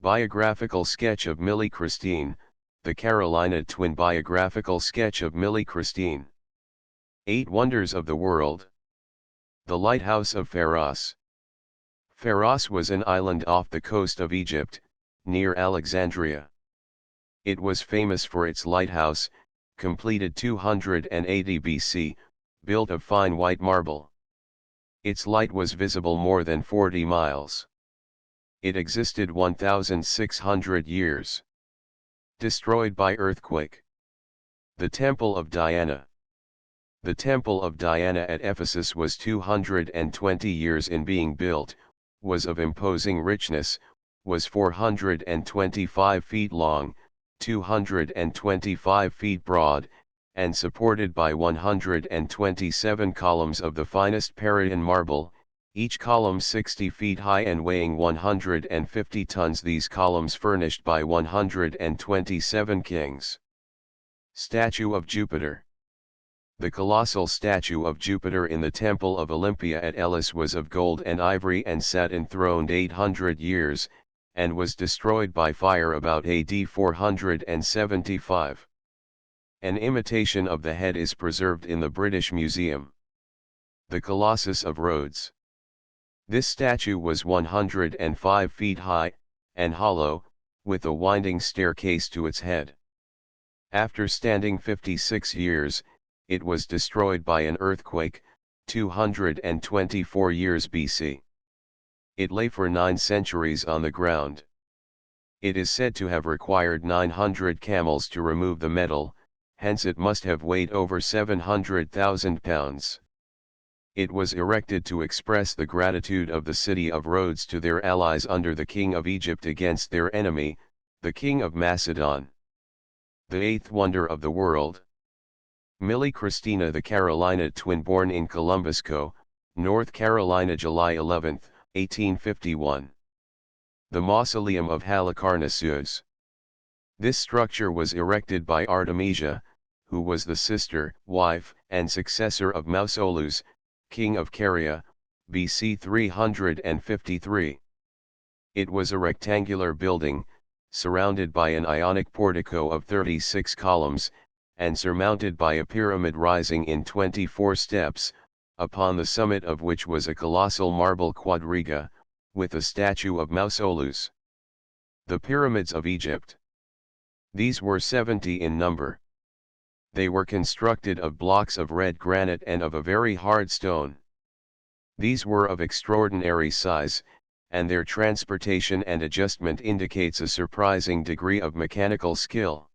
Biographical sketch of Millie Christine, the Carolina twin. Biographical sketch of Millie Christine. 8 Wonders of the World. The Lighthouse of Pharos. Pharos was an island off the coast of Egypt, near Alexandria. It was famous for its lighthouse, completed 280 BC, built of fine white marble. Its light was visible more than 40 miles. It existed 1,600 years. Destroyed by earthquake. The Temple of Diana. The Temple of Diana at Ephesus was 220 years in being built, was of imposing richness, was 425 feet long, 225 feet broad, and supported by 127 columns of the finest Parian marble, each column 60 feet high and weighing 150 tons. These columns furnished by 127 kings. Statue of Jupiter. The colossal statue of Jupiter in the Temple of Olympia at Elis was of gold and ivory and sat enthroned 800 years, and was destroyed by fire about AD 475. An imitation of the head is preserved in the British Museum. The Colossus of Rhodes. This statue was 105 feet high, and hollow, with a winding staircase to its head. After standing 56 years, it was destroyed by an earthquake, 224 years BC. It lay for 9 centuries on the ground. It is said to have required 900 camels to remove the metal, hence it must have weighed over 700,000 pounds. It was erected to express the gratitude of the city of Rhodes to their allies under the king of Egypt against their enemy, the king of Macedon. The 8th Wonder of the World. Millie Christina, the Carolina twin, born in Columbus Co., North Carolina, July 11, 1851. The Mausoleum of Halicarnassus. This structure was erected by Artemisia, who was the sister, wife, and successor of Mausolus, king of Caria, BC 353. It was a rectangular building, surrounded by an Ionic portico of 36 columns, and surmounted by a pyramid rising in 24 steps, upon the summit of which was a colossal marble quadriga, with a statue of Mausolus. The Pyramids of Egypt. These were 70 in number. They were constructed of blocks of red granite and of a very hard stone. These were of extraordinary size, and their transportation and adjustment indicates a surprising degree of mechanical skill.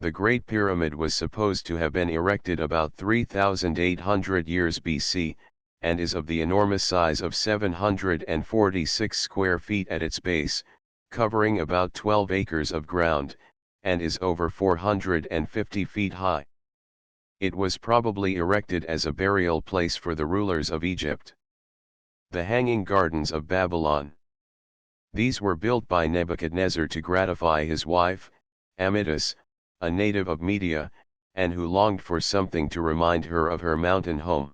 The Great Pyramid was supposed to have been erected about 3,800 years BC, and is of the enormous size of 746 square feet at its base, covering about 12 acres of ground, and is over 450 feet high. It was probably erected as a burial place for the rulers of Egypt. The Hanging Gardens of Babylon. These were built by Nebuchadnezzar to gratify his wife, Amytis, a native of Media, and who longed for something to remind her of her mountain home.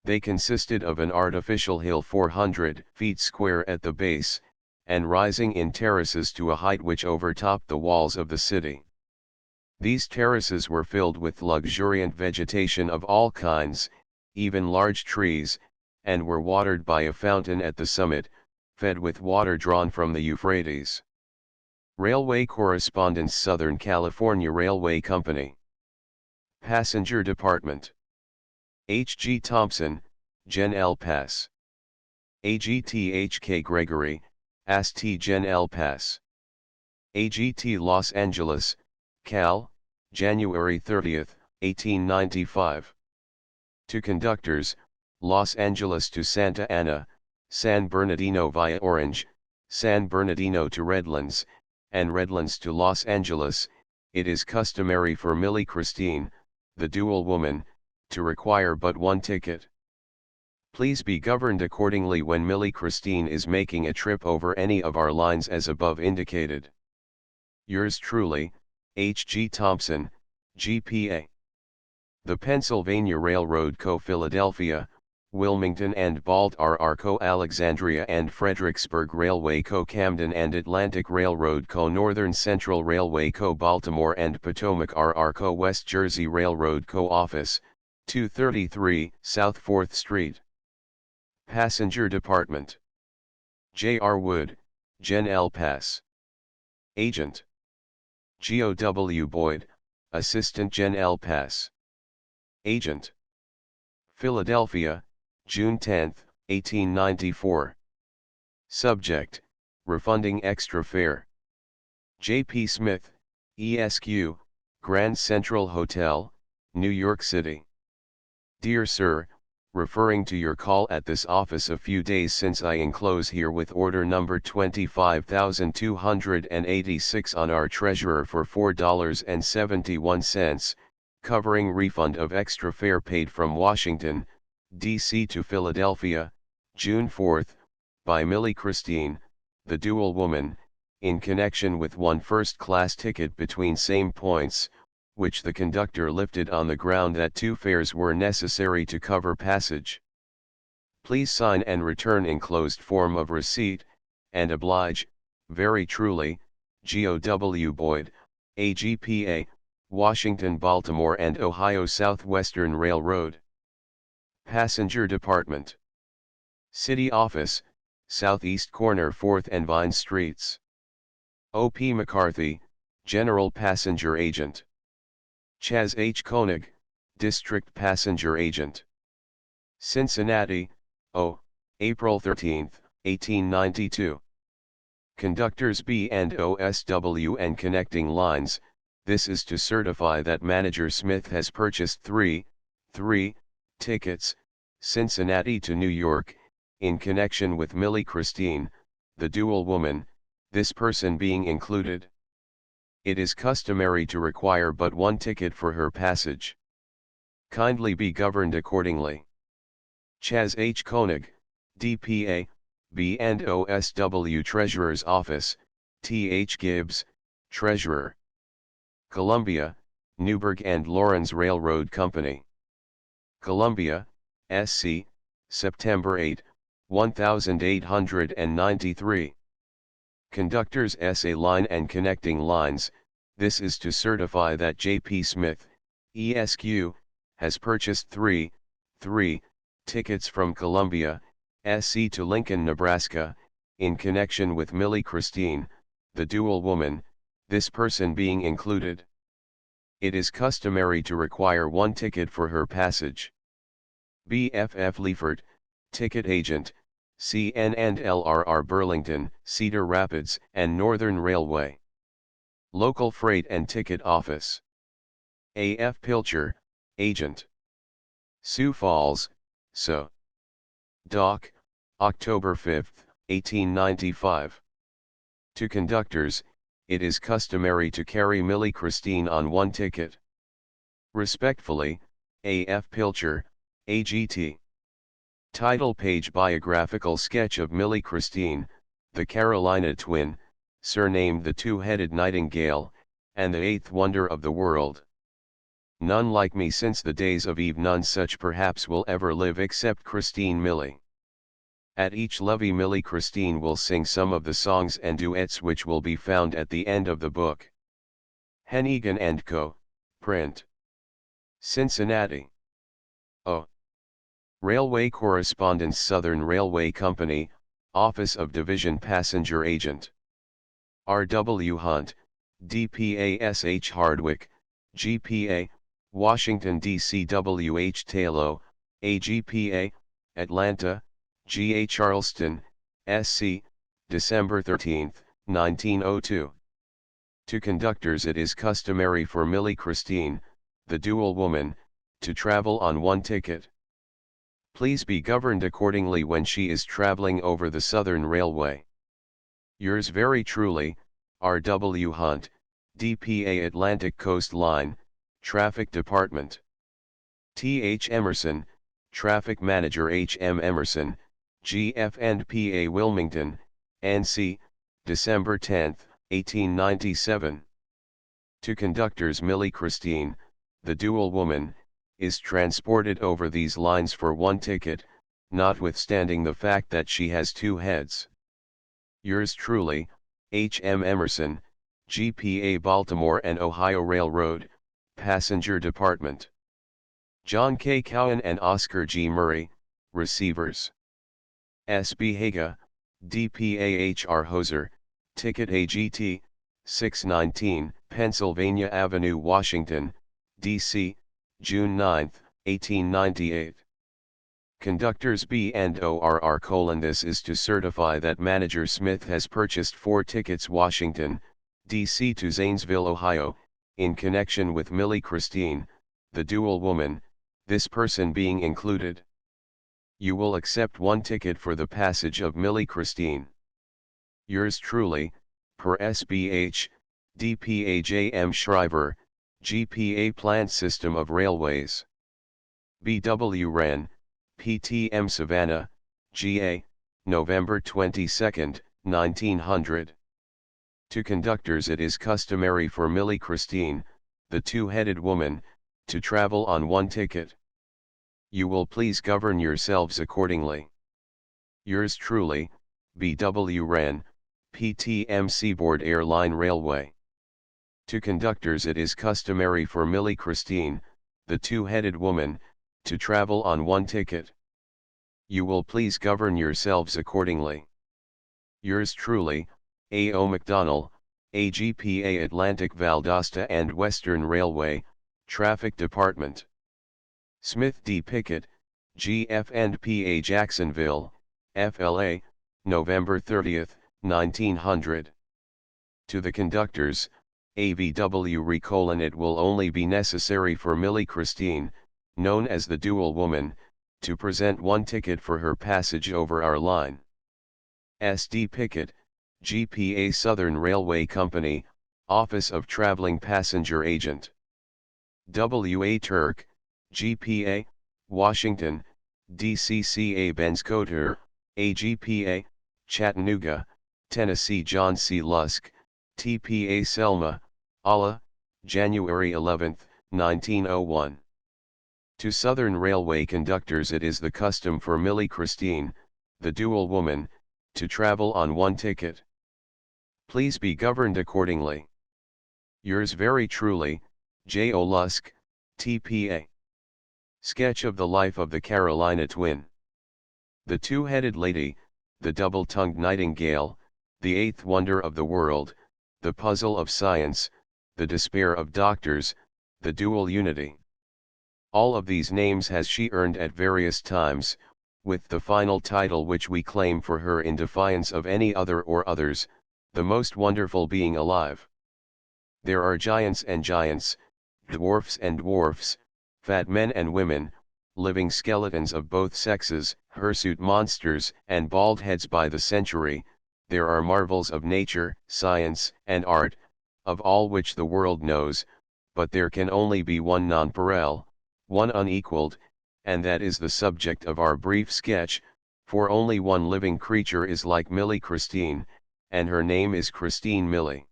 They consisted of an artificial hill 400 feet square at the base, and rising in terraces to a height which overtopped the walls of the city. These terraces were filled with luxuriant vegetation of all kinds, even large trees, and were watered by a fountain at the summit, fed with water drawn from the Euphrates. Railway correspondence, Southern California Railway Company. Passenger Department. H. G. Thompson, Gen L. Pass. AGT H. K. Gregory, Ast. Gen L. Pass. AGT Los Angeles, Cal., January 30, 1895. To conductors, Los Angeles to Santa Ana, San Bernardino via Orange, San Bernardino to Redlands, and Redlands to Los Angeles. It is customary for Millie Christine, the dual woman, to require but one ticket. Please be governed accordingly when Millie Christine is making a trip over any of our lines as above indicated. Yours truly, H. G. Thompson, GPA. The Pennsylvania Railroad Co. Philadelphia, Wilmington and Baltimore Co. Alexandria and Fredericksburg Railway Co. Camden and Atlantic Railroad Co. Northern Central Railway Co. Baltimore and Potomac Co. West Jersey Railroad Co. Office, 233 South 4th Street. Passenger Department. J.R. Wood, Gen L. Pass. Agent. G.O.W. Boyd, Assistant Gen L. Pass. Agent. Philadelphia, June 10, 1894. Subject, refunding extra fare. J.P. Smith, ESQ, Grand Central Hotel, New York City. Dear Sir, referring to your call at this office a few days since, I enclose here with order number 25,286 on our treasurer for $4.71, covering refund of extra fare paid from Washington, D.C. to Philadelphia, June 4, by Millie Christine, the dual woman, in connection with one first-class ticket between same points, which the conductor lifted on the ground that two fares were necessary to cover passage. Please sign and return enclosed form of receipt, and oblige, very truly, G.O.W. Boyd, AGPA, Washington, Baltimore and Ohio Southwestern Railroad. Passenger Department. City Office, Southeast Corner 4th and Vine Streets. O.P. McCarthy, General Passenger Agent. Chas H. Koenig, District Passenger Agent. Cincinnati, O. April 13, 1892. Conductors B&OSW and connecting lines, this is to certify that Manager Smith has purchased 3 tickets, Cincinnati to New York, in connection with Millie Christine, the dual woman, this person being included. It is customary to require but one ticket for her passage. Kindly be governed accordingly. Chas H. Koenig, DPA, B&OSW Treasurer's Office, T. H. Gibbs, Treasurer. Columbia, Newburgh and Lawrence Railroad Company. Columbia, SC, September 8, 1893. Conductors SA line and connecting lines, this is to certify that J.P. Smith, ESQ, has purchased 3 tickets from Columbia, SC to Lincoln, Nebraska, in connection with Millie Christine, the dual woman, this person being included. It is customary to require one ticket for her passage. BFF Leifert, Ticket Agent, CN and LRR Burlington, Cedar Rapids and Northern Railway. Local Freight and Ticket Office. A.F. Pilcher, Agent. Sioux Falls, So. Dock, October 5, 1895. To conductors, it is customary to carry Millie Christine on one ticket. Respectfully, A.F. Pilcher, AGT. Title page: Biographical sketch of Millie Christine, the Carolina twin, surnamed the Two-Headed Nightingale, and the eighth wonder of the world. None like me since the days of Eve, none such perhaps will ever live except Christine Millie. At each levee Millie Christine will sing some of the songs and duets which will be found at the end of the book. Hennigan & Co., Print. Cincinnati. O. Railway Correspondence, Southern Railway Company, Office of Division Passenger Agent. R. W. Hunt, DPA S. H. Hardwick, GPA, Washington, D.C. W. H. Taylor, AGPA, Atlanta, G. A. Charleston, S.C., December 13, 1902. To conductors, it is customary for Millie Christine, the dual woman, to travel on one ticket. Please be governed accordingly when she is traveling over the Southern Railway. Yours very truly, R. W. Hunt, DPA Atlantic Coast Line, Traffic Department. T. H. Emerson, Traffic Manager. H. M. Emerson, GF and PA Wilmington, NC, December 10, 1897. To conductors, Millie Christine, the dual woman, is transported over these lines for one ticket, notwithstanding the fact that she has two heads. Yours truly, H. M. Emerson, GPA Baltimore and Ohio Railroad, Passenger Department. John K. Cowan and Oscar G. Murray, Receivers. S. B. Haga, DPAHR Hoser, Ticket AGT, 619, Pennsylvania Avenue, Washington, D.C., June 9, 1898. Conductors B&ORR: This is to certify that Manager Smith has purchased 4 tickets Washington, D.C. to Zanesville, Ohio, in connection with Millie Christine, the dual woman, this person being included. You will accept 1 ticket for the passage of Millie Christine. Yours truly, per SBH, DPAJM Shriver, GPA Plant System of Railways. B.W. Wren, PTM Savannah, GA, November 22, 1900. To conductors: It is customary for Millie Christine, the two-headed woman, to travel on 1 ticket. You will please govern yourselves accordingly. Yours truly, B.W. Wren, PTM Seaboard Airline Railway. To conductors: It is customary for Millie Christine, the two-headed woman, to travel on 1 ticket. You will please govern yourselves accordingly. Yours truly, A. O. McDonnell, AGPA Atlantic Valdosta and Western Railway, Traffic Department. Smith D. Pickett, GF&PA Jacksonville, FLA, November 30, 1900. To the conductors: AVW: It will only be necessary for Millie Christine, known as the dual woman, to present 1 ticket for her passage over our line. S. D. Pickett, GPA Southern Railway Company, Office of Traveling Passenger Agent. W. A. Turk, GPA, Washington, DCCA Benscoter, AGPA, Chattanooga, Tennessee. John C. Lusk, TPA Selma, Allah, January 11, 1901. To Southern Railway conductors: It is the custom for Millie Christine, the dual woman, to travel on 1 ticket. Please be governed accordingly. Yours very truly, J. O. Lusk, TPA. Sketch of the life of the Carolina twin. The two-headed lady, the double-tongued nightingale, the 8th wonder of the world, the puzzle of science, the despair of doctors, the dual unity. All of these names has she earned at various times, with the final title which we claim for her in defiance of any other or others, the most wonderful being alive. There are giants and giants, dwarfs and dwarfs, fat men and women, living skeletons of both sexes, hirsute monsters and bald heads by the century. There are marvels of nature, science, and art, of all which the world knows, but there can only be one nonpareil, one unequaled, and that is the subject of our brief sketch, for only one living creature is like Millie Christine, and her name is Christine Millie.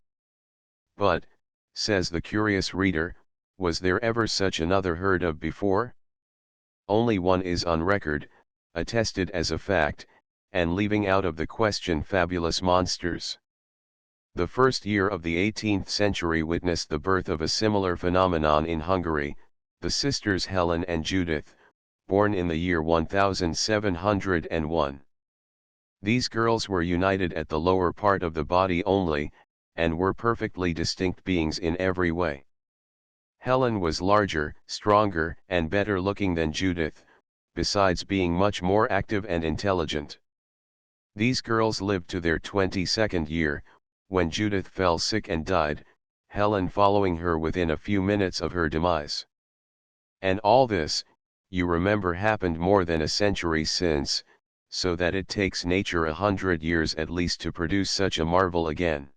But, says the curious reader, was there ever such another heard of before? Only one is on record, attested as a fact, and leaving out of the question fabulous monsters. The first year of the 18th century witnessed the birth of a similar phenomenon in Hungary, the sisters Helen and Judith, born in the year 1701. These girls were united at the lower part of the body only, and were perfectly distinct beings in every way. Helen was larger, stronger, and better looking than Judith, besides being much more active and intelligent. These girls lived to their 22nd year, when Judith fell sick and died, Helen following her within a few minutes of her demise. And all this, you remember, happened more than a century since, so that it takes nature 100 years at least to produce such a marvel again.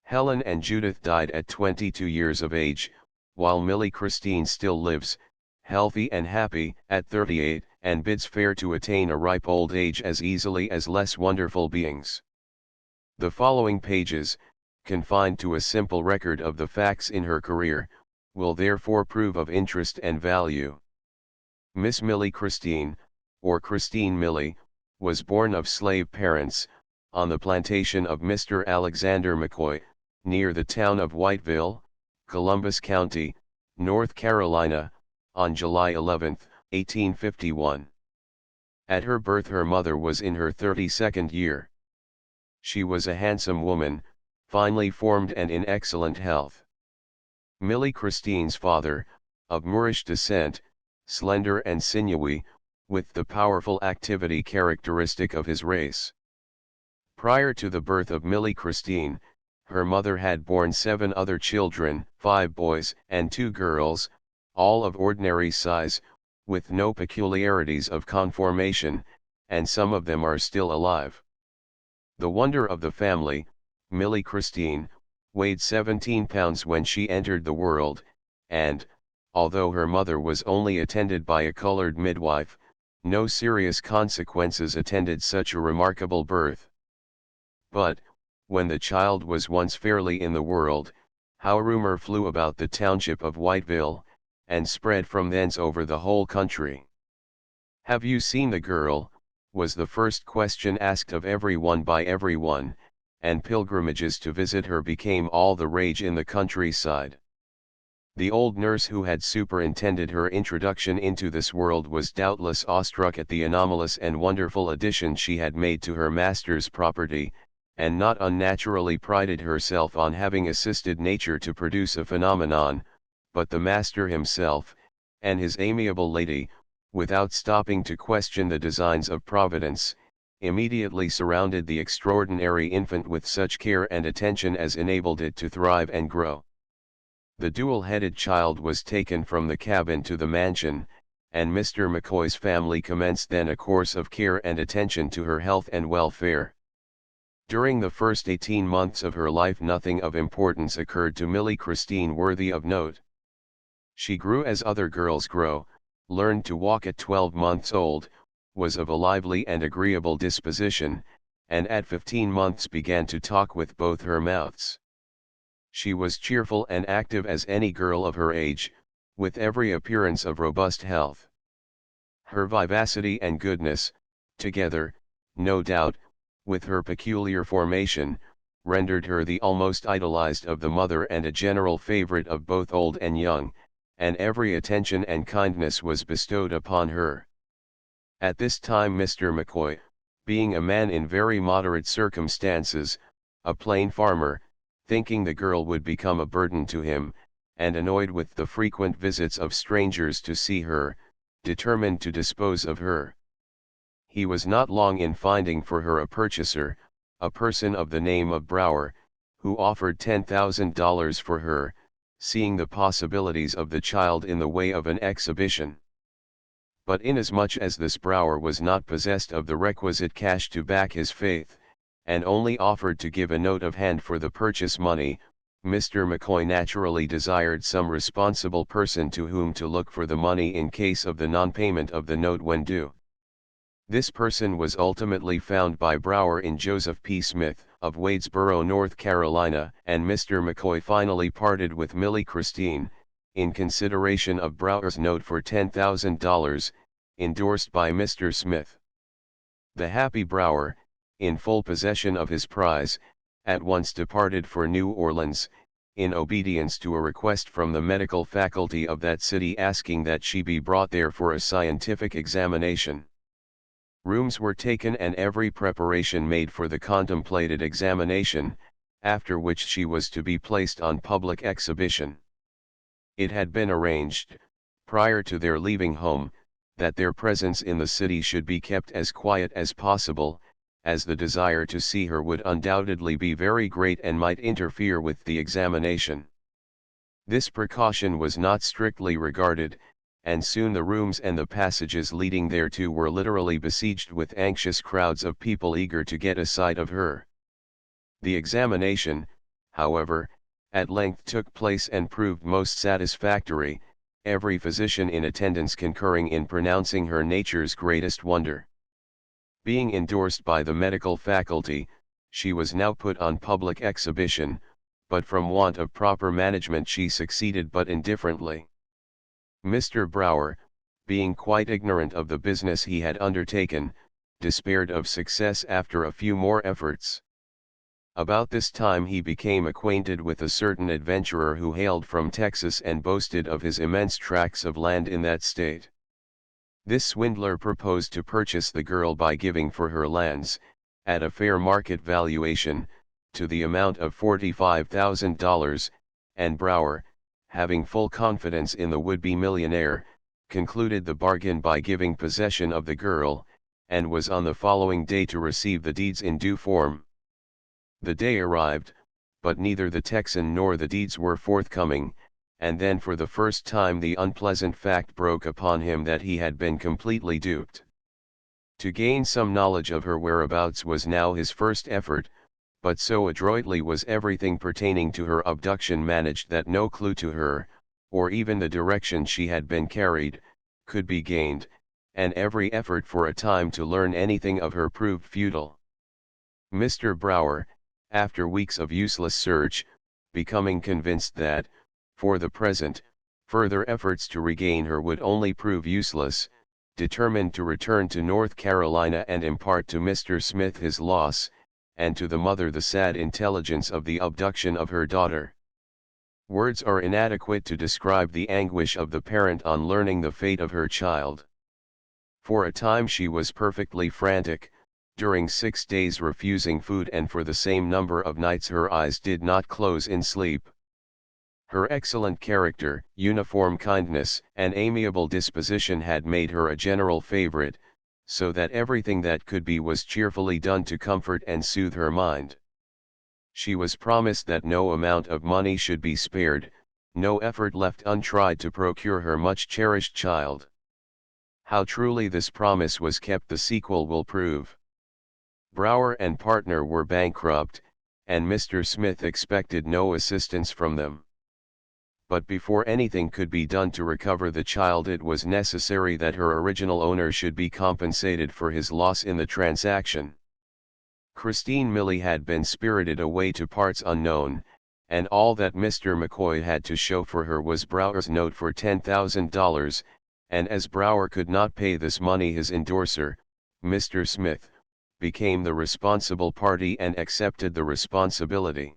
Helen and Judith died at 22 years of age, while Millie Christine still lives, healthy and happy, at 38, and bids fair to attain a ripe old age as easily as less wonderful beings. The following pages, confined to a simple record of the facts in her career, will therefore prove of interest and value. Miss Millie Christine, or Christine Millie, was born of slave parents, on the plantation of Mr. Alexander McCoy, near the town of Whiteville, Columbus County, North Carolina, on July 11, 1851. At her birth her mother was in her 32nd year. She was a handsome woman, finely formed and in excellent health. Millie Christine's father, of Moorish descent, slender and sinewy, with the powerful activity characteristic of his race. Prior to the birth of Millie Christine, her mother had borne 7 other children, 5 boys and 2 girls, all of ordinary size, with no peculiarities of conformation, and some of them are still alive. The wonder of the family, Millie Christine, weighed 17 pounds when she entered the world, and, although her mother was only attended by a colored midwife, no serious consequences attended such a remarkable birth. But, when the child was once fairly in the world, how rumor flew about the township of Whiteville, and spread from thence over the whole country. "Have you seen the girl?" was the first question asked of everyone by everyone, and pilgrimages to visit her became all the rage in the countryside. The old nurse who had superintended her introduction into this world was doubtless awestruck at the anomalous and wonderful addition she had made to her master's property, and not unnaturally prided herself on having assisted nature to produce a phenomenon, but the master himself, and his amiable lady, without stopping to question the designs of Providence, immediately surrounded the extraordinary infant with such care and attention as enabled it to thrive and grow. The dual-headed child was taken from the cabin to the mansion, and Mr. McCoy's family commenced then a course of care and attention to her health and welfare. During the first 18 months of her life nothing of importance occurred to Millie Christine worthy of note. She grew as other girls grow, learned to walk at 12 months old, was of a lively and agreeable disposition, and at 15 months began to talk with both her mouths. She was cheerful and active as any girl of her age, with every appearance of robust health. Her vivacity and goodness, together, no doubt, with her peculiar formation, rendered her the almost idolized of the mother and a general favorite of both old and young, and every attention and kindness was bestowed upon her. At this time Mr. McCoy, being a man in very moderate circumstances, a plain farmer, thinking the girl would become a burden to him, and annoyed with the frequent visits of strangers to see her, determined to dispose of her. He was not long in finding for her a purchaser, a person of the name of Brower, who offered $10,000 for her, seeing the possibilities of the child in the way of an exhibition. But inasmuch as this Brower was not possessed of the requisite cash to back his faith, and only offered to give a note of hand for the purchase money, Mr. McCoy naturally desired some responsible person to whom to look for the money in case of the non-payment of the note when due. This person was ultimately found by Brower in Joseph P. Smith, of Wadesboro, North Carolina, and Mr. McCoy finally parted with Millie Christine, in consideration of Brower's note for $10,000, endorsed by Mr. Smith. The happy Brower, in full possession of his prize, at once departed for New Orleans, in obedience to a request from the medical faculty of that city asking that she be brought there for a scientific examination. Rooms were taken and every preparation made for the contemplated examination, after which she was to be placed on public exhibition. It had been arranged, prior to their leaving home, that their presence in the city should be kept as quiet as possible, as the desire to see her would undoubtedly be very great and might interfere with the examination. This precaution was not strictly regarded, and soon the rooms and the passages leading thereto were literally besieged with anxious crowds of people eager to get a sight of her. The examination, however, at length took place and proved most satisfactory, every physician in attendance concurring in pronouncing her nature's greatest wonder. Being endorsed by the medical faculty, she was now put on public exhibition, but from want of proper management she succeeded but indifferently. Mr. Brower, being quite ignorant of the business he had undertaken, despaired of success after a few more efforts. About this time he became acquainted with a certain adventurer who hailed from Texas and boasted of his immense tracts of land in that state. This swindler proposed to purchase the girl by giving for her lands, at a fair market valuation, to the amount of $45,000, and Brower, having full confidence in the would-be millionaire, concluded the bargain by giving possession of the girl, and was on the following day to receive the deeds in due form. The day arrived, but neither the Texan nor the deeds were forthcoming, and then for the first time the unpleasant fact broke upon him that he had been completely duped. To gain some knowledge of her whereabouts was now his first effort, but so adroitly was everything pertaining to her abduction managed that no clue to her, or even the direction she had been carried, could be gained, and every effort for a time to learn anything of her proved futile. Mr. Brower, after weeks of useless search, becoming convinced that, for the present, further efforts to regain her would only prove useless, determined to return to North Carolina and impart to Mr. Smith his loss, and to the mother the sad intelligence of the abduction of her daughter. Words are inadequate to describe the anguish of the parent on learning the fate of her child. For a time she was perfectly frantic, during 6 days refusing food, and for the same number of nights her eyes did not close in sleep. Her excellent character, uniform kindness, and amiable disposition had made her a general favorite, so that everything that could be was cheerfully done to comfort and soothe her mind. She was promised that no amount of money should be spared, no effort left untried to procure her much cherished child. How truly this promise was kept the sequel will prove. Brower and partner were bankrupt, and Mr. Smith expected no assistance from them. But before anything could be done to recover the child, it was necessary that her original owner should be compensated for his loss in the transaction. Christine Millie had been spirited away to parts unknown, and all that Mr. McCoy had to show for her was Brower's note for $10,000, and as Brower could not pay this money, his endorser, Mr. Smith, became the responsible party and accepted the responsibility.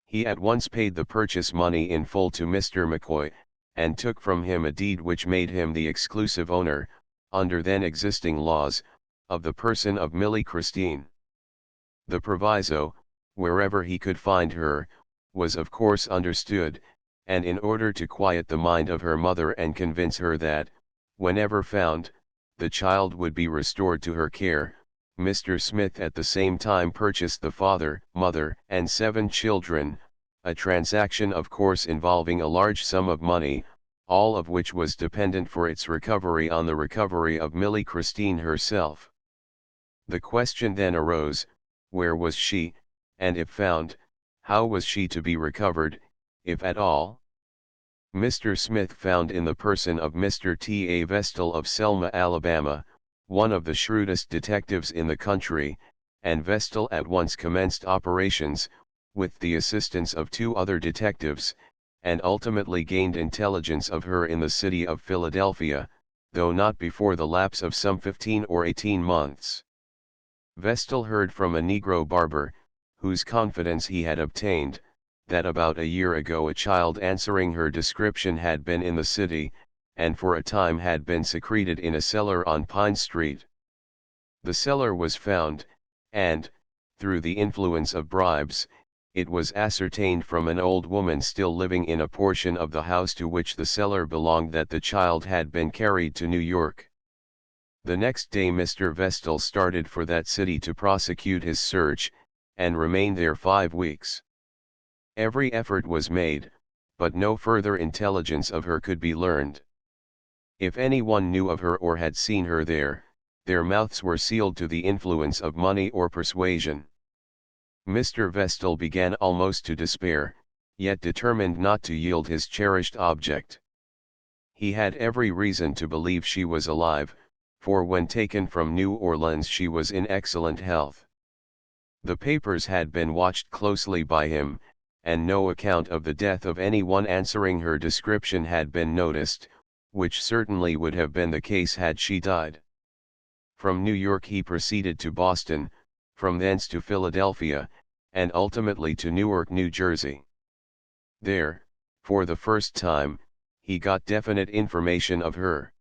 He at once paid the purchase money in full to Mr. McCoy, and took from him a deed which made him the exclusive owner, under then existing laws, of the person of Millie Christine. The proviso, wherever he could find her, was of course understood, and in order to quiet the mind of her mother and convince her that, whenever found, the child would be restored to her care, Mr. Smith at the same time purchased the father, mother, and 7 children, a transaction of course involving a large sum of money, all of which was dependent for its recovery on the recovery of Millie Christine herself. The question then arose, where was she, and if found, how was she to be recovered, if at all? Mr. Smith found in the person of Mr. T. A. Vestal of Selma, Alabama, one of the shrewdest detectives in the country, and Vestal at once commenced operations, with the assistance of 2 other detectives, and ultimately gained intelligence of her in the city of Philadelphia, though not before the lapse of some 15 or 18 months. Vestal heard from a Negro barber, whose confidence he had obtained, that about a year ago a child answering her description had been in the city, and for a time had been secreted in a cellar on Pine Street. The cellar was found, and, through the influence of bribes, it was ascertained from an old woman still living in a portion of the house to which the cellar belonged that the child had been carried to New York. The next day Mr. Vestal started for that city to prosecute his search, and remained there 5 weeks. Every effort was made, but no further intelligence of her could be learned. If anyone knew of her or had seen her there, their mouths were sealed to the influence of money or persuasion. Mr. Vestal began almost to despair, yet determined not to yield his cherished object. He had every reason to believe she was alive, for when taken from New Orleans she was in excellent health. The papers had been watched closely by him, and no account of the death of anyone answering her description had been noticed, which certainly would have been the case had she died. From New York he proceeded to Boston, from thence to Philadelphia, and ultimately to Newark, New Jersey. There, for the first time, he got definite information of her.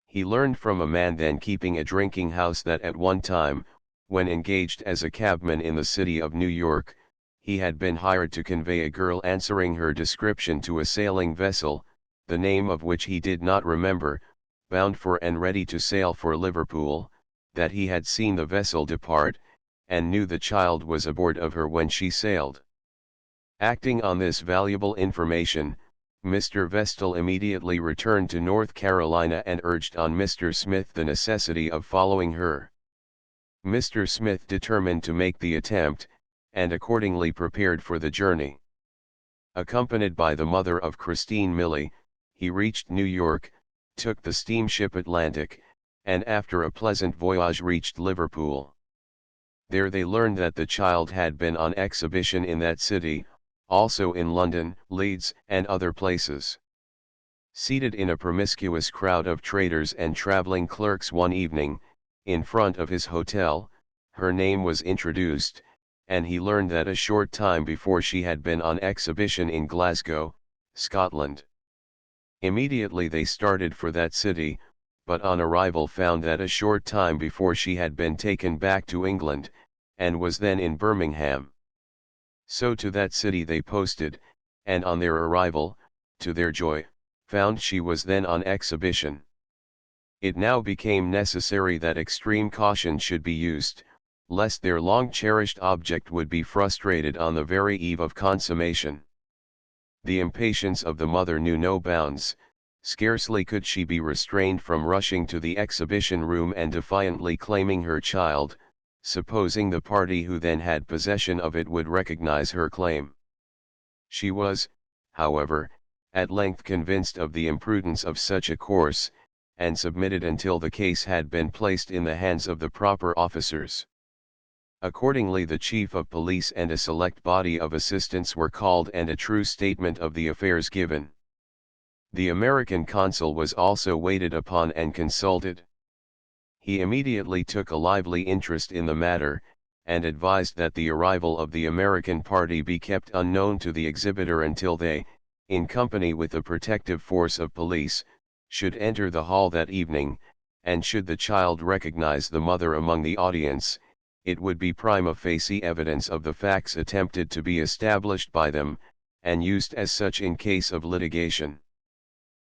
He learned from a man then keeping a drinking house that at one time, when engaged as a cabman in the city of New York, he had been hired to convey a girl answering her description to a sailing vessel, the name of which he did not remember, bound for and ready to sail for Liverpool, that he had seen the vessel depart, and knew the child was aboard of her when she sailed. Acting on this valuable information, Mr. Vestal immediately returned to North Carolina and urged on Mr. Smith the necessity of following her. Mr. Smith determined to make the attempt, and accordingly prepared for the journey. Accompanied by the mother of Christine Millie, he reached New York, took the steamship Atlantic, and after a pleasant voyage reached Liverpool. There they learned that the child had been on exhibition in that city, also in London, Leeds, and other places. Seated in a promiscuous crowd of traders and traveling clerks one evening, in front of his hotel, her name was introduced, and he learned that a short time before she had been on exhibition in Glasgow, Scotland. Immediately they started for that city, but on arrival found that a short time before she had been taken back to England, and was then in Birmingham. So to that city they posted, and on their arrival, to their joy, found she was then on exhibition. It now became necessary that extreme caution should be used, lest their long-cherished object would be frustrated on the very eve of consummation. The impatience of the mother knew no bounds. Scarcely could she be restrained from rushing to the exhibition room and defiantly claiming her child, supposing the party who then had possession of it would recognize her claim. She was, however, at length convinced of the imprudence of such a course, and submitted until the case had been placed in the hands of the proper officers. Accordingly the chief of police and a select body of assistants were called and a true statement of the affairs given. The American consul was also waited upon and consulted. He immediately took a lively interest in the matter, and advised that the arrival of the American party be kept unknown to the exhibitor until they, in company with a protective force of police, should enter the hall that evening, and should the child recognize the mother among the audience, it would be prima facie evidence of the facts attempted to be established by them, and used as such in case of litigation.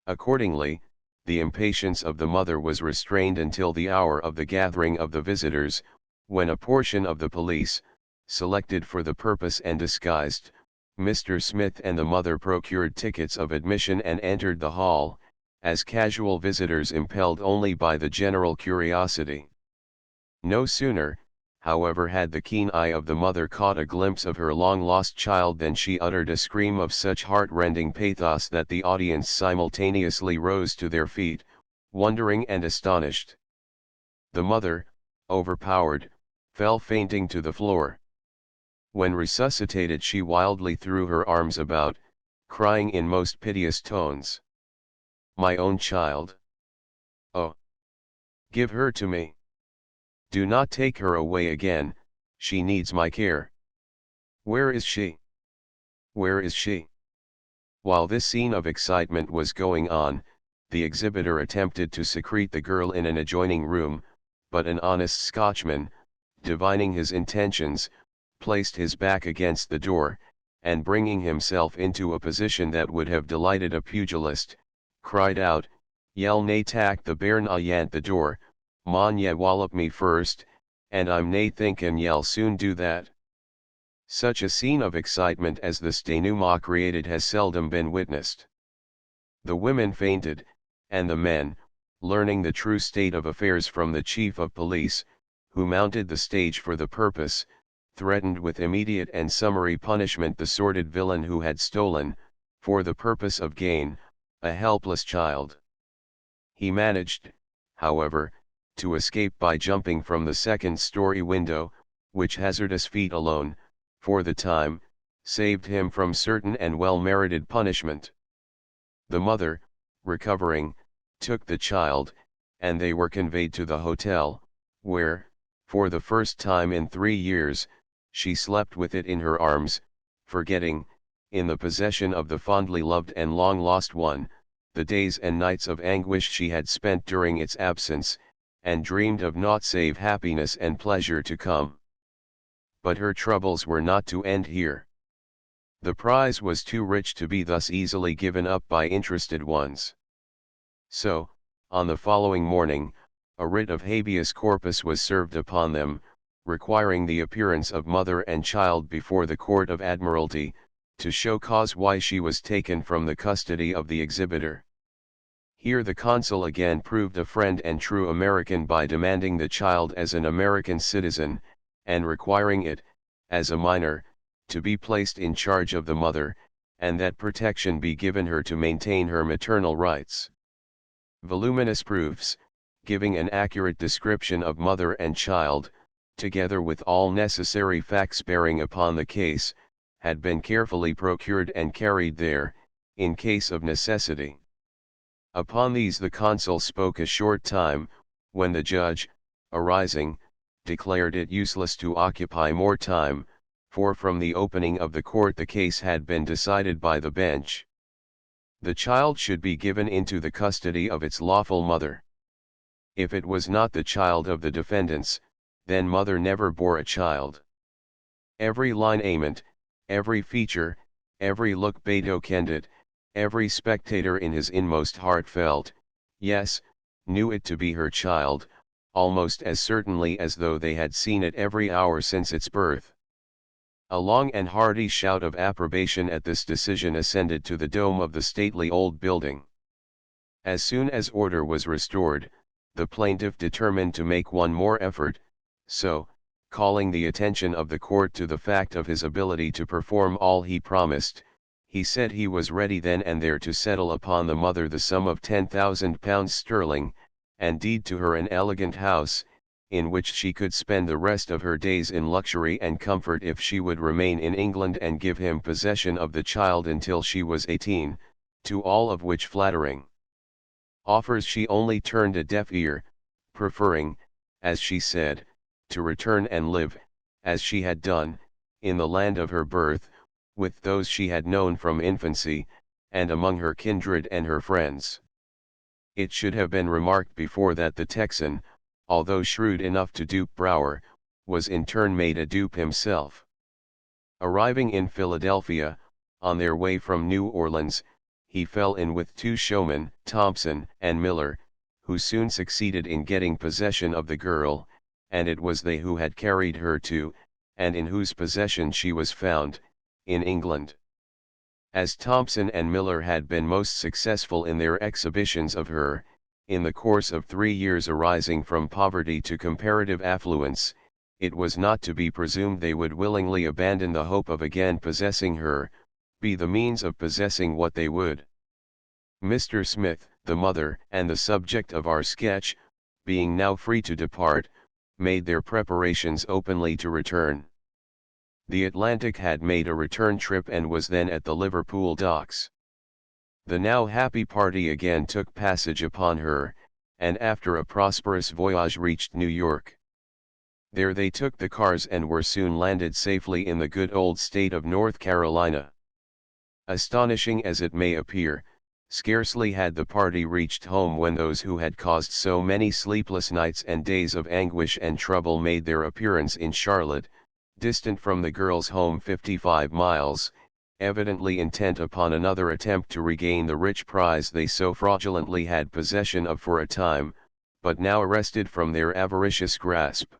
Accordingly, the impatience of the mother was restrained until the hour of the gathering of the visitors, when a portion of the police, selected for the purpose and disguised, Mr. Smith and the mother procured tickets of admission and entered the hall, as casual visitors impelled only by the general curiosity. No sooner, however, had the keen eye of the mother caught a glimpse of her long-lost child than she uttered a scream of such heart-rending pathos that the audience simultaneously rose to their feet, wondering and astonished. The mother, overpowered, fell fainting to the floor. When resuscitated she wildly threw her arms about, crying in most piteous tones, "My own child! Oh! Give her to me! Do not take her away again, she needs my care. Where is she? Where is she?" While this scene of excitement was going on, the exhibitor attempted to secrete the girl in an adjoining room, but an honest Scotchman, divining his intentions, placed his back against the door, and bringing himself into a position that would have delighted a pugilist, cried out, "Yell nae tak the bairn ayant the door, mon ye wallop me first, and I'm nae thinkin' ye'll soon do that." Such a scene of excitement as this denouement created has seldom been witnessed. The women fainted, and the men, learning the true state of affairs from the chief of police, who mounted the stage for the purpose, threatened with immediate and summary punishment the sordid villain who had stolen, for the purpose of gain, a helpless child. He managed, however, to escape by jumping from the second-story window, which hazardous feat alone, for the time, saved him from certain and well-merited punishment. The mother, recovering, took the child, and they were conveyed to the hotel, where, for the first time in 3 years, she slept with it in her arms, forgetting, in the possession of the fondly loved and long lost one, the days and nights of anguish she had spent during its absence, and dreamed of naught save happiness and pleasure to come. But her troubles were not to end here. The prize was too rich to be thus easily given up by interested ones. So, on the following morning, a writ of habeas corpus was served upon them, requiring the appearance of mother and child before the Court of Admiralty, to show cause why she was taken from the custody of the exhibitor. Here the consul again proved a friend and true American by demanding the child as an American citizen, and requiring it, as a minor, to be placed in charge of the mother, and that protection be given her to maintain her maternal rights. Voluminous proofs, giving an accurate description of mother and child, together with all necessary facts bearing upon the case, had been carefully procured and carried there, in case of necessity. Upon these the consul spoke a short time, when the judge, arising, declared it useless to occupy more time, for from the opening of the court the case had been decided by the bench. The child should be given into the custody of its lawful mother. If it was not the child of the defendants, then mother never bore a child. Every lineament, every feature, every look betokened it, every spectator in his inmost heart felt, yes, knew it to be her child, almost as certainly as though they had seen it every hour since its birth. A long and hearty shout of approbation at this decision ascended to the dome of the stately old building. As soon as order was restored, the plaintiff determined to make one more effort, so, calling the attention of the court to the fact of his ability to perform all he promised, he said he was ready then and there to settle upon the mother the sum of £10,000 sterling, and deed to her an elegant house, in which she could spend the rest of her days in luxury and comfort if she would remain in England and give him possession of the child until she was 18, to all of which flattering offers she only turned a deaf ear, preferring, as she said, to return and live, as she had done, in the land of her birth, with those she had known from infancy, and among her kindred and her friends. It should have been remarked before that the Texan, although shrewd enough to dupe Brower, was in turn made a dupe himself. Arriving in Philadelphia, on their way from New Orleans, he fell in with two showmen, Thompson and Miller, who soon succeeded in getting possession of the girl, and it was they who had carried her to, and in whose possession she was found, in England. As Thompson and Miller had been most successful in their exhibitions of her, in the course of 3 years arising from poverty to comparative affluence, it was not to be presumed they would willingly abandon the hope of again possessing her, be the means of possessing what they would. Mr. Smith, the mother and the subject of our sketch, being now free to depart, made their preparations openly to return. The Atlantic had made a return trip and was then at the Liverpool docks. The now happy party again took passage upon her, and after a prosperous voyage reached New York. There they took the cars and were soon landed safely in the good old state of North Carolina. Astonishing as it may appear, scarcely had the party reached home when those who had caused so many sleepless nights and days of anguish and trouble made their appearance in Charlotte, distant from the girl's home 55 miles, evidently intent upon another attempt to regain the rich prize they so fraudulently had possession of for a time, but now arrested from their avaricious grasp.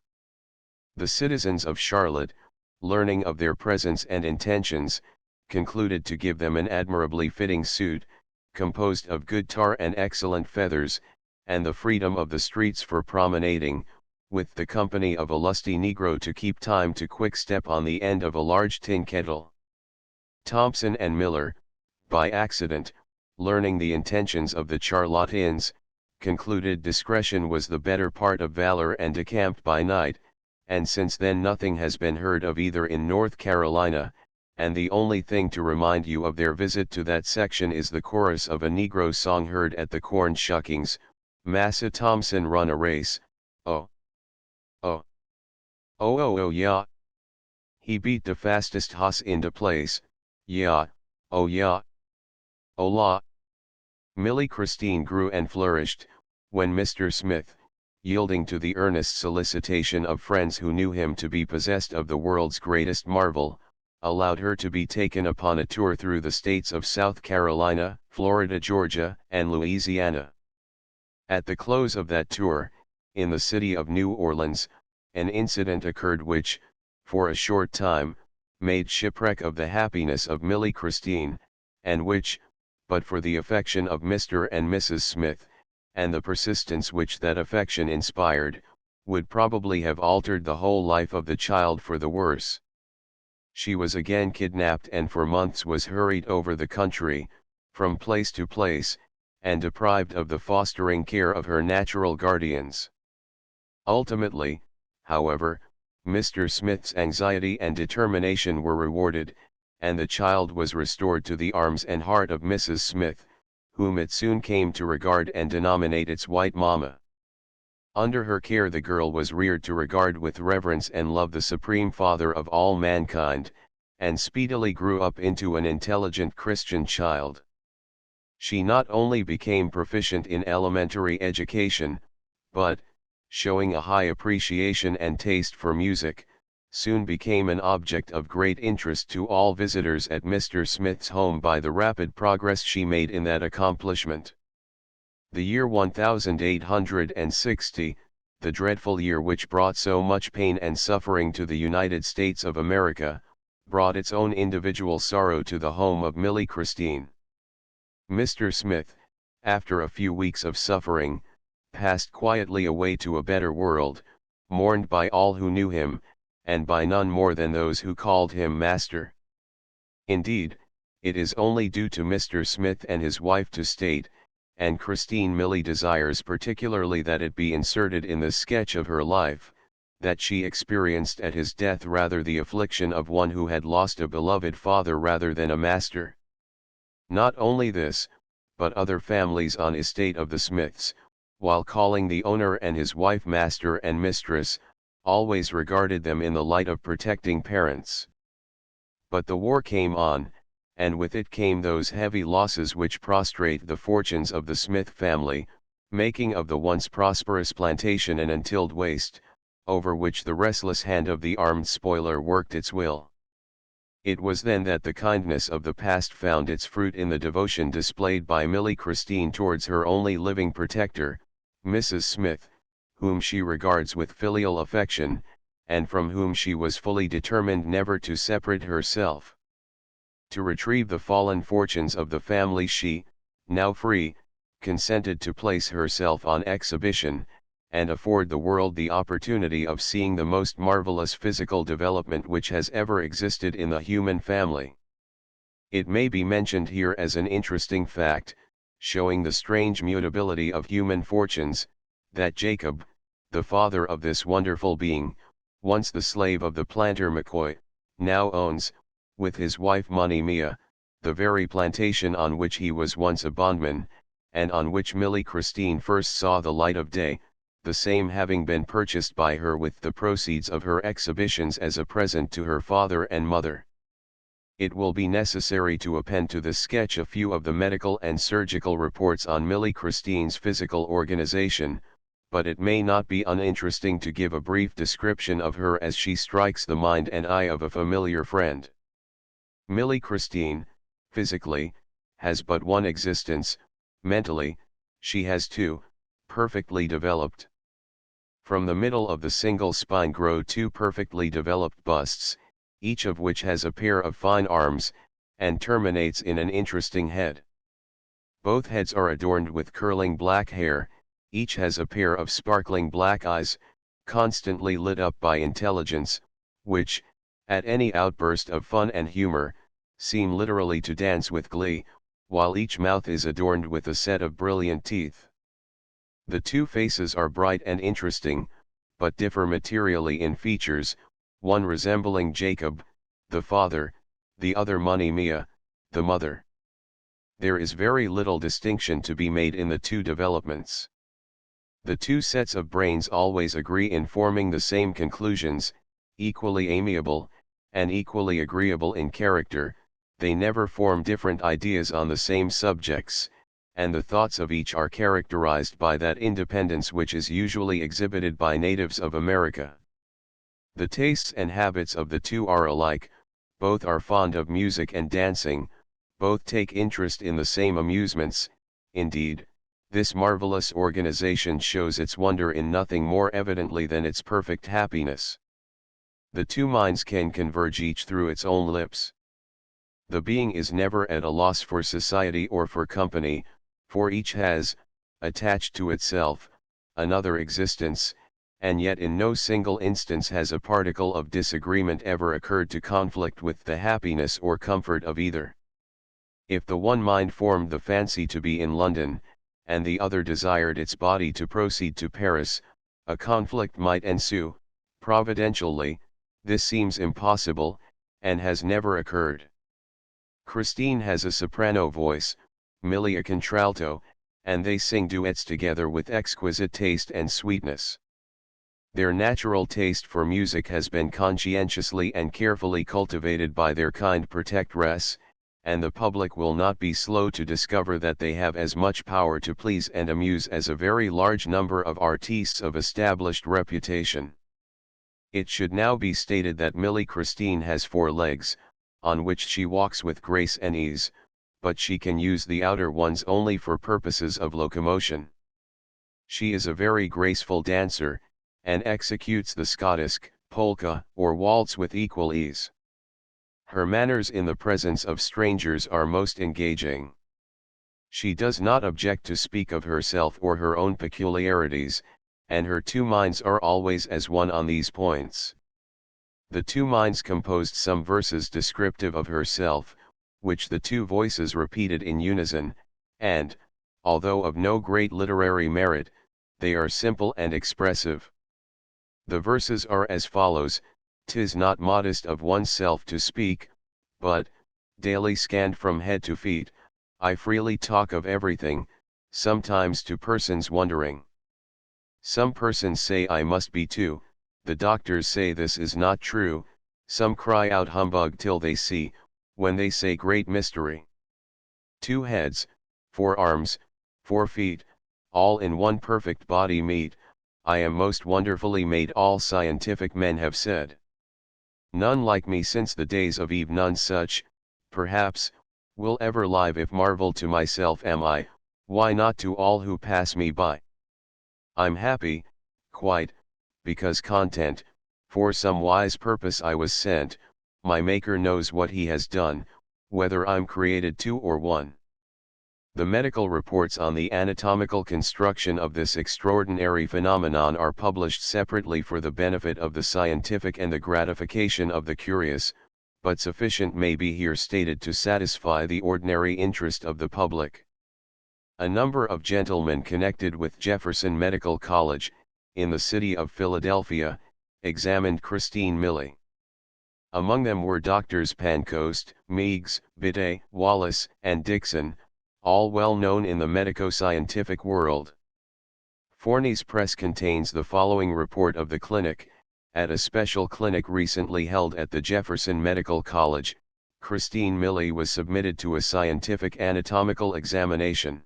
The citizens of Charlotte, learning of their presence and intentions, concluded to give them an admirably fitting suit, composed of good tar and excellent feathers, and the freedom of the streets for promenading, with the company of a lusty negro to keep time to quick step on the end of a large tin kettle. Thompson and Miller, by accident, learning the intentions of the charlatans, concluded discretion was the better part of valor and decamped by night, and since then nothing has been heard of either in North Carolina, and the only thing to remind you of their visit to that section is the chorus of a Negro song heard at the corn shuckings, Massa Thompson run a race, oh, oh, oh yeah. He beat the fastest hoss into place, yeah, oh yeah. Hola. Millie Christine grew and flourished, when Mr. Smith, yielding to the earnest solicitation of friends who knew him to be possessed of the world's greatest marvel, allowed her to be taken upon a tour through the states of South Carolina, Florida, Georgia, and Louisiana. At the close of that tour, in the city of New Orleans, an incident occurred which, for a short time, made shipwreck of the happiness of Millie Christine, and which, but for the affection of Mr. and Mrs. Smith, and the persistence which that affection inspired, would probably have altered the whole life of the child for the worse. She was again kidnapped and for months was hurried over the country, from place to place, and deprived of the fostering care of her natural guardians. Ultimately, however, Mr. Smith's anxiety and determination were rewarded, and the child was restored to the arms and heart of Mrs. Smith, whom it soon came to regard and denominate its white mamma. Under her care the girl was reared to regard with reverence and love the Supreme Father of all mankind, and speedily grew up into an intelligent Christian child. She not only became proficient in elementary education, but, showing a high appreciation and taste for music, soon became an object of great interest to all visitors at Mr. Smith's home by the rapid progress she made in that accomplishment. The year 1860, the dreadful year which brought so much pain and suffering to the United States of America, brought its own individual sorrow to the home of Millie Christine. Mr. Smith, after a few weeks of suffering, passed quietly away to a better world, mourned by all who knew him, and by none more than those who called him master. Indeed, it is only due to Mr. Smith and his wife to state, and Christine Millie desires particularly that it be inserted in the sketch of her life, that she experienced at his death rather the affliction of one who had lost a beloved father rather than a master. Not only this, but other families on estate of the Smiths, while calling the owner and his wife master and mistress, always regarded them in the light of protecting parents. But the war came on, and with it came those heavy losses which prostrate the fortunes of the Smith family, making of the once prosperous plantation an untilled waste, over which the restless hand of the armed spoiler worked its will. It was then that the kindness of the past found its fruit in the devotion displayed by Millie Christine towards her only living protector, Mrs. Smith, whom she regards with filial affection, and from whom she was fully determined never to separate herself. To retrieve the fallen fortunes of the family she, now free, consented to place herself on exhibition, and afford the world the opportunity of seeing the most marvelous physical development which has ever existed in the human family. It may be mentioned here as an interesting fact, showing the strange mutability of human fortunes, that Jacob, the father of this wonderful being, once the slave of the planter McCoy, now owns, with his wife Monimia, the very plantation on which he was once a bondman, and on which Millie Christine first saw the light of day, the same having been purchased by her with the proceeds of her exhibitions as a present to her father and mother. It will be necessary to append to this sketch a few of the medical and surgical reports on Millie Christine's physical organization, but it may not be uninteresting to give a brief description of her as she strikes the mind and eye of a familiar friend. Millie Christine, physically, has but one existence; mentally, she has two, perfectly developed. From the middle of the single spine grow two perfectly developed busts, each of which has a pair of fine arms, and terminates in an interesting head. Both heads are adorned with curling black hair, each has a pair of sparkling black eyes, constantly lit up by intelligence, which, at any outburst of fun and humor, seem literally to dance with glee, while each mouth is adorned with a set of brilliant teeth. The two faces are bright and interesting, but differ materially in features, one resembling Jacob, the father, the other Money Mia, the mother. There is very little distinction to be made in the two developments. The two sets of brains always agree in forming the same conclusions, equally amiable, and equally agreeable in character. They never form different ideas on the same subjects, and the thoughts of each are characterized by that independence which is usually exhibited by natives of America. The tastes and habits of the two are alike, both are fond of music and dancing, both take interest in the same amusements. Indeed, this marvelous organization shows its wonder in nothing more evidently than its perfect happiness. The two minds can converge each through its own lips. The being is never at a loss for society or for company, for each has, attached to itself, another existence, and yet in no single instance has a particle of disagreement ever occurred to conflict with the happiness or comfort of either. If the one mind formed the fancy to be in London, and the other desired its body to proceed to Paris, a conflict might ensue. Providentially, this seems impossible, and has never occurred. Christine has a soprano voice, Millie a contralto, and they sing duets together with exquisite taste and sweetness. Their natural taste for music has been conscientiously and carefully cultivated by their kind protectress, and the public will not be slow to discover that they have as much power to please and amuse as a very large number of artistes of established reputation. It should now be stated that Millie Christine has 4 legs, on which she walks with grace and ease, but she can use the outer ones only for purposes of locomotion. She is a very graceful dancer, and executes the schottische, polka, or waltz with equal ease. Her manners in the presence of strangers are most engaging. She does not object to speak of herself or her own peculiarities, and her two minds are always as one on these points. The two minds composed some verses descriptive of herself, which the two voices repeated in unison, and, although of no great literary merit, they are simple and expressive. The verses are as follows: "'Tis not modest of oneself to speak, but, daily scanned from head to feet, I freely talk of everything, sometimes to persons wondering. Some persons say I must be too, the doctors say this is not true, some cry out humbug till they see, when they say great mystery. 2 heads, 4 arms, 4 feet, all in one perfect body meet, I am most wonderfully made, all scientific men have said. None like me since the days of Eve, none such, perhaps, will ever live. If marvel to myself am I, why not to all who pass me by? I'm happy, quite, because content, for some wise purpose I was sent, my Maker knows what he has done, whether I'm created 2 or 1. The medical reports on the anatomical construction of this extraordinary phenomenon are published separately for the benefit of the scientific and the gratification of the curious, but sufficient may be here stated to satisfy the ordinary interest of the public. A number of gentlemen connected with Jefferson Medical College, in the city of Philadelphia, examined Christine Millie. Among them were Doctors Pancoast, Meigs, Bidet, Wallace, and Dixon, all well known in the medico-scientific world. Forney's Press contains the following report of the clinic: at a special clinic recently held at the Jefferson Medical College, Christine Millie was submitted to a scientific anatomical examination.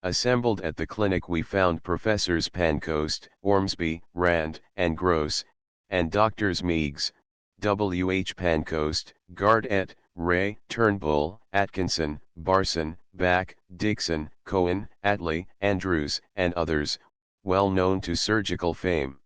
Assembled at the clinic we found Professors Pancoast, Ormsby, Rand, and Gross, and Doctors Meigs, W. H. Pancoast, Gardet, Ray, Turnbull, Atkinson, Barson, Back, Dixon, Cohen, Attlee, Andrews, and others, well known to surgical fame.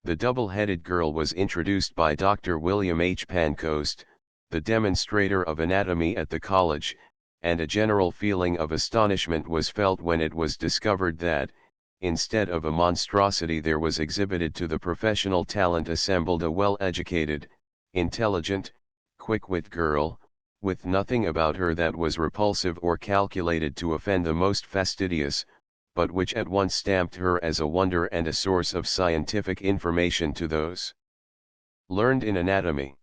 The double-headed girl was introduced by Dr. William H. Pancoast, the demonstrator of anatomy at the college, and a general feeling of astonishment was felt when it was discovered that, instead of a monstrosity there was exhibited to the professional talent assembled a well-educated, intelligent, quick-wit girl, with nothing about her that was repulsive or calculated to offend the most fastidious, but which at once stamped her as a wonder and a source of scientific information to those learned in anatomy.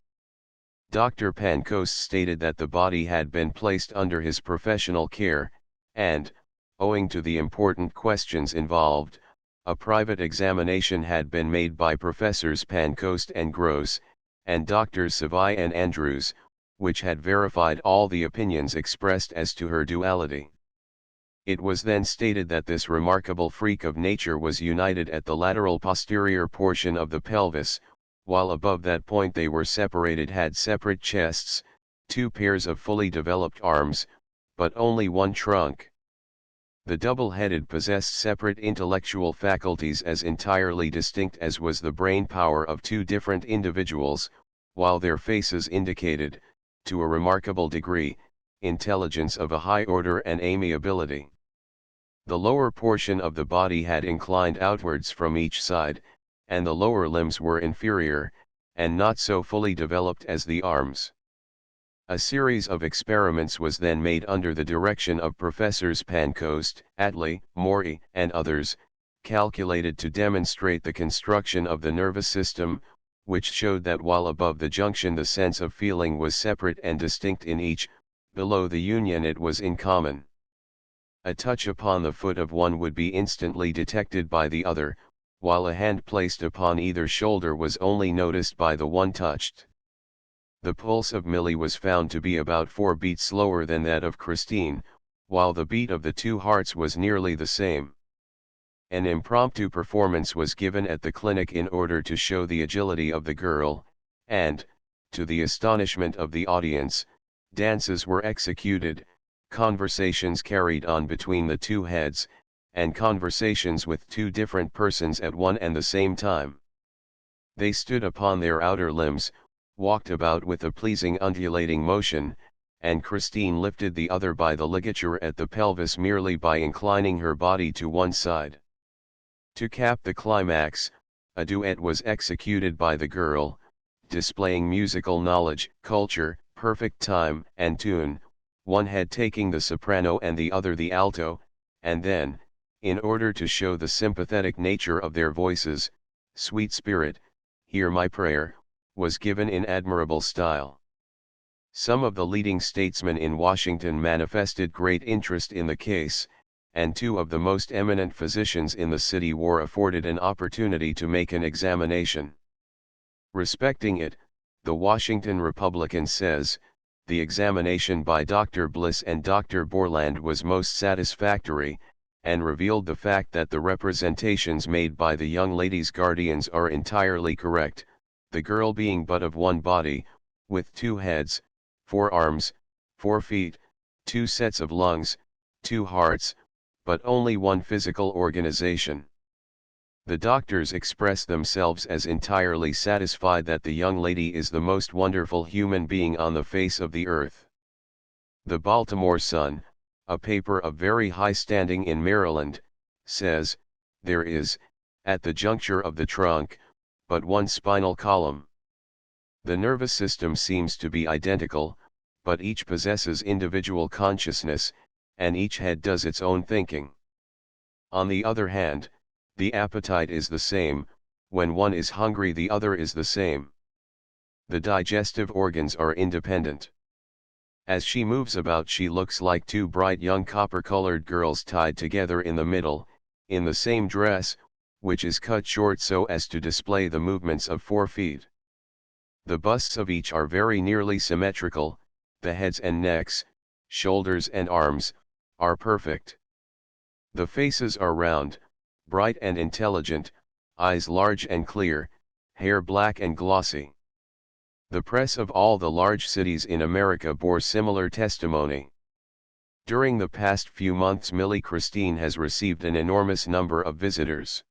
Dr. Pancoast stated that the body had been placed under his professional care, and, owing to the important questions involved, a private examination had been made by Professors Pancoast and Gross, and Drs. Savai and Andrews, which had verified all the opinions expressed as to her duality. It was then stated that this remarkable freak of nature was united at the lateral posterior portion of the pelvis, while above that point they were separated, had separate chests, 2 pairs of fully developed arms, but only one trunk. The double-headed possessed separate intellectual faculties as entirely distinct as was the brain power of 2 different individuals, while their faces indicated, to a remarkable degree, intelligence of a high order and amiability. The lower portion of the body had inclined outwards from each side, and the lower limbs were inferior, and not so fully developed as the arms. A series of experiments was then made under the direction of Professors Pancoast, Attlee, Morey, and others, calculated to demonstrate the construction of the nervous system, which showed that while above the junction the sense of feeling was separate and distinct in each, below the union it was in common. A touch upon the foot of one would be instantly detected by the other, while a hand placed upon either shoulder was only noticed by the one touched. The pulse of Millie was found to be about 4 beats slower than that of Christine, while the beat of the 2 hearts was nearly the same. An impromptu performance was given at the clinic in order to show the agility of the girl, and, to the astonishment of the audience, dances were executed, conversations carried on between the 2 heads, and conversations with 2 different persons at one and the same time. They stood upon their outer limbs, walked about with a pleasing undulating motion, and Christine lifted the other by the ligature at the pelvis merely by inclining her body to one side. To cap the climax, a duet was executed by the girl, displaying musical knowledge, culture, perfect time and tune, one head taking the soprano and the other the alto, and then, in order to show the sympathetic nature of their voices, "Sweet Spirit, hear my prayer," was given in admirable style. Some of the leading statesmen in Washington manifested great interest in the case, and 2 of the most eminent physicians in the city were afforded an opportunity to make an examination. Respecting it, the Washington Republican says, "The examination by Dr. Bliss and Dr. Borland was most satisfactory, and revealed the fact that the representations made by the young lady's guardians are entirely correct, the girl being but of one body, with 2 heads, 4 arms, 4 feet, 2 sets of lungs, 2 hearts, but only one physical organization." The doctors express themselves as entirely satisfied that the young lady is the most wonderful human being on the face of the earth. The Baltimore Sun, a paper of very high standing in Maryland, says, "There is, at the juncture of the trunk, but one spinal column. The nervous system seems to be identical, but each possesses individual consciousness, and each head does its own thinking. On the other hand, the appetite is the same, when one is hungry the other is the same. The digestive organs are independent. As she moves about she looks like 2 bright young copper-colored girls tied together in the middle, in the same dress, which is cut short so as to display the movements of 4 feet. The busts of each are very nearly symmetrical, the heads and necks, shoulders and arms, are perfect. The faces are round, bright and intelligent, eyes large and clear, hair black and glossy." The press of all the large cities in America bore similar testimony. During the past few months Millie Christine has received an enormous number of visitors.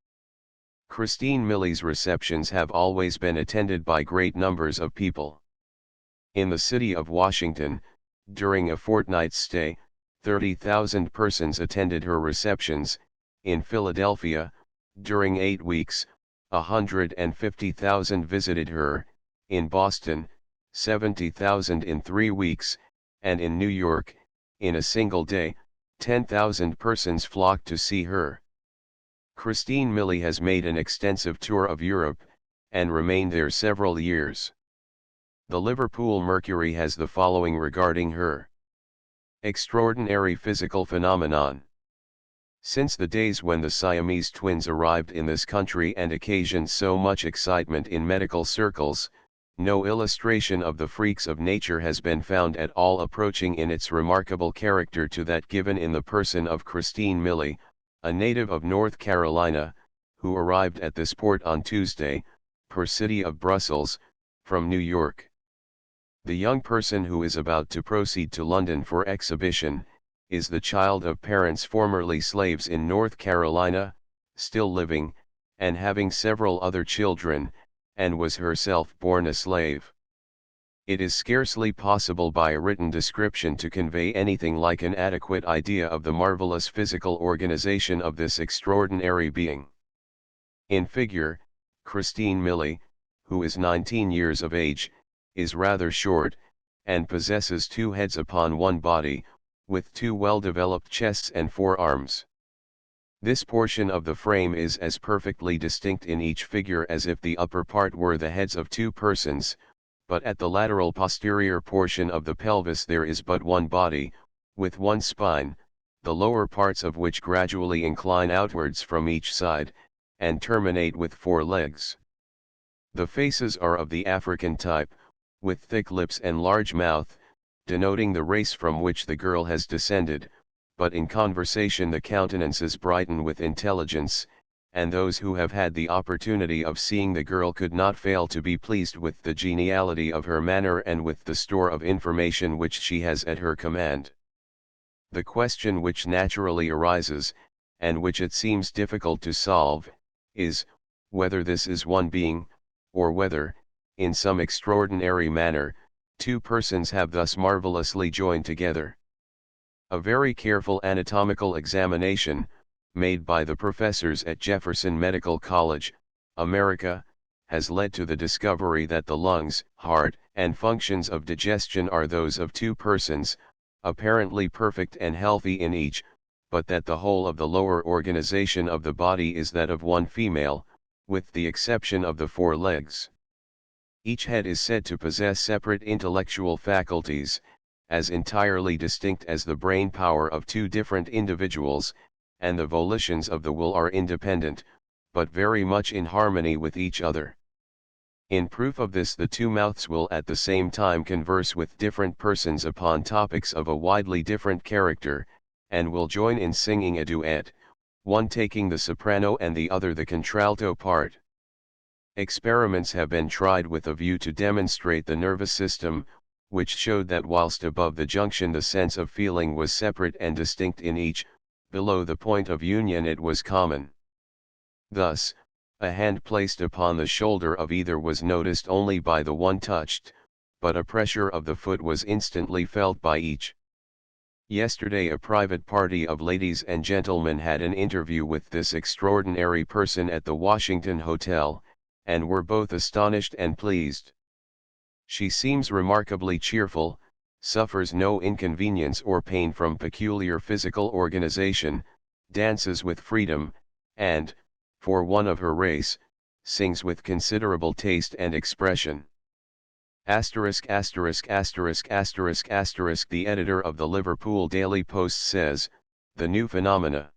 Christine Millie's receptions have always been attended by great numbers of people. In the city of Washington, during a fortnight's stay, 30,000 persons attended her receptions. In Philadelphia, during 8 weeks, 150,000 visited her. In Boston, 70,000 in 3 weeks, and in New York, in a single day, 10,000 persons flocked to see her. Christine Millie has made an extensive tour of Europe, and remained there several years. The Liverpool Mercury has the following regarding her. Extraordinary physical phenomenon. Since the days when the Siamese twins arrived in this country and occasioned so much excitement in medical circles, no illustration of the freaks of nature has been found at all approaching in its remarkable character to that given in the person of Christine Millie, a native of North Carolina, who arrived at this port on Tuesday, per city of Brussels, from New York. The young person who is about to proceed to London for exhibition, is the child of parents formerly slaves in North Carolina, still living, and having several other children, and was herself born a slave. It is scarcely possible by a written description to convey anything like an adequate idea of the marvelous physical organization of this extraordinary being. In figure, Christine Millie, who is 19 years of age, is rather short, and possesses 2 heads upon one body, with 2 well-developed chests and forearms. This portion of the frame is as perfectly distinct in each figure as if the upper part were the heads of 2 persons, but at the lateral posterior portion of the pelvis there is but one body, with one spine, the lower parts of which gradually incline outwards from each side, and terminate with 4 legs. The faces are of the African type, with thick lips and large mouth, denoting the race from which the girl has descended, but in conversation the countenances brighten with intelligence, and those who have had the opportunity of seeing the girl could not fail to be pleased with the geniality of her manner and with the store of information which she has at her command. The question which naturally arises, and which it seems difficult to solve, is, whether this is one being, or whether, in some extraordinary manner, 2 persons have thus marvelously joined together. A very careful anatomical examination, made by the professors at Jefferson Medical College, America, has led to the discovery that the lungs, heart, and functions of digestion are those of 2 persons, apparently perfect and healthy in each, but that the whole of the lower organization of the body is that of one female, with the exception of the 4 legs. Each head is said to possess separate intellectual faculties, as entirely distinct as the brain power of 2 different individuals, and the volitions of the will are independent, but very much in harmony with each other. In proof of this the 2 mouths will at the same time converse with different persons upon topics of a widely different character, and will join in singing a duet, one taking the soprano and the other the contralto part. Experiments have been tried with a view to demonstrate the nervous system, which showed that whilst above the junction the sense of feeling was separate and distinct in each, below the point of union it was common. Thus, a hand placed upon the shoulder of either was noticed only by the one touched, but a pressure of the foot was instantly felt by each. Yesterday a private party of ladies and gentlemen had an interview with this extraordinary person at the Washington Hotel, and were both astonished and pleased. She seems remarkably cheerful, suffers no inconvenience or pain from peculiar physical organization, dances with freedom, and, for one of her race, sings with considerable taste and expression. ***********. The editor of the Liverpool Daily Post says, "The new phenomena."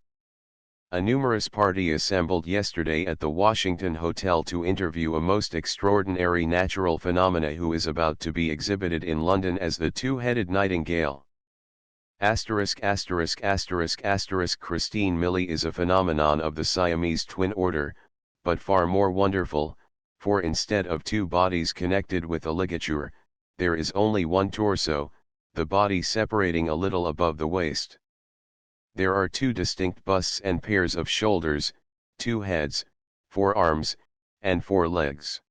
A numerous party assembled yesterday at the Washington Hotel to interview a most extraordinary natural phenomena who is about to be exhibited in London as the 2-headed nightingale. Christine Millie is a phenomenon of the Siamese twin order, but far more wonderful, for instead of 2 bodies connected with a ligature, there is only one torso, the body separating a little above the waist. There are 2 distinct busts and pairs of shoulders, 2 heads, 4 arms, and 4 legs.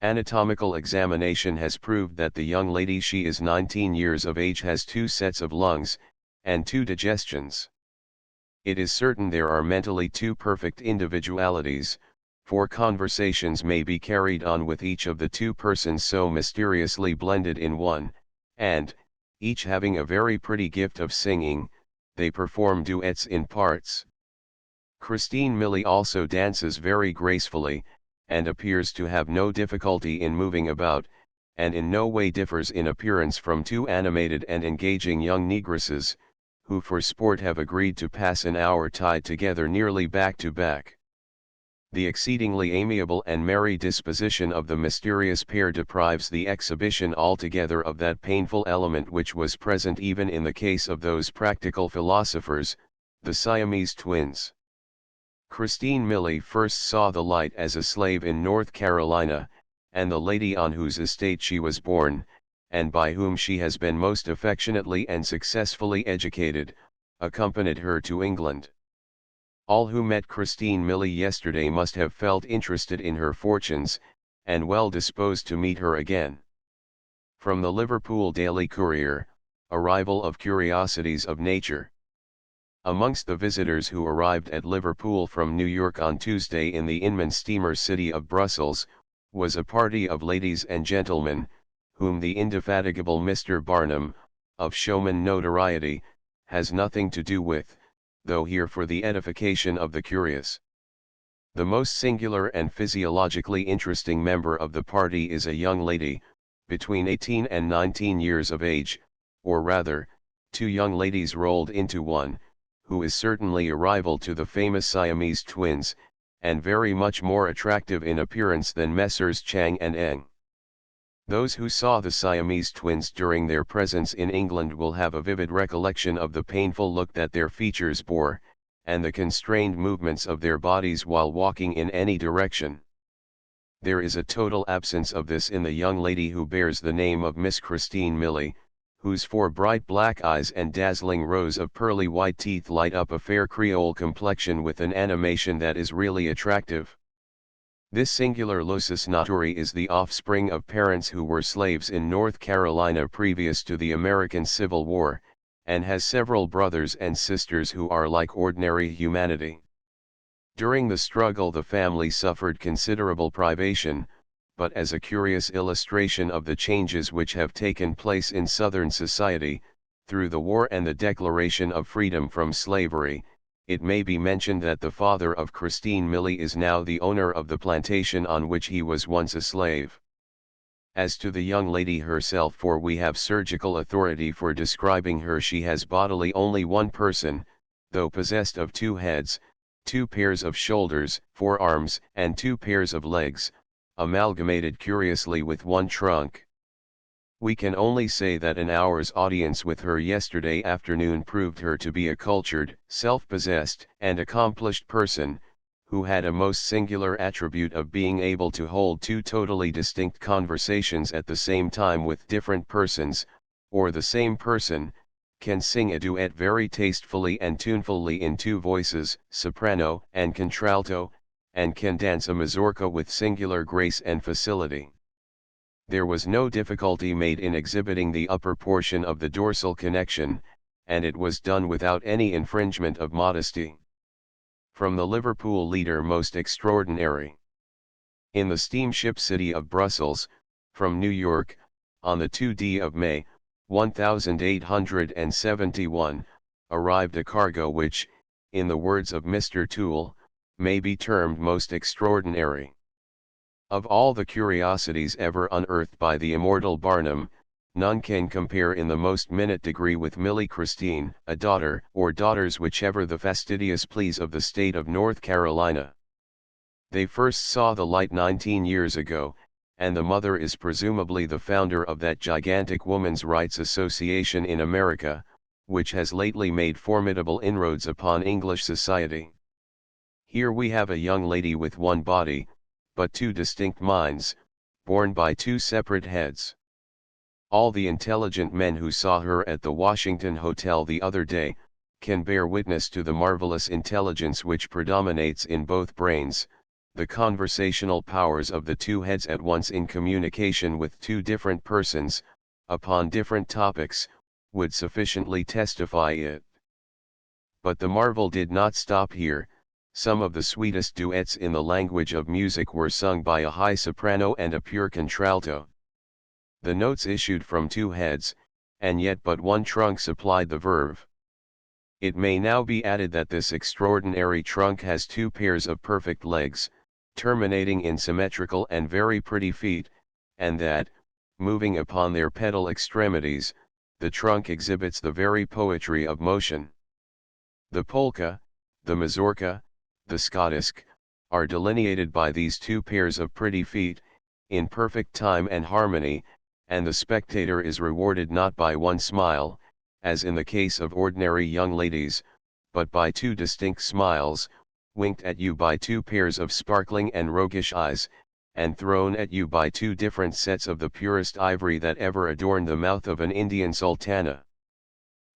Anatomical examination has proved that the young lady, she is 19 years of age, has 2 sets of lungs, and 2 digestions. It is certain there are mentally 2 perfect individualities, for conversations may be carried on with each of the 2 persons so mysteriously blended in one, and, each having a very pretty gift of singing, they perform duets in parts. Christine Millie also dances very gracefully, and appears to have no difficulty in moving about, and in no way differs in appearance from two animated and engaging young negresses, who for sport have agreed to pass an hour tied together nearly back to back. The exceedingly amiable and merry disposition of the mysterious pair deprives the exhibition altogether of that painful element which was present even in the case of those practical philosophers, the Siamese twins. Christine Millie first saw the light as a slave in North Carolina, and the lady on whose estate she was born, and by whom she has been most affectionately and successfully educated, accompanied her to England. All who met Christine Millie yesterday must have felt interested in her fortunes, and well disposed to meet her again. From the Liverpool Daily Courier, Arrival of Curiosities of Nature. Amongst the visitors who arrived at Liverpool from New York on Tuesday in the Inman steamer city of Brussels, was a party of ladies and gentlemen, whom the indefatigable Mr. Barnum, of showman notoriety, has nothing to do with, though here for the edification of the curious. The most singular and physiologically interesting member of the party is a young lady, between 18 and 19 years of age, or rather, two young ladies rolled into one, who is certainly a rival to the famous Siamese twins, and very much more attractive in appearance than Messrs. Chang and Eng. Those who saw the Siamese twins during their presence in England will have a vivid recollection of the painful look that their features bore, and the constrained movements of their bodies while walking in any direction. There is a total absence of this in the young lady who bears the name of Miss Christine Millie, whose 4 bright black eyes and dazzling rows of pearly white teeth light up a fair Creole complexion with an animation that is really attractive. This singular lusus naturae is the offspring of parents who were slaves in North Carolina previous to the American Civil War, and has several brothers and sisters who are like ordinary humanity. During the struggle the family suffered considerable privation, but as a curious illustration of the changes which have taken place in Southern society, through the war and the declaration of freedom from slavery, it may be mentioned that the father of Christine Millie is now the owner of the plantation on which he was once a slave. As to the young lady herself, for we have surgical authority for describing her, she has bodily only one person, though possessed of 2 heads, 2 pairs of shoulders, 4 arms, and 2 pairs of legs, amalgamated curiously with 1 trunk. We can only say that an hour's audience with her yesterday afternoon proved her to be a cultured, self-possessed, and accomplished person, who had a most singular attribute of being able to hold 2 totally distinct conversations at the same time with different persons, or the same person, can sing a duet very tastefully and tunefully in 2 voices, soprano and contralto, and can dance a mazurka with singular grace and facility. There was no difficulty made in exhibiting the upper portion of the dorsal connection, and it was done without any infringement of modesty. From the Liverpool Leader, most extraordinary. In the steamship city of Brussels, from New York, on the 2d of May, 1871, arrived a cargo which, in the words of Mr. Toole, may be termed most extraordinary. Of all the curiosities ever unearthed by the immortal Barnum, none can compare in the most minute degree with Millie Christine, a daughter or daughters, whichever the fastidious pleas of the state of North Carolina. They first saw the light 19 years ago, and the mother is presumably the founder of that gigantic Woman's Rights Association in America, which has lately made formidable inroads upon English society. Here we have a young lady with 1 body, but 2 distinct minds, borne by 2 separate heads. All the intelligent men who saw her at the Washington Hotel the other day, can bear witness to the marvelous intelligence which predominates in both brains, the conversational powers of the 2 heads at once in communication with 2 different persons, upon different topics, would sufficiently testify it. But the marvel did not stop here. Some of the sweetest duets in the language of music were sung by a high soprano and a pure contralto. The notes issued from 2 heads, and yet but 1 trunk supplied the verve. It may now be added that this extraordinary trunk has 2 pairs of perfect legs, terminating in symmetrical and very pretty feet, and that, moving upon their pedal extremities, the trunk exhibits the very poetry of motion. The polka, the mazurka, the schottische, are delineated by these two pairs of pretty feet, in perfect time and harmony, and the spectator is rewarded not by one smile, as in the case of ordinary young ladies, but by two distinct smiles, winked at you by two pairs of sparkling and roguish eyes, and thrown at you by two different sets of the purest ivory that ever adorned the mouth of an Indian sultana.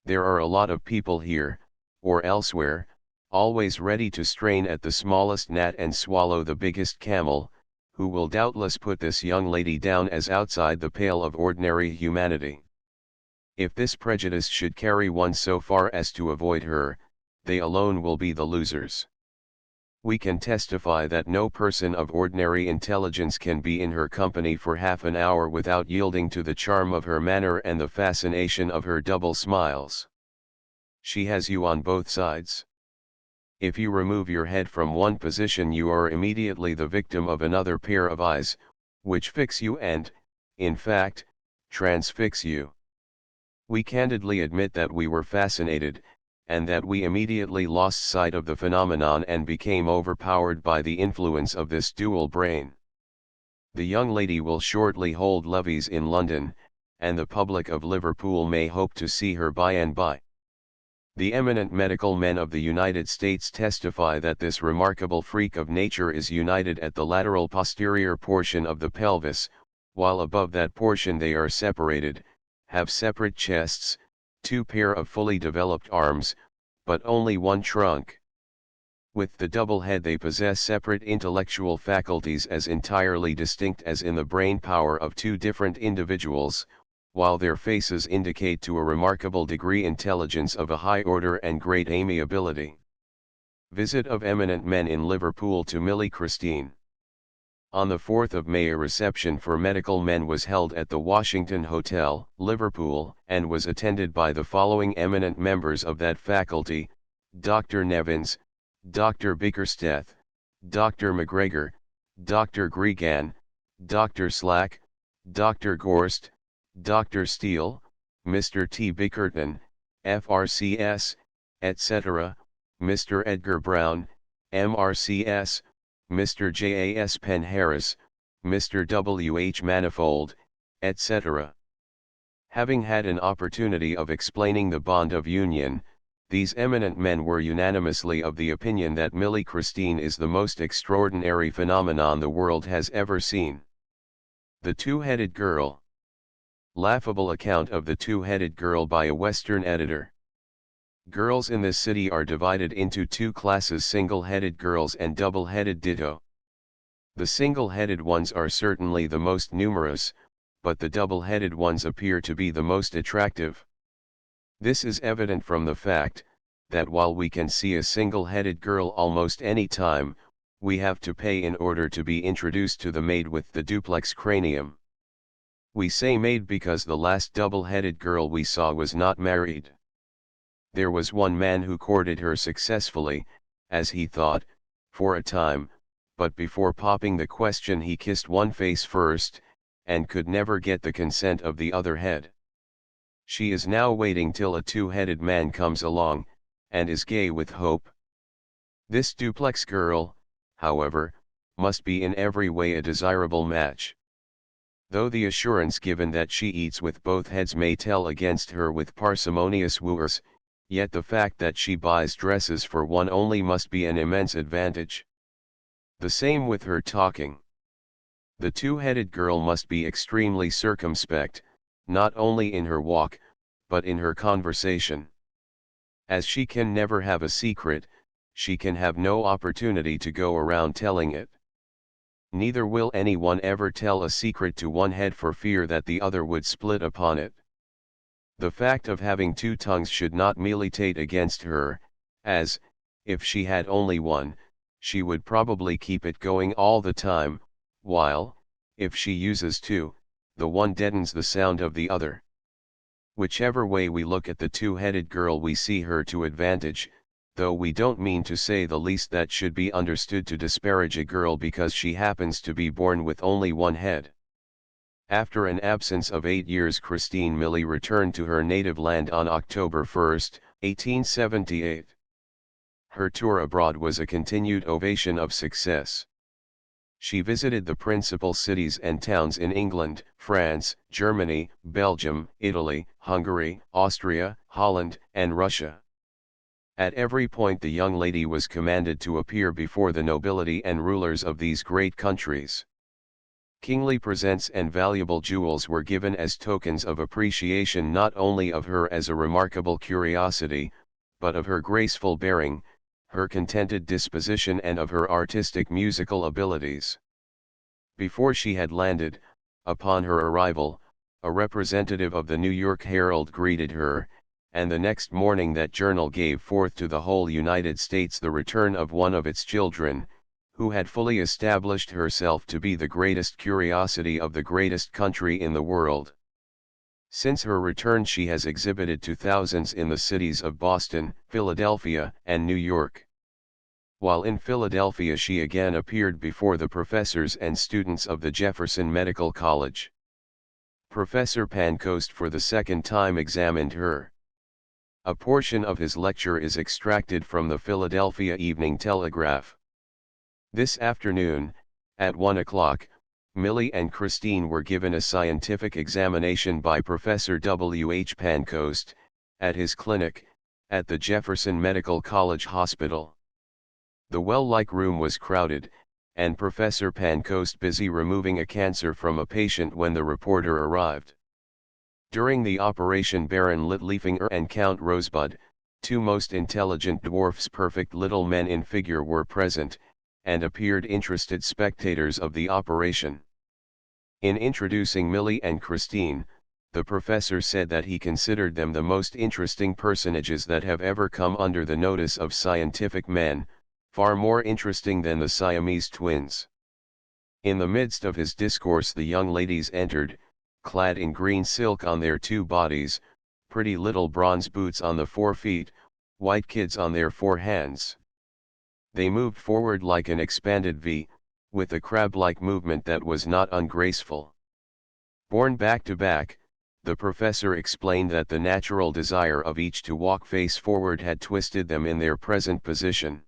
There are a lot of people here, or elsewhere, always ready to strain at the smallest gnat and swallow the biggest camel, who will doubtless put this young lady down as outside the pale of ordinary humanity. If this prejudice should carry one so far as to avoid her, they alone will be the losers. We can testify that no person of ordinary intelligence can be in her company for half an hour without yielding to the charm of her manner and the fascination of her double smiles. She has you on both sides. If you remove your head from one position, you are immediately the victim of another pair of eyes, which fix you and, in fact, transfix you. We candidly admit that we were fascinated, and that we immediately lost sight of the phenomenon and became overpowered by the influence of this dual brain. The young lady will shortly hold levees in London, and the public of Liverpool may hope to see her by and by. The eminent medical men of the United States testify that this remarkable freak of nature is united at the lateral posterior portion of the pelvis, while above that portion they are separated, have separate chests, two pair of fully developed arms, but only one trunk. With the double head they possess separate intellectual faculties as entirely distinct as in the brain power of two different individuals, while their faces indicate to a remarkable degree intelligence of a high order and great amiability. Visit of eminent men in Liverpool to Millie Christine. On the 4th of May a reception for medical men was held at the Washington Hotel, Liverpool, and was attended by the following eminent members of that faculty: Dr. Nevins, Dr. Bickersteth, Dr. McGregor, Dr. Gregan, Dr. Slack, Dr. Gorst, Dr. Steele, Mr. T. Bickerton, FRCS, etc., Mr. Edgar Brown, MRCS, Mr. J.A.S. Penn Harris, Mr. W. H. Manifold, etc. Having had an opportunity of explaining the bond of union, these eminent men were unanimously of the opinion that Millie Christine is the most extraordinary phenomenon the world has ever seen. The Two-Headed Girl. Laughable account of the Two-Headed Girl by a Western editor. Girls in this city are divided into two classes: single-headed girls and double-headed ditto. The single-headed ones are certainly the most numerous, but the double-headed ones appear to be the most attractive. This is evident from the fact, that while we can see a single-headed girl almost any time, we have to pay in order to be introduced to the maid with the duplex cranium. We say maid because the last double-headed girl we saw was not married. There was one man who courted her successfully, as he thought, for a time, but before popping the question he kissed one face first, and could never get the consent of the other head. She is now waiting till a two-headed man comes along, and is gay with hope. This duplex girl, however, must be in every way a desirable match. Though the assurance given that she eats with both heads may tell against her with parsimonious wooers, yet the fact that she buys dresses for one only must be an immense advantage. The same with her talking. The two-headed girl must be extremely circumspect, not only in her walk, but in her conversation. As she can never have a secret, she can have no opportunity to go around telling it. Neither will anyone ever tell a secret to one head for fear that the other would split upon it. The fact of having two tongues should not militate against her, as, if she had only one, she would probably keep it going all the time, while, if she uses two, the one deadens the sound of the other. Whichever way we look at the two-headed girl we see her to advantage, though we don't mean to say the least that should be understood to disparage a girl because she happens to be born with only one head. After an absence of 8 years, Christine Millie returned to her native land on October 1, 1878. Her tour abroad was a continued ovation of success. She visited the principal cities and towns in England, France, Germany, Belgium, Italy, Hungary, Austria, Holland, and Russia. At every point the young lady was commanded to appear before the nobility and rulers of these great countries. Kingly presents and valuable jewels were given as tokens of appreciation not only of her as a remarkable curiosity, but of her graceful bearing, her contented disposition, and of her artistic musical abilities. Before she had landed, upon her arrival, a representative of the New York Herald greeted her, and the next morning that journal gave forth to the whole United States the return of one of its children, who had fully established herself to be the greatest curiosity of the greatest country in the world. Since her return she has exhibited to thousands in the cities of Boston, Philadelphia, and New York. While in Philadelphia she again appeared before the professors and students of the Jefferson Medical College. Professor Pancoast for the second time examined her. A portion of his lecture is extracted from the Philadelphia Evening Telegraph. This afternoon, at 1 o'clock, Millie and Christine were given a scientific examination by Professor W. H. Pancoast, at his clinic, at the Jefferson Medical College Hospital. The well-like room was crowded, and Professor Pancoast busy removing a cancer from a patient when the reporter arrived. During the operation Baron Littlefinger and Count Rosebud, two most intelligent dwarfs, perfect little men in figure, were present, and appeared interested spectators of the operation. In introducing Millie and Christine, the professor said that he considered them the most interesting personages that have ever come under the notice of scientific men, far more interesting than the Siamese twins. In the midst of his discourse the young ladies entered, clad in green silk on their two bodies, pretty little bronze boots on the 4 feet, white kids on their 4 hands. They moved forward like an expanded V, with a crab-like movement that was not ungraceful. Borne back to back, the professor explained that the natural desire of each to walk face forward had twisted them in their present position.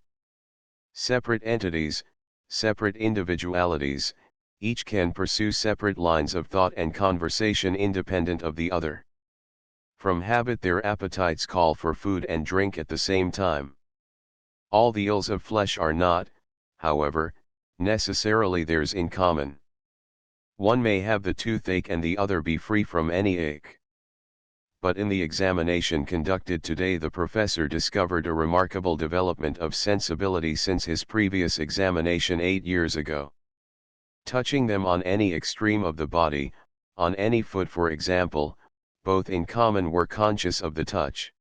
Separate entities, separate individualities, each can pursue separate lines of thought and conversation independent of the other. From habit their appetites call for food and drink at the same time. All the ills of flesh are not, however, necessarily theirs in common. One may have the toothache and the other be free from any ache. But in the examination conducted today the professor discovered a remarkable development of sensibility since his previous examination 8 years ago. Touching them on any extreme of the body, on any foot for example, both in common were conscious of the touch.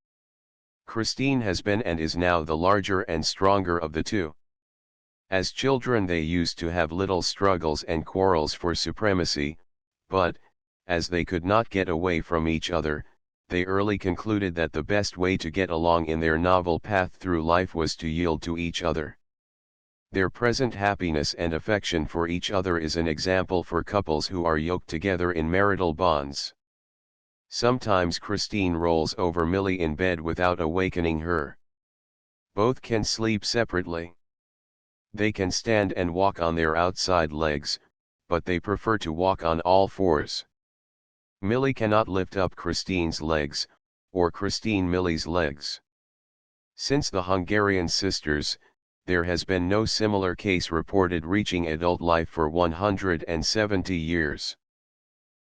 Christine has been and is now the larger and stronger of the two. As children they used to have little struggles and quarrels for supremacy, but, as they could not get away from each other, they early concluded that the best way to get along in their novel path through life was to yield to each other. Their present happiness and affection for each other is an example for couples who are yoked together in marital bonds. Sometimes Christine rolls over Millie in bed without awakening her. Both can sleep separately. They can stand and walk on their outside legs, but they prefer to walk on all fours. Millie cannot lift up Christine's legs, or Christine Millie's legs. Since the Hungarian sisters, there has been no similar case reported reaching adult life for 170 years.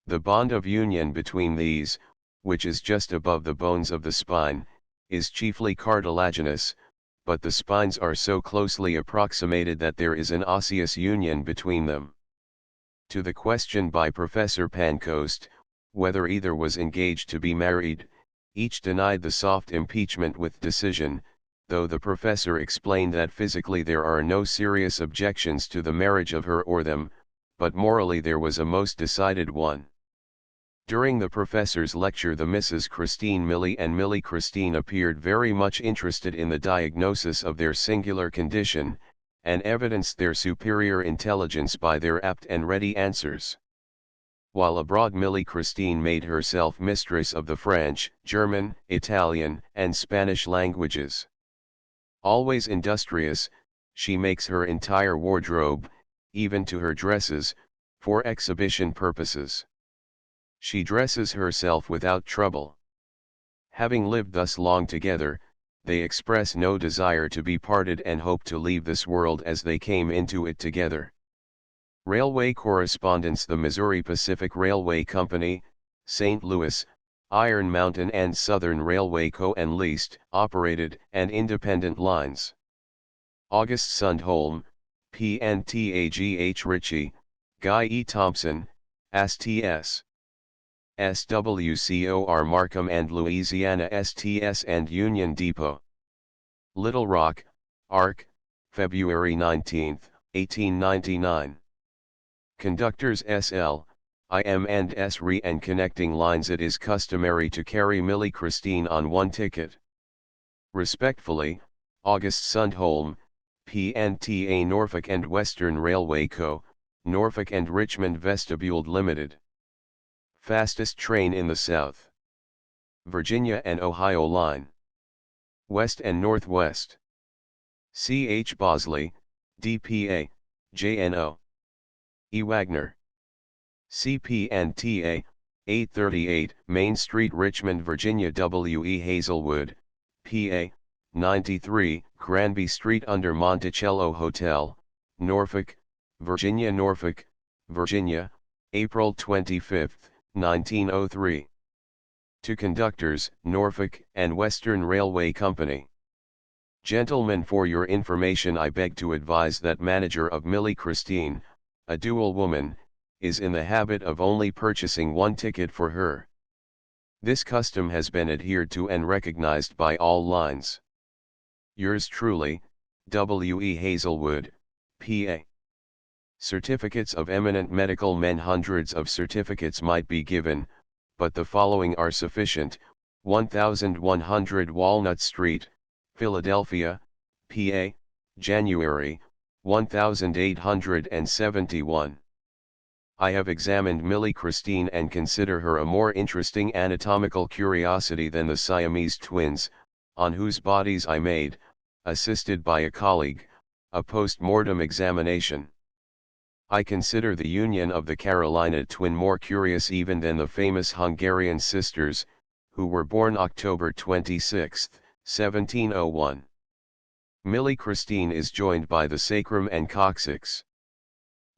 The bond of union between these, which is just above the bones of the spine, is chiefly cartilaginous, but the spines are so closely approximated that there is an osseous union between them. To the question by Professor Pancoast, whether either was engaged to be married, each denied the soft impeachment with decision, though the professor explained that physically there are no serious objections to the marriage of her or them, but morally there was a most decided one. During the professor's lecture the Mrs. Christine Millie and Millie Christine appeared very much interested in the diagnosis of their singular condition, and evidenced their superior intelligence by their apt and ready answers. While abroad, Millie Christine made herself mistress of the French, German, Italian, and Spanish languages. Always industrious, she makes her entire wardrobe, even to her dresses, for exhibition purposes. She dresses herself without trouble. Having lived thus long together, they express no desire to be parted and hope to leave this world as they came into it together. Railway correspondence: the Missouri Pacific Railway Company, St. Louis, Iron Mountain and Southern Railway Co. and leased, operated, and independent lines. August Sundholm, PNTAGH Ritchie, Guy E. Thompson, STS. SWCOR Markham and Louisiana STS and Union Depot. Little Rock, Ark, February 19, 1899. Conductors SL, IM and SRE and connecting lines. It is customary to carry Millie Christine on one ticket. Respectfully, August Sundholm, PNTA Norfolk and Western Railway Co., Norfolk and Richmond Vestibuled Limited. Fastest train in the South. Virginia and Ohio Line. West and Northwest. C. H. Bosley, DPA, JNO. E. Wagner. CPNTA, 838 Main Street, Richmond, Virginia. W. E. Hazelwood, PA, 93 Granby Street under Monticello Hotel, Norfolk, Virginia. Norfolk, Virginia, April 25, 1903. To conductors, Norfolk and Western Railway Company. Gentlemen, for your information I beg to advise that manager of Millie Christine, a dual woman, is in the habit of only purchasing one ticket for her. This custom has been adhered to and recognized by all lines. Yours truly, W. E. Hazelwood, PA. Certificates of eminent medical men. Hundreds of certificates might be given, but the following are sufficient: 1100 Walnut Street, Philadelphia, PA, January, 1871. I have examined Millie Christine and consider her a more interesting anatomical curiosity than the Siamese twins, on whose bodies I made, assisted by a colleague, a post-mortem examination. I consider the union of the Carolina twin more curious even than the famous Hungarian sisters, who were born October 26, 1701. Millie Christine is joined by the sacrum and coccyx.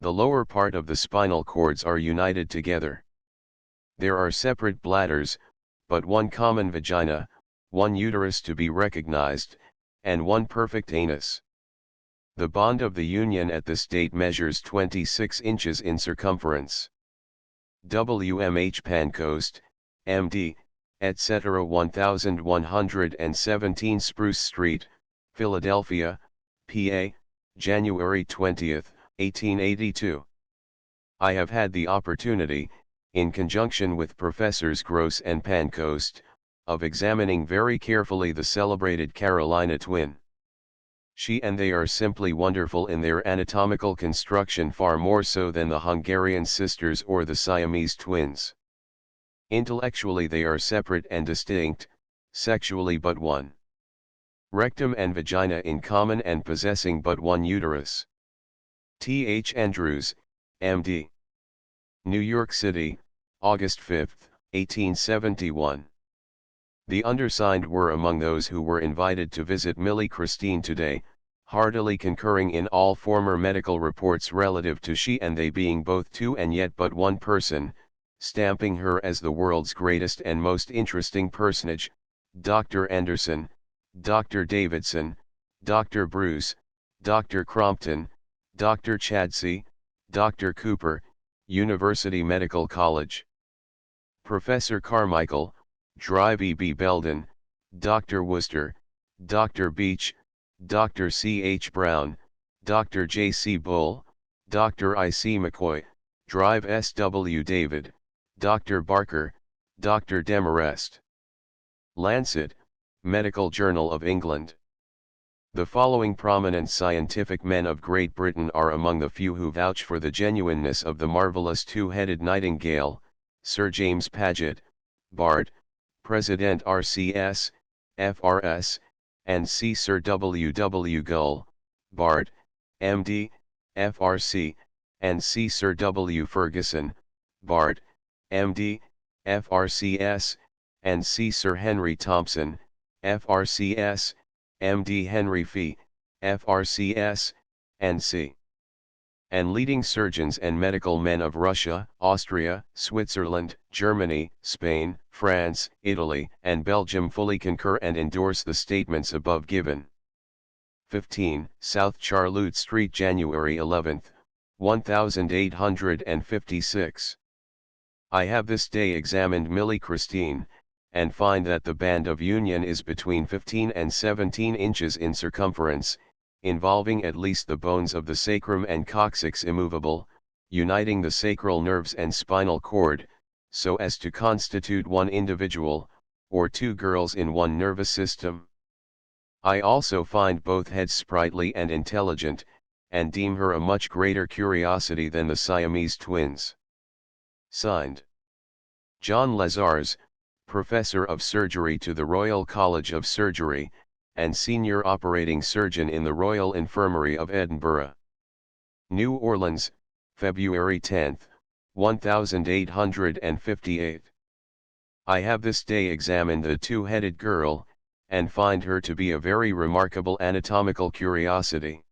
The lower part of the spinal cords are united together. There are separate bladders, but one common vagina, one uterus to be recognized, and one perfect anus. The bond of the union at this date measures 26 inches in circumference. W.M.H. Pancoast, M.D., etc. 1117 Spruce Street, Philadelphia, PA, January 20, 1882. I have had the opportunity, in conjunction with Professors Gross and Pancoast, of examining very carefully the celebrated Carolina twin. She and they are simply wonderful in their anatomical construction, far more so than the Hungarian sisters or the Siamese twins. Intellectually they are separate and distinct, sexually but one. Rectum and vagina in common and possessing but one uterus. T. H. Andrews, M.D. New York City, August 5, 1871. The undersigned were among those who were invited to visit Millie Christine today, heartily concurring in all former medical reports relative to she and they being both two and yet but one person, stamping her as the world's greatest and most interesting personage, Dr. Anderson, Dr. Davidson, Dr. Bruce, Dr. Crompton, Dr. Chadsey, Dr. Cooper, University Medical College. Professor Carmichael, Drive E. B. Belden, Dr. Worcester, Dr. Beach, Dr. C. H. Brown, Dr. J. C. Bull, Dr. I. C. McCoy, Drive S. W. David, Dr. Barker, Dr. Demarest. Lancet, Medical Journal of England. The following prominent scientific men of Great Britain are among the few who vouch for the genuineness of the marvellous two-headed nightingale: Sir James Paget, Bart., President RCS, FRS, and C. Sir W. W. Gull, Bart., MD, FRC, and C. Sir W. Ferguson, Bart., MD, FRCS, and C. Sir Henry Thompson, FRCS, MD Henry Fee, FRCS, and C. And leading surgeons and medical men of Russia, Austria, Switzerland, Germany, Spain, France, Italy, and Belgium fully concur and endorse the statements above given. 15, South Charlotte Street, January 11, 1856. I have this day examined Millie Christine, and find that the band of union is between 15 and 17 inches in circumference, involving at least the bones of the sacrum and coccyx immovable, uniting the sacral nerves and spinal cord, so as to constitute one individual, or two girls in one nervous system. I also find both heads sprightly and intelligent, and deem her a much greater curiosity than the Siamese twins. Signed, John Lazars, Professor of Surgery to the Royal College of Surgery, and Senior Operating Surgeon in the Royal Infirmary of Edinburgh. New Orleans, February 10, 1858. I have this day examined the two-headed girl, and find her to be a very remarkable anatomical curiosity.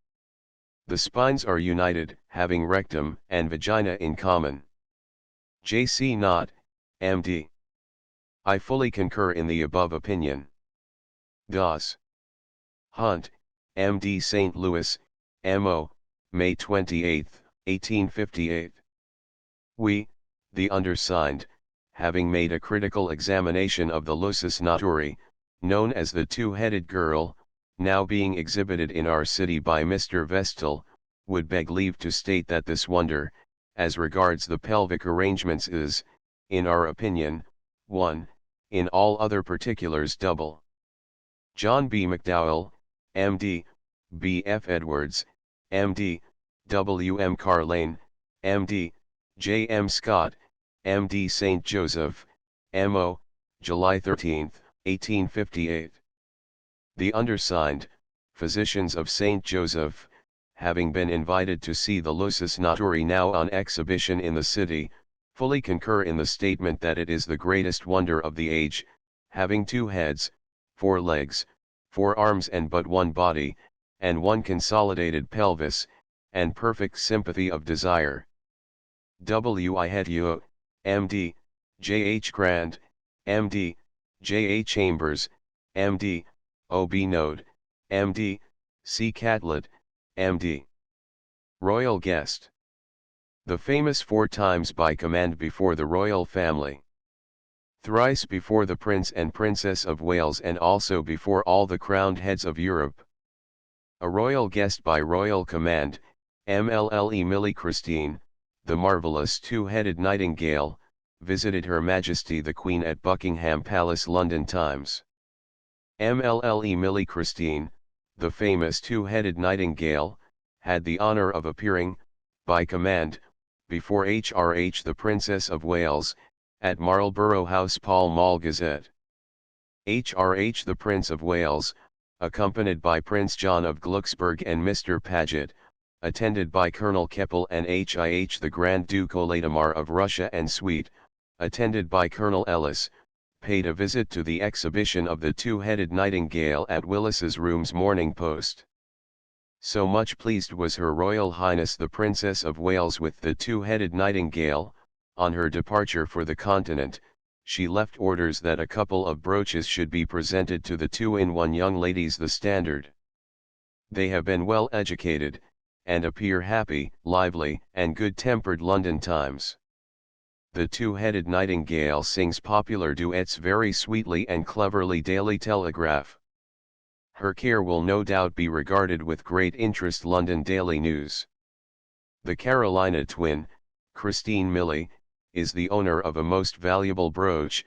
The spines are united, having rectum and vagina in common. J. C. Knott, M.D. I fully concur in the above opinion. Doss. Hunt, M.D. St. Louis, M.O., May 28, 1858. We, the undersigned, having made a critical examination of the lusus naturae, known as the two-headed girl, now being exhibited in our city by Mr. Vestal, would beg leave to state that this wonder, as regards the pelvic arrangements is, in our opinion, 1, in all other particulars double. John B. McDowell, M.D., B. F. Edwards, M.D., W. M. Carlane, M.D., J. M. Scott, M.D. St. Joseph, M.O., July 13, 1858. The undersigned, physicians of St. Joseph, having been invited to see the lusus naturae now on exhibition in the city, fully concur in the statement that it is the greatest wonder of the age, having 2 heads, 4 legs, 4 arms and but one body, and one consolidated pelvis, and perfect sympathy of desire. W. I. Hetio, M.D., J. H. Grant, M.D., J. A. Chambers, M.D., O. B. Node, M.D., C. Catlett, M.D. Royal Guest. The famous 4 times by command before the royal family. Thrice before the Prince and Princess of Wales and also before all the crowned heads of Europe. A royal guest by royal command, MLLE Millie Christine, the marvellous two-headed nightingale, visited Her Majesty the Queen at Buckingham Palace, London Times. MLLE Millie Christine, the famous two-headed nightingale, had the honour of appearing, by command, before HRH the Princess of Wales, at Marlborough House, Pall Mall Gazette. HRH the Prince of Wales, accompanied by Prince John of Glucksburg and Mr. Paget, attended by Colonel Keppel and HIH the Grand Duke Oladimar of Russia and suite, attended by Colonel Ellis, paid a visit to the exhibition of the two-headed nightingale at Willis's Rooms Morning Post. So much pleased was Her Royal Highness the Princess of Wales with the two-headed nightingale, on her departure for the continent, she left orders that a couple of brooches should be presented to the 2-in-1 young ladies the standard. They have been well educated, and appear happy, lively, and good-tempered. London Times. The two-headed nightingale sings popular duets very sweetly and cleverly. Daily Telegraph. Her care will no doubt be regarded with great interest. London Daily News. The Carolina twin, Christine Millie, is the owner of a most valuable brooch,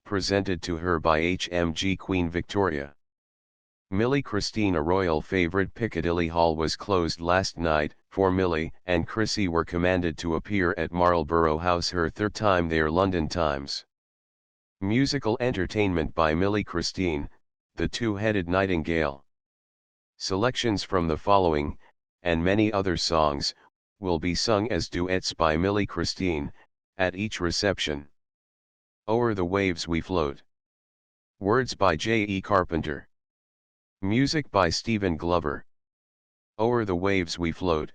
presented to her by HMG Queen Victoria. Millie Christine, a royal favorite. Piccadilly Hall was closed last night, for Millie and Chrissy were commanded to appear at Marlborough House, her third time there. London Times. Musical entertainment by Millie Christine, the Two-Headed Nightingale. Selections from the following, and many other songs, will be sung as duets by Millie Christine, at each reception. O'er the Waves We Float. Words by J. E. Carpenter. Music by Stephen Glover. O'er the waves we float,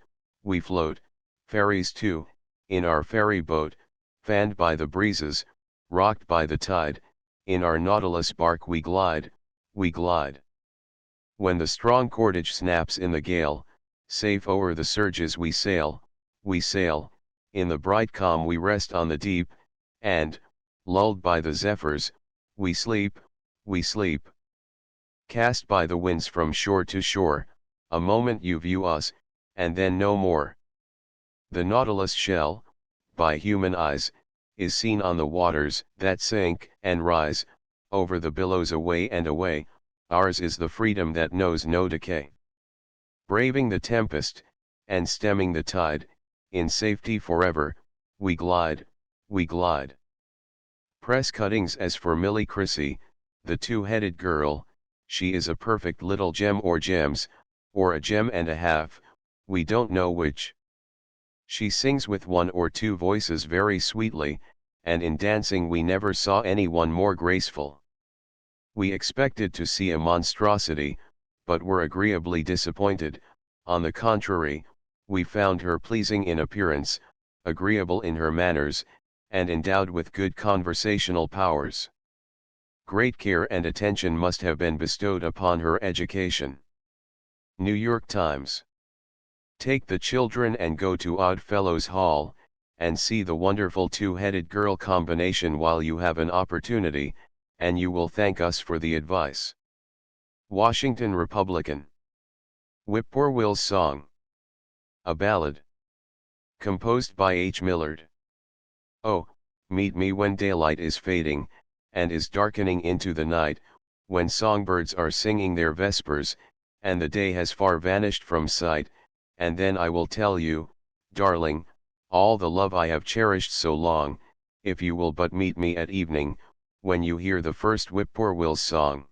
ferries too, in our ferry boat, fanned by the breezes, rocked by the tide, in our nautilus bark we glide, we glide. When the strong cordage snaps in the gale, safe o'er the surges we sail, in the bright calm we rest on the deep, and, lulled by the zephyrs, we sleep, we sleep. Cast by the winds from shore to shore, a moment you view us, and then no more. The nautilus shell, by human eyes, is seen on the waters that sink and rise, over the billows away and away. Ours is the freedom that knows no decay. Braving the tempest, and stemming the tide, in safety forever, we glide, we glide. Press cuttings. As for Millie Chrissy, the two-headed girl, she is a perfect little gem or gems, or a gem and a half, we don't know which. She sings with one or two voices very sweetly, and in dancing we never saw anyone more graceful. We expected to see a monstrosity, but were agreeably disappointed. On the contrary, we found her pleasing in appearance, agreeable in her manners, and endowed with good conversational powers. Great care and attention must have been bestowed upon her education. New York Times. Take the children and go to Oddfellows Hall, and see the wonderful two-headed girl combination while you have an opportunity, and you will thank us for the advice. Washington Republican. Whippoorwill's Song. A ballad. Composed by H. Millard. Oh, meet me when daylight is fading, and is darkening into the night, when songbirds are singing their vespers, and the day has far vanished from sight, and then I will tell you, darling, all the love I have cherished so long, if you will but meet me at evening, when you hear the first whippoorwill's song.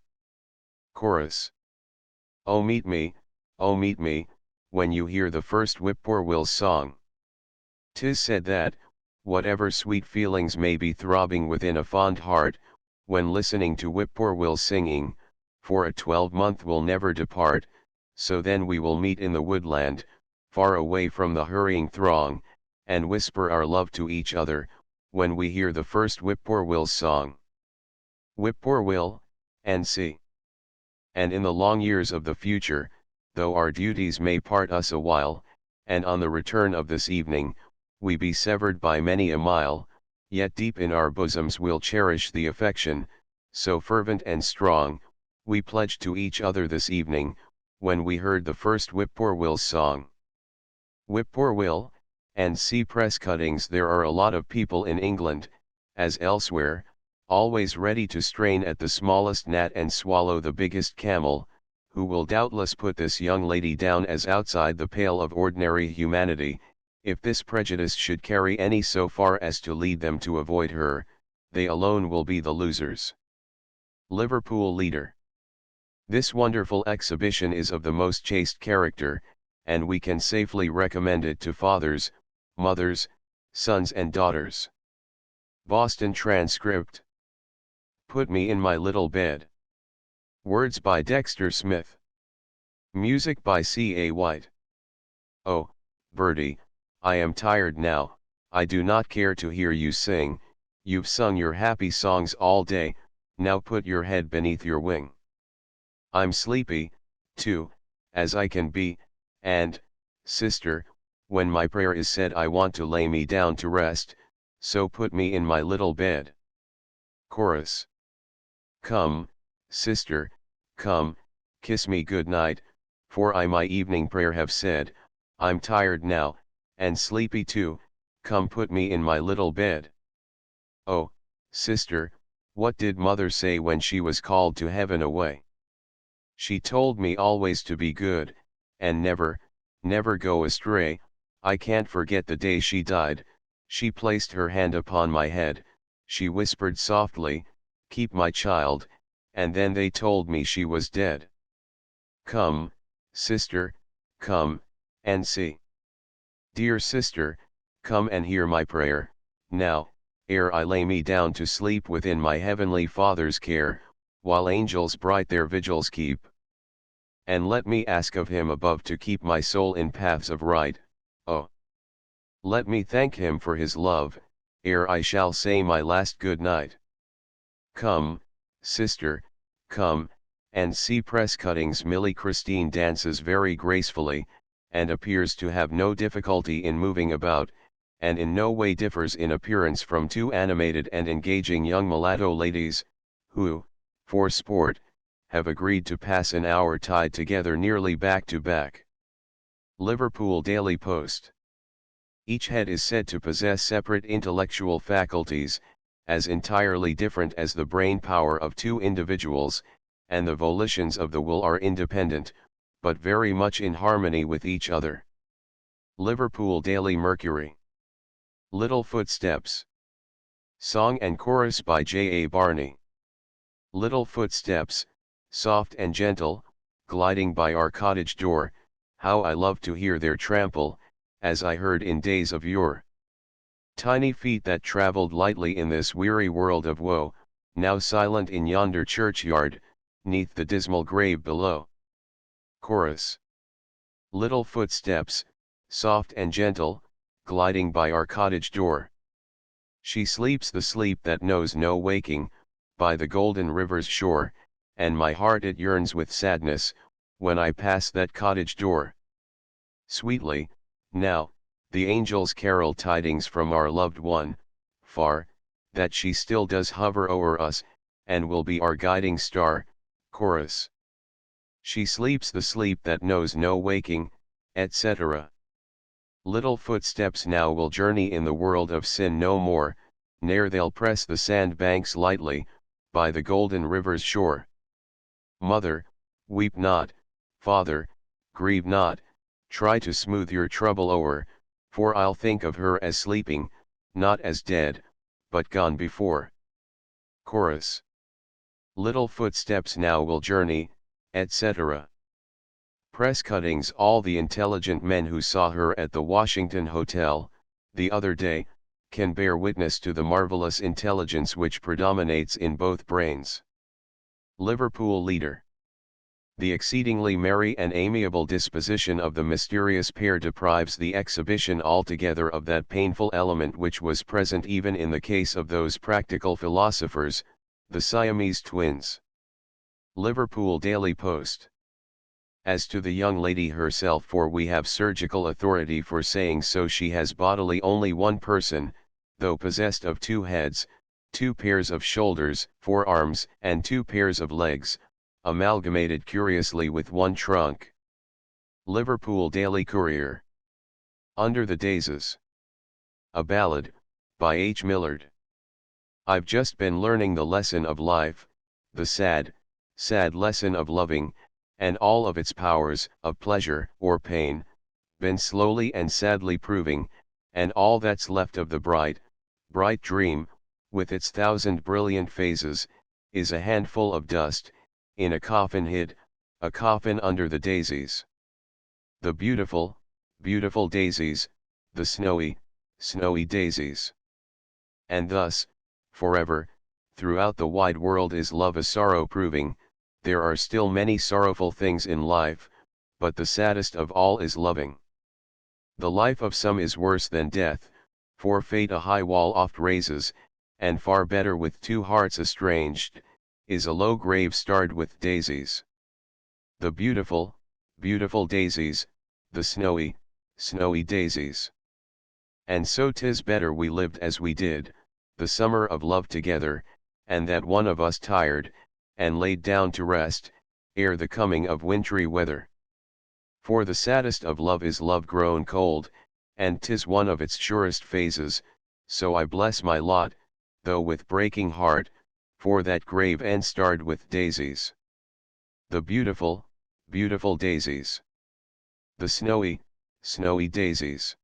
Chorus. Oh meet me, when you hear the first whippoorwill's song. 'Tis said that, whatever sweet feelings may be throbbing within a fond heart, when listening to whippoorwill singing, for a 12-month will never depart, so then we will meet in the woodland, far away from the hurrying throng, and whisper our love to each other, when we hear the first whippoorwill's song. Whippoorwill, N.C. And in the long years of the future, though our duties may part us a while, and on the return of this evening, we be severed by many a mile, yet deep in our bosoms we'll cherish the affection, so fervent and strong, we pledged to each other this evening, when we heard the first whippoorwill's song. Whippoorwill, and see press cuttings. There are a lot of people in England, as elsewhere, always ready to strain at the smallest gnat and swallow the biggest camel, who will doubtless put this young lady down as outside the pale of ordinary humanity. If this prejudice should carry any so far as to lead them to avoid her, they alone will be the losers. Liverpool Leader. This wonderful exhibition is of the most chaste character, and we can safely recommend it to fathers, mothers, sons and daughters. Boston Transcript. Put Me in My Little Bed. Words by Dexter Smith. Music by C.A. White. Oh, Bertie, I am tired now, I do not care to hear you sing, you've sung your happy songs all day, now put your head beneath your wing. I'm sleepy, too, as I can be, and, sister, when my prayer is said I want to lay me down to rest, so put me in my little bed. Chorus. Come, sister, come, kiss me good night, for I my evening prayer have said, I'm tired now, and sleepy too, come put me in my little bed. Oh, sister, what did mother say when she was called to heaven away? She told me always to be good, and never, never go astray. I can't forget the day she died. She placed her hand upon my head, she whispered softly, "Keep my child," and then they told me she was dead. Come, sister, come, and see. Dear sister, come and hear my prayer, now, ere I lay me down to sleep within my heavenly Father's care, while angels bright their vigils keep. And let me ask of him above to keep my soul in paths of right, oh. Let me thank him for his love, ere I shall say my last good night. Come, sister, come, and see Prescutting's Millie. Christine dances very gracefully, and appears to have no difficulty in moving about, and in no way differs in appearance from two animated and engaging young mulatto ladies, who, for sport, have agreed to pass an hour tied together nearly back to back. Liverpool Daily Post. Each head is said to possess separate intellectual faculties, as entirely different as the brain power of two individuals, and the volitions of the will are independent, but very much in harmony with each other. Liverpool Daily Mercury. Little Footsteps. Song and chorus by J. A. Barney. Little footsteps, soft and gentle, gliding by our cottage door, how I love to hear their trample, as I heard in days of yore. Tiny feet that travelled lightly in this weary world of woe, now silent in yonder churchyard, 'neath the dismal grave below. Chorus. Little footsteps, soft and gentle, gliding by our cottage door. She sleeps the sleep that knows no waking, by the golden river's shore, and my heart it yearns with sadness, when I pass that cottage door. Sweetly, now, the angels carol tidings from our loved one, far, that she still does hover o'er us, and will be our guiding star. Chorus. She sleeps the sleep that knows no waking, etc. Little footsteps now will journey in the world of sin no more, ne'er they'll press the sand banks lightly, by the golden river's shore. Mother, weep not, father, grieve not, try to smooth your trouble o'er, for I'll think of her as sleeping, not as dead, but gone before. Chorus. Little footsteps now will journey, etc. Prescuttings. All the intelligent men who saw her at the Washington Hotel, the other day, can bear witness to the marvelous intelligence which predominates in both brains. Liverpool Leader. The exceedingly merry and amiable disposition of the mysterious pair deprives the exhibition altogether of that painful element which was present even in the case of those practical philosophers, the Siamese twins. Liverpool Daily Post. As to the young lady herself, for we have surgical authority for saying so, she has bodily only one person, though possessed of two heads, two pairs of shoulders, 4 arms, and 2 pairs of legs, amalgamated curiously with one trunk. Liverpool Daily Courier. Under the Daisies. A Ballad, by H. Millard. I've just been learning the lesson of life, the sad, sad lesson of loving, and all of its powers, of pleasure or pain, been slowly and sadly proving, and all that's left of the bright, bright dream, with its 1,000 brilliant phases, is a handful of dust, in a coffin hid, a coffin under the daisies. The beautiful, beautiful daisies, the snowy, snowy daisies. And thus, forever, throughout the wide world is love a sorrow proving. There are still many sorrowful things in life, but the saddest of all is loving. The life of some is worse than death, for fate a high wall oft raises, and far better with two hearts estranged, is a low grave starred with daisies. The beautiful, beautiful daisies, the snowy, snowy daisies. And so 'tis better we lived as we did, the summer of love together, and that one of us tired, and laid down to rest, ere the coming of wintry weather. For the saddest of love is love grown cold, and 'tis one of its surest phases, so I bless my lot, though with breaking heart, for that grave end starred with daisies. The beautiful, beautiful daisies. The snowy, snowy daisies.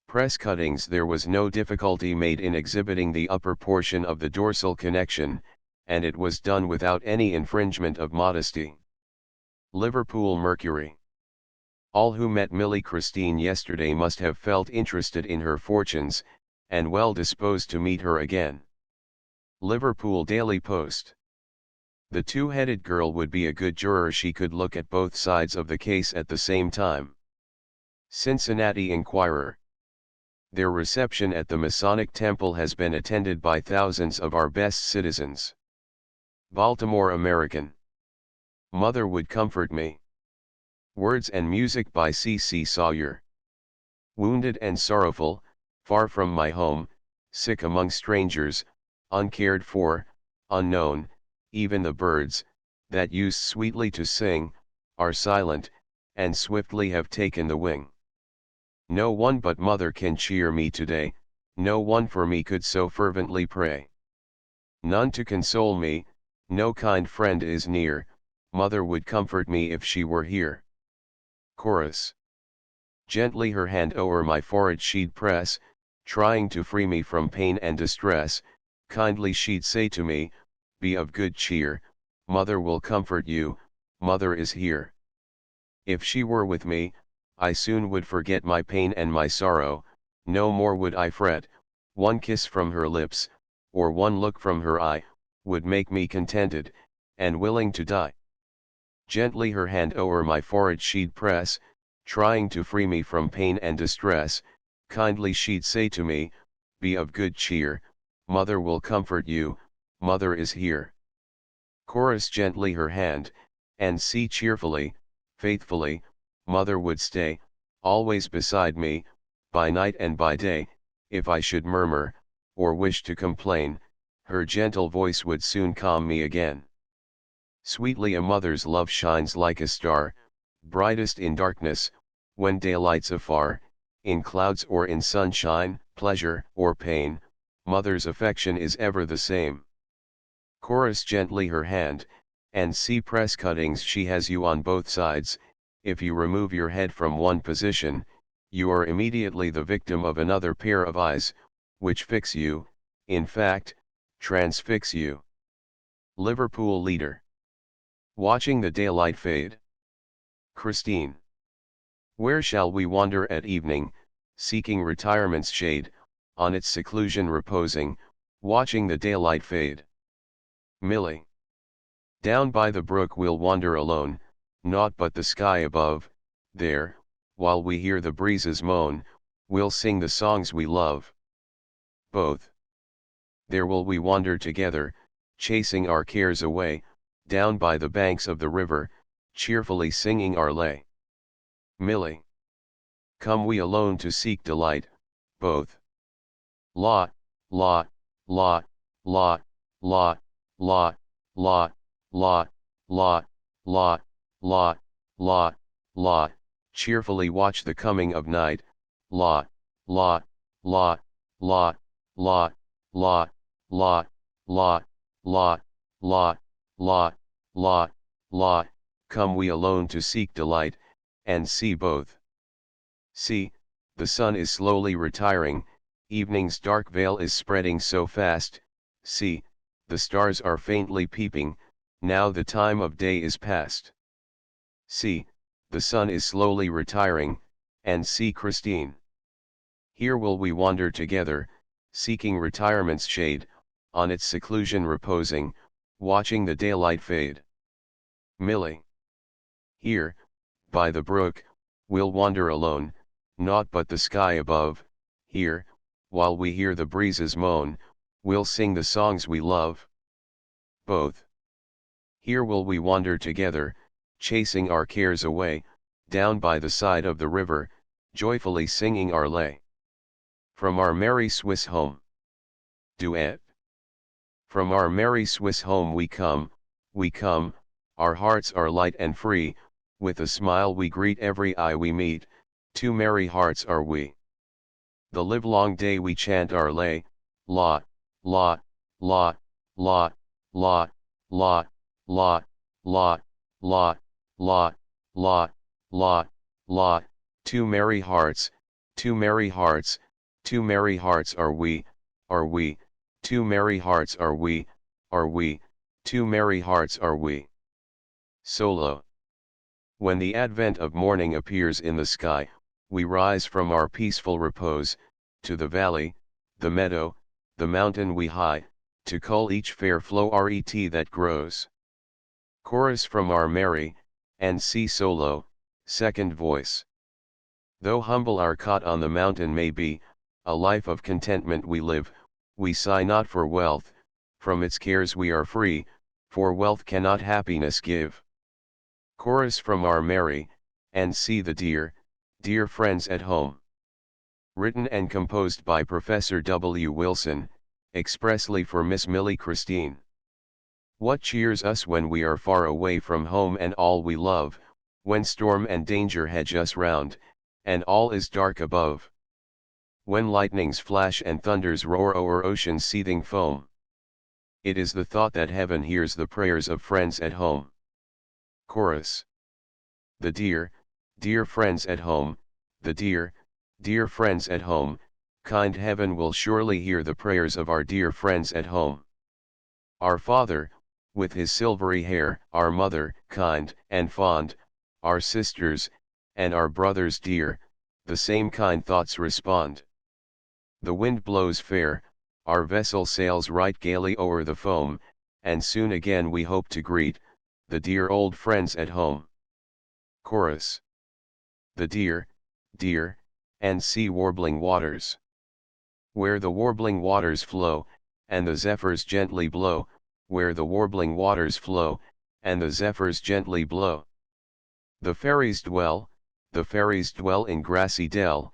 Press cuttings. There was no difficulty made in exhibiting the upper portion of the dorsal connection, and it was done without any infringement of modesty. Liverpool Mercury. All who met Millie Christine yesterday must have felt interested in her fortunes, and well disposed to meet her again. Liverpool Daily Post. The two-headed girl would be a good juror. She could look at both sides of the case at the same time. Cincinnati Enquirer. Their reception at the Masonic Temple has been attended by thousands of our best citizens. Baltimore American. Mother would comfort me. Words and music by C.C. Sawyer. Wounded and sorrowful, far from my home, sick among strangers, uncared for, unknown, even the birds, that used sweetly to sing, are silent, and swiftly have taken the wing. No one but mother can cheer me today, no one for me could so fervently pray. None to console me, no kind friend is near, mother would comfort me if she were here. Chorus. Gently her hand o'er my forehead she'd press, trying to free me from pain and distress, kindly she'd say to me, be of good cheer, mother will comfort you, mother is here. If she were with me, I soon would forget my pain and my sorrow, no more would I fret, one kiss from her lips, or one look from her eye, would make me contented, and willing to die. Gently her hand o'er my forehead she'd press, trying to free me from pain and distress, kindly she'd say to me, be of good cheer, mother will comfort you, mother is here. Chorus. Gently her hand, and see cheerfully, faithfully, mother would stay, always beside me, by night and by day, if I should murmur, or wish to complain, her gentle voice would soon calm me again. Sweetly a mother's love shines like a star, brightest in darkness, when daylight's afar, in clouds or in sunshine, pleasure or pain, mother's affection is ever the same. Chorus. Gently her hand, and see press cuttings. She has you on both sides. If you remove your head from one position, you are immediately the victim of another pair of eyes, which fix you, in fact, transfix you. Liverpool Leader. Watching the daylight fade. Christine. Where shall we wander at evening, seeking retirement's shade, on its seclusion reposing, watching the daylight fade? Millie. Down by the brook we'll wander alone, naught but the sky above, there, while we hear the breezes moan, we'll sing the songs we love. Both. There will we wander together, chasing our cares away, down by the banks of the river, cheerfully singing our lay. Millie. Come we alone to seek delight, both. Lot, lot, lot, lot, lot, lot, lot, lot, lot, lot, lot, lot, lot, cheerfully watch the coming of night, lot, lot, lot, lot, lot, lot, lot, lot, lot, lot, lot, lot, lot, come we alone to seek delight, and see both. See, the sun is slowly retiring, evening's dark veil is spreading so fast, see, the stars are faintly peeping, now the time of day is past. See, the sun is slowly retiring, and see Christine. Here will we wander together, seeking retirement's shade, on its seclusion reposing, watching the daylight fade. Millie. Here, by the brook, we'll wander alone, naught but the sky above, here, while we hear the breezes moan, we'll sing the songs we love. Both. Here will we wander together, chasing our cares away, down by the side of the river, joyfully singing our lay. From our merry Swiss home. Duet. From our merry Swiss home we come, our hearts are light and free, with a smile we greet every eye we meet, two merry hearts are we. The livelong day we chant our lay, lot, lot, lot, lot, lot, lot, lot, lot, la, la, la, la, la, two merry hearts, two merry hearts, two merry hearts are we, two merry hearts are we, two merry hearts are we. Solo. When the advent of morning appears in the sky, we rise from our peaceful repose, to the valley, the meadow, the mountain we high, to cull each fair flow ret that grows. Chorus from our merry, and C solo, second voice. Though humble our cot on the mountain may be, a life of contentment we live, we sigh not for wealth, from its cares we are free, for wealth cannot happiness give. Chorus from our merry, and see the dear, dear friends at home. Written and composed by Professor W. Wilson, expressly for Miss Millie Christine. What cheers us when we are far away from home and all we love, when storm and danger hedge us round, and all is dark above? When lightnings flash and thunders roar o'er ocean's seething foam. It is the thought that heaven hears the prayers of friends at home. Chorus. The dear, dear friends at home, the dear, dear friends at home, kind heaven will surely hear the prayers of our dear friends at home. Our Father, with his silvery hair, our Mother, kind and fond, our sisters, and our brothers dear, the same kind thoughts respond. The wind blows fair, our vessel sails right gaily o'er the foam, and soon again we hope to greet the dear old friends at home. Chorus. The dear, dear, and sea warbling waters. Where the warbling waters flow, and the zephyrs gently blow, where the warbling waters flow, and the zephyrs gently blow. The fairies dwell in grassy dell,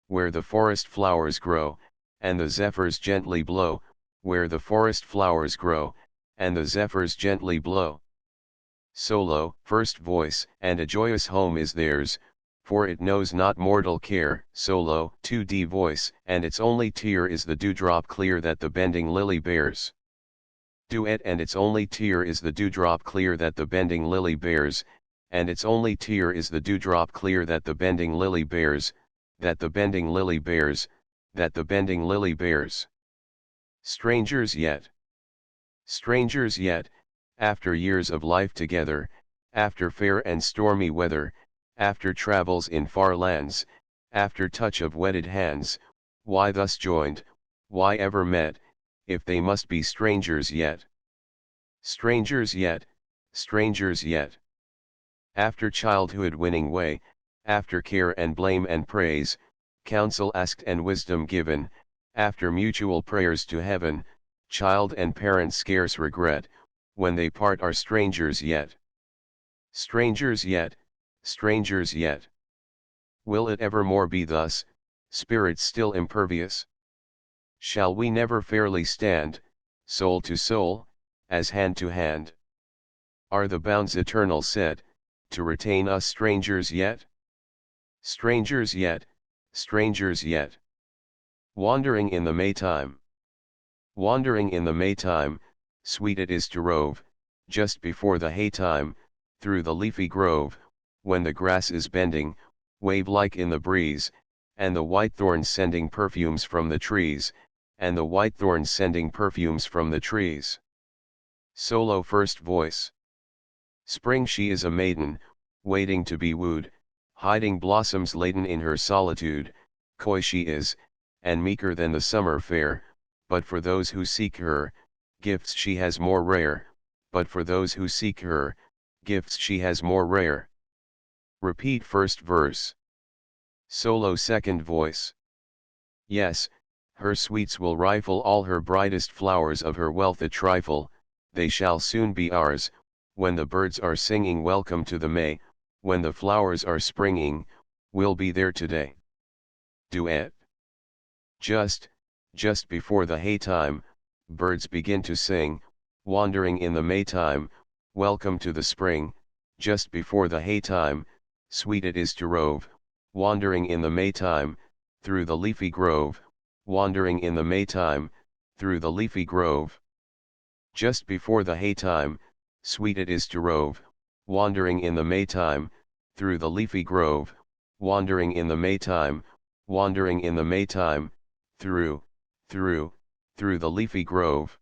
where the forest flowers grow, and the zephyrs gently blow, where the forest flowers grow, and the zephyrs gently blow. Solo, first voice, and a joyous home is theirs, for it knows not mortal care. Solo, 2d voice, and its only tear is the dewdrop clear that the bending lily bears. Duet, and its only tear is the dewdrop clear that the bending lily bears, and its only tear is the dewdrop clear that the bending lily bears, that the bending lily bears, that the bending lily bears. Strangers yet. Strangers yet, after years of life together, after fair and stormy weather, after travels in far lands, after touch of wedded hands, why thus joined, why ever met, if they must be strangers yet? Strangers yet, strangers yet. After childhood winning way, after care and blame and praise, counsel asked and wisdom given, after mutual prayers to heaven, child and parent scarce regret, when they part are strangers yet. Strangers yet, strangers yet. Will it evermore be thus, spirits still impervious? Shall we never fairly stand, soul to soul, as hand to hand? Are the bounds eternal set, to retain us strangers yet? Strangers yet, strangers yet. Wandering in the Maytime. Wandering in the Maytime, sweet it is to rove, just before the haytime, through the leafy grove, when the grass is bending, wave-like in the breeze, and the whitethorns sending perfumes from the trees, and the whitethorns sending perfumes from the trees. Solo first voice. Spring, she is a maiden, waiting to be wooed, hiding blossoms laden in her solitude, coy she is, and meeker than the summer fair, but for those who seek her, gifts she has more rare, but for those who seek her, gifts she has more rare. Repeat first verse. Solo second voice. Yes, her sweets will rifle all her brightest flowers of her wealth a trifle, they shall soon be ours, when the birds are singing welcome to the May, when the flowers are springing, we'll be there today. Duet. Just before the haytime, birds begin to sing, wandering in the Maytime, welcome to the spring, just before the haytime, sweet it is to rove, wandering in the Maytime, through the leafy grove, wandering in the Maytime, through the leafy grove. Just before the haytime, sweet it is to rove, wandering in the Maytime, through the leafy grove, wandering in the Maytime, wandering in the Maytime, through, through, through the leafy grove.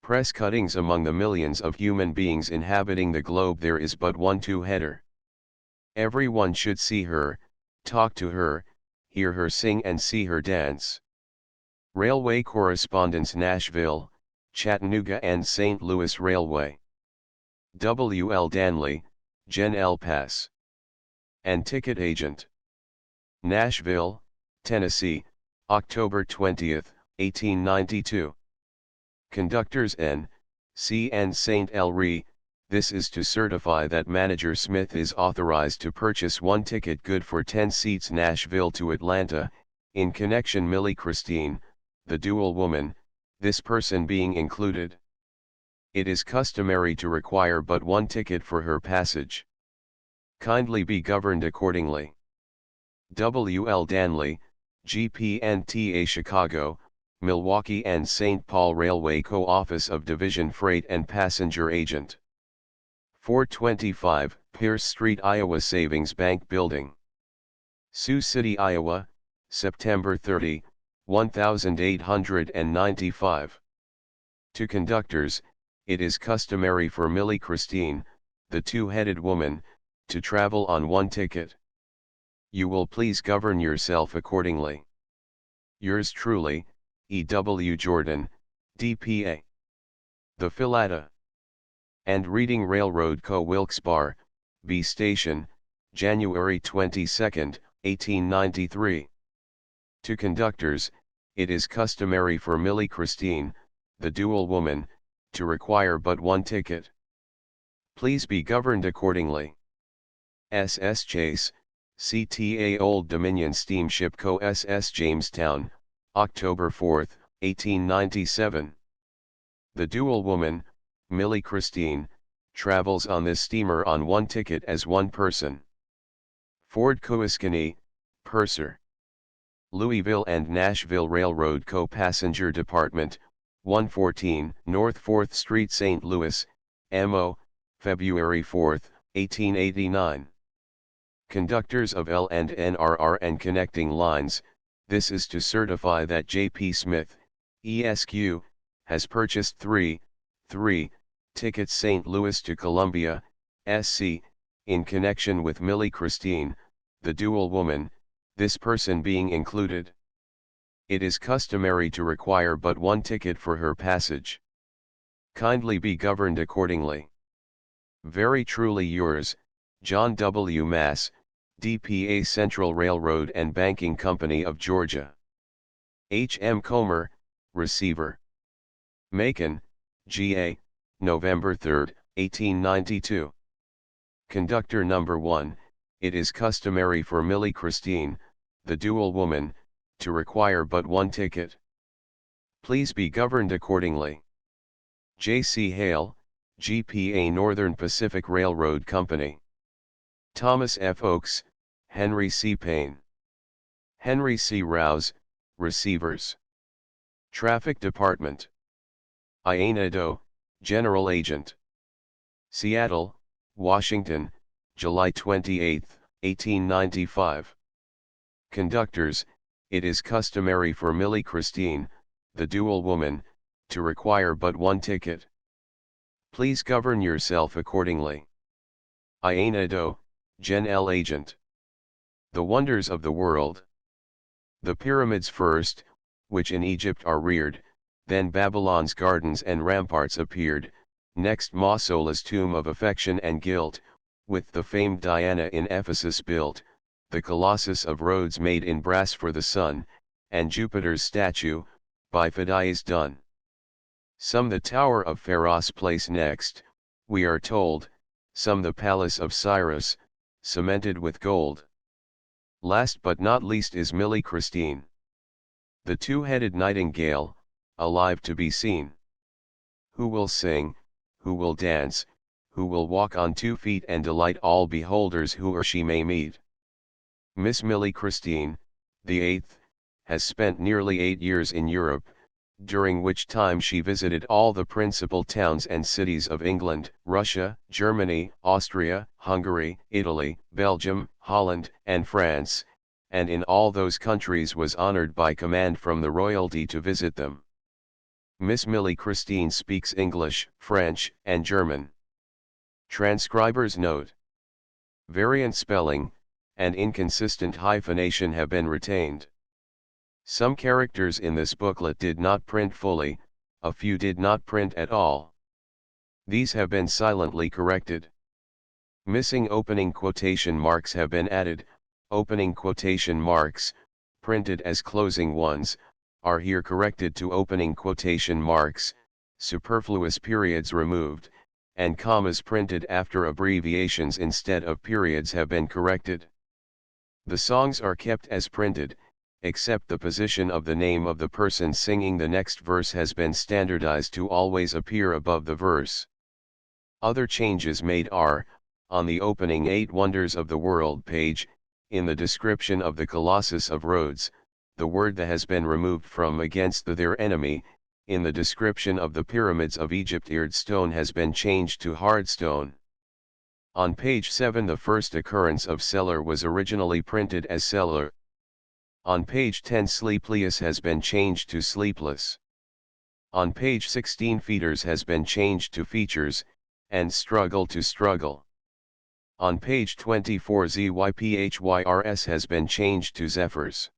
Press cuttings among the millions of human beings inhabiting the globe, there is but one two-header. Everyone should see her, talk to her, hear her sing and see her dance. Railway correspondence: Nashville, Chattanooga and St. Louis Railway. W. L. Danley, Gen. El Pass. And ticket agent. Nashville, Tennessee, October 20, 1892. Conductors N. C. and St. L. Re. This is to certify that Manager Smith is authorized to purchase one ticket good for 10 seats Nashville to Atlanta, in connection Millie Christine, the dual woman, this person being included. It is customary to require but one ticket for her passage. Kindly be governed accordingly. W. L. Danley, GPNTA Chicago, Milwaukee and St. Paul Railway Co-Office of Division Freight and Passenger Agent. 425 Pierce Street, Iowa Savings Bank Building. Sioux City, Iowa, September 30, 1895. To conductors, it is customary for Millie Christine, the two-headed woman, to travel on one ticket. You will please govern yourself accordingly. Yours truly, E. W. Jordan, D.P.A. The Philata and Reading Railroad Co. Wilkes-Barre, B. Station, January 22, 1893. To conductors, it is customary for Millie Christine, the dual woman, to require but one ticket. Please be governed accordingly. S.S. Chase, CTA Old Dominion Steamship Co. S.S. Jamestown, October 4, 1897. The dual woman, Millie Christine, travels on this steamer on one ticket as one person. Ford Coascany, Purser. Louisville and Nashville Railroad Co. Passenger Department, 114 North 4th Street, St. Louis, MO, February 4, 1889. Conductors of L and NRR and connecting lines, this is to certify that J.P. Smith, ESQ, has purchased 3 tickets St. Louis to Columbia, SC, in connection with Millie Christine, the dual woman, this person being included. It is customary to require but one ticket for her passage. Kindly be governed accordingly. Very truly yours, John W. Mass, DPA Central Railroad and Banking Company of Georgia. H. M. Comer, Receiver. Macon, G.A., November 3, 1892. Conductor number 1, it is customary for Millie Christine, the dual woman, to require but one ticket. Please be governed accordingly. J. C. Hale, GPA Northern Pacific Railroad Company. Thomas F. Oakes, Henry C. Payne. Henry C. Rouse, Receivers. Traffic Department. Iana Doe, General Agent. Seattle, Washington, July 28, 1895. Conductors, it is customary for Millie Christine, the dual woman, to require but one ticket. Please govern yourself accordingly. Iana Doe, Gen. L. Agent. The wonders of the world. The pyramids first, which in Egypt are reared, then Babylon's gardens and ramparts appeared, next Mausolus' tomb of affection and guilt, with the famed Diana in Ephesus built, the Colossus of Rhodes made in brass for the sun, and Jupiter's statue, by Phidias done. Some the Tower of Pharos place next, we are told, some the Palace of Cyrus, cemented with gold. Last but not least is Millie Christine, the two-headed nightingale, alive to be seen. Who will sing, who will dance, who will walk on 2 feet and delight all beholders who or she may meet. Miss Millie Christine, the 8th, has spent nearly 8 years in Europe, during which time she visited all the principal towns and cities of England, Russia, Germany, Austria, Hungary, Italy, Belgium, Holland, and France, and in all those countries was honored by command from the royalty to visit them. Miss Millie Christine speaks English, French, and German. Transcriber's note: variant spelling and inconsistent hyphenation have been retained. Some characters in this booklet did not print fully, a few did not print at all. These have been silently corrected. Missing opening quotation marks have been added. Opening quotation marks, printed as closing ones, are here corrected to opening quotation marks, superfluous periods removed, and commas printed after abbreviations instead of periods have been corrected. The songs are kept as printed, except the position of the name of the person singing the next verse has been standardized to always appear above the verse. Other changes made are, on the opening 8 Wonders of the World page, in the description of the Colossus of Rhodes, the word "the" has been removed from "against their enemy." In the description of the pyramids of Egypt, eared stone has been changed to hard stone. On page 7 the first occurrence of cellar was originally printed as cellar. On page 10 sleepless has been changed to sleepless. On page 16 feeders has been changed to features, and struggle to struggle. On page 24 zyphyrs has been changed to zephyrs.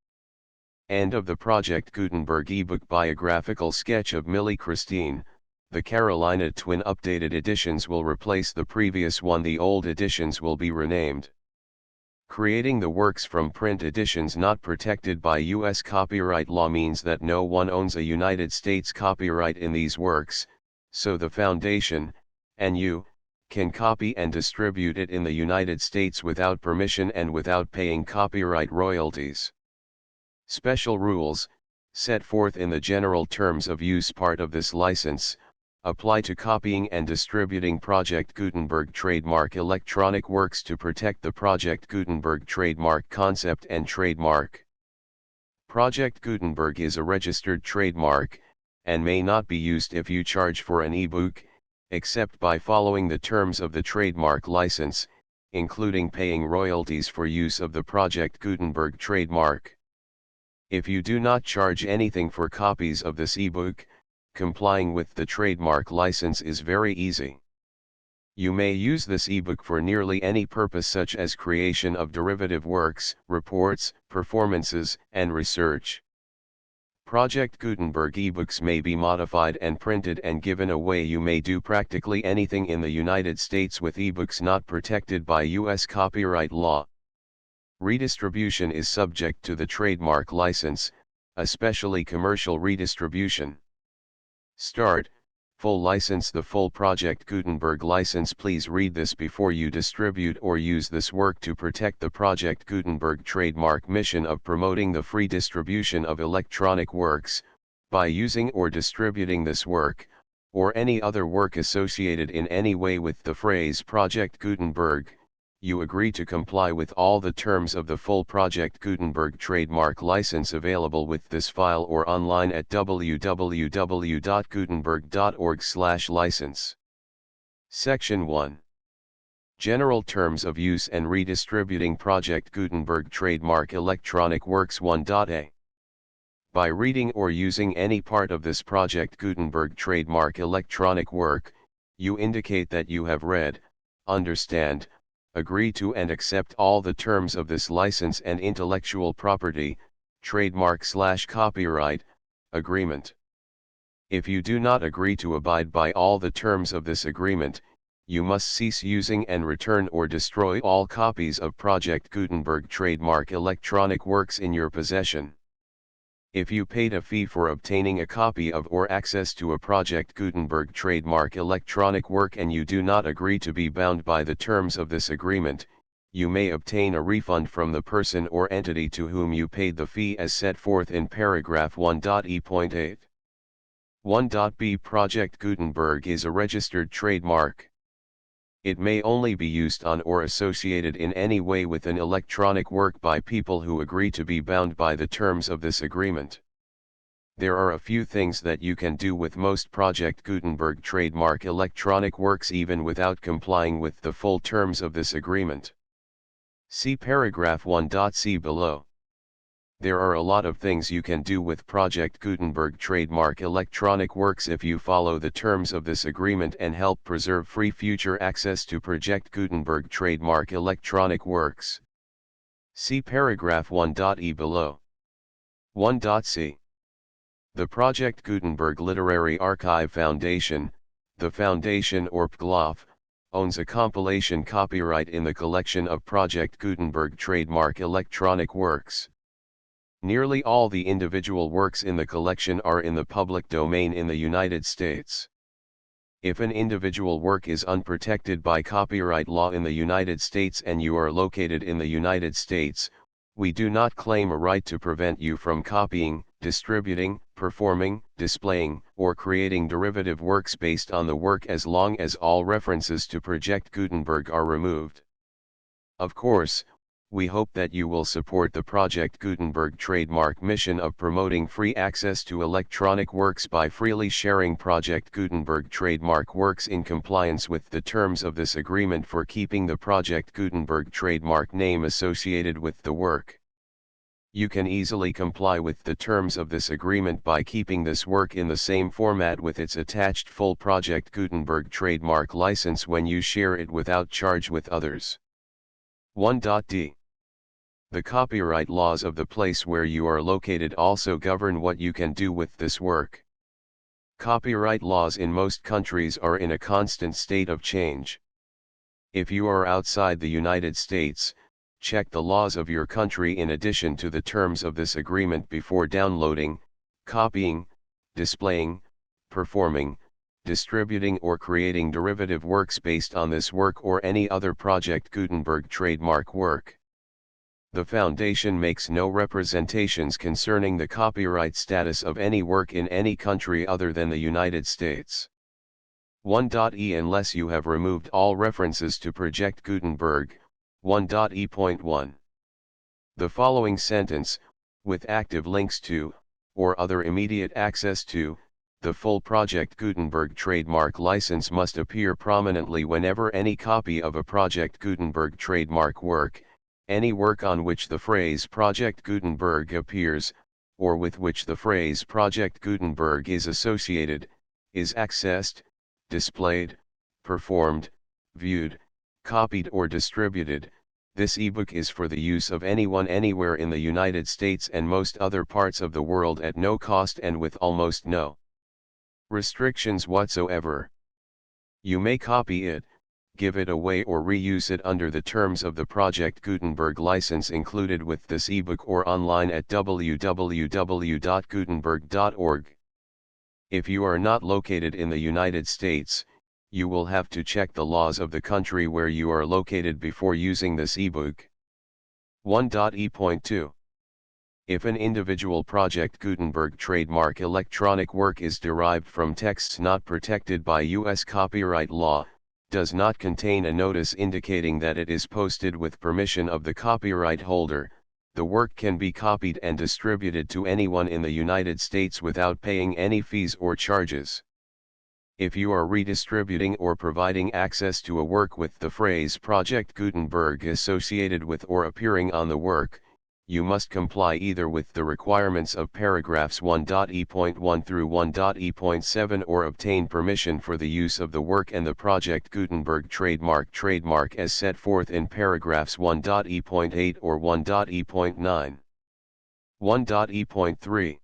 End of the Project Gutenberg ebook biographical sketch of Millie Christine. The Carolina Twin updated editions will replace the previous one. The old editions will be renamed. Creating the works from print editions not protected by U.S. copyright law means that no one owns a United States copyright in these works, so the Foundation, and you, can copy and distribute it in the United States without permission and without paying copyright royalties. Special rules, set forth in the General Terms of Use part of this license, apply to copying and distributing Project Gutenberg trademark electronic works to protect the Project Gutenberg trademark concept and trademark. Project Gutenberg is a registered trademark, and may not be used if you charge for an ebook, except by following the terms of the trademark license, including paying royalties for use of the Project Gutenberg trademark. If you do not charge anything for copies of this ebook, complying with the trademark license is very easy. You may use this ebook for nearly any purpose, such as creation of derivative works, reports, performances, and research. Project Gutenberg ebooks may be modified and printed and given away. You may do practically anything in the United States with ebooks not protected by U.S. copyright law. Redistribution is subject to the trademark license, especially commercial redistribution. Start, full license. The full Project Gutenberg license. Please read this before you distribute or use this work to protect the Project Gutenberg trademark mission of promoting the free distribution of electronic works. By using or distributing this work, or any other work associated in any way with the phrase Project Gutenberg, you agree to comply with all the terms of the full Project Gutenberg trademark license available with this file or online at www.gutenberg.org/license. Section 1. General Terms of Use and Redistributing Project Gutenberg Trademark Electronic Works 1.a. By reading or using any part of this Project Gutenberg trademark electronic work, you indicate that you have read, understand, agree to and accept all the terms of this license and intellectual property, trademark/copyright, agreement. If you do not agree to abide by all the terms of this agreement, you must cease using and return or destroy all copies of Project Gutenberg trademark electronic works in your possession. If you paid a fee for obtaining a copy of or access to a Project Gutenberg trademark electronic work and you do not agree to be bound by the terms of this agreement, you may obtain a refund from the person or entity to whom you paid the fee as set forth in paragraph 1.e.8. 1.b. Project Gutenberg is a registered trademark. It may only be used on or associated in any way with an electronic work by people who agree to be bound by the terms of this agreement. There are a few things that you can do with most Project Gutenberg trademark electronic works even without complying with the full terms of this agreement. See paragraph 1.c below. There are a lot of things you can do with Project Gutenberg trademark electronic works if you follow the terms of this agreement and help preserve free future access to Project Gutenberg trademark electronic works. See paragraph 1.e below. 1.c. The Project Gutenberg Literary Archive Foundation, the Foundation or PGLOF, owns a compilation copyright in the collection of Project Gutenberg trademark electronic works. Nearly all the individual works in the collection are in the public domain in the United States. If an individual work is unprotected by copyright law in the United States and you are located in the United States, we do not claim a right to prevent you from copying, distributing, performing, displaying, or creating derivative works based on the work as long as all references to Project Gutenberg are removed. Of course, we hope that you will support the Project Gutenberg trademark mission of promoting free access to electronic works by freely sharing Project Gutenberg trademark works in compliance with the terms of this agreement for keeping the Project Gutenberg trademark name associated with the work. You can easily comply with the terms of this agreement by keeping this work in the same format with its attached full Project Gutenberg trademark license when you share it without charge with others. 1.d. The copyright laws of the place where you are located also govern what you can do with this work. Copyright laws in most countries are in a constant state of change. If you are outside the United States, check the laws of your country in addition to the terms of this agreement before downloading, copying, displaying, performing, distributing or creating derivative works based on this work or any other Project Gutenberg trademark work. The Foundation makes no representations concerning the copyright status of any work in any country other than the United States. 1.e Unless you have removed all references to Project Gutenberg, 1.e.1. The following sentence, with active links to, or other immediate access to, the full Project Gutenberg trademark license must appear prominently whenever any copy of a Project Gutenberg trademark work, any work on which the phrase Project Gutenberg appears, or with which the phrase Project Gutenberg is associated, is accessed, displayed, performed, viewed, copied or distributed. This ebook is for the use of anyone anywhere in the United States and most other parts of the world at no cost and with almost no restrictions whatsoever. You may copy it, give it away or reuse it under the terms of the Project Gutenberg license included with this ebook or online at www.gutenberg.org. If you are not located in the United States, you will have to check the laws of the country where you are located before using this ebook. 1.e.2. If an individual Project Gutenberg trademark electronic work is derived from texts not protected by U.S. copyright law, does not contain a notice indicating that it is posted with permission of the copyright holder, the work can be copied and distributed to anyone in the United States without paying any fees or charges. If you are redistributing or providing access to a work with the phrase Project Gutenberg associated with or appearing on the work, you must comply either with the requirements of paragraphs 1.e.1 through 1.e.7 or obtain permission for the use of the work and the Project Gutenberg trademark as set forth in paragraphs 1.e.8 or 1.e.9. 1.e.3.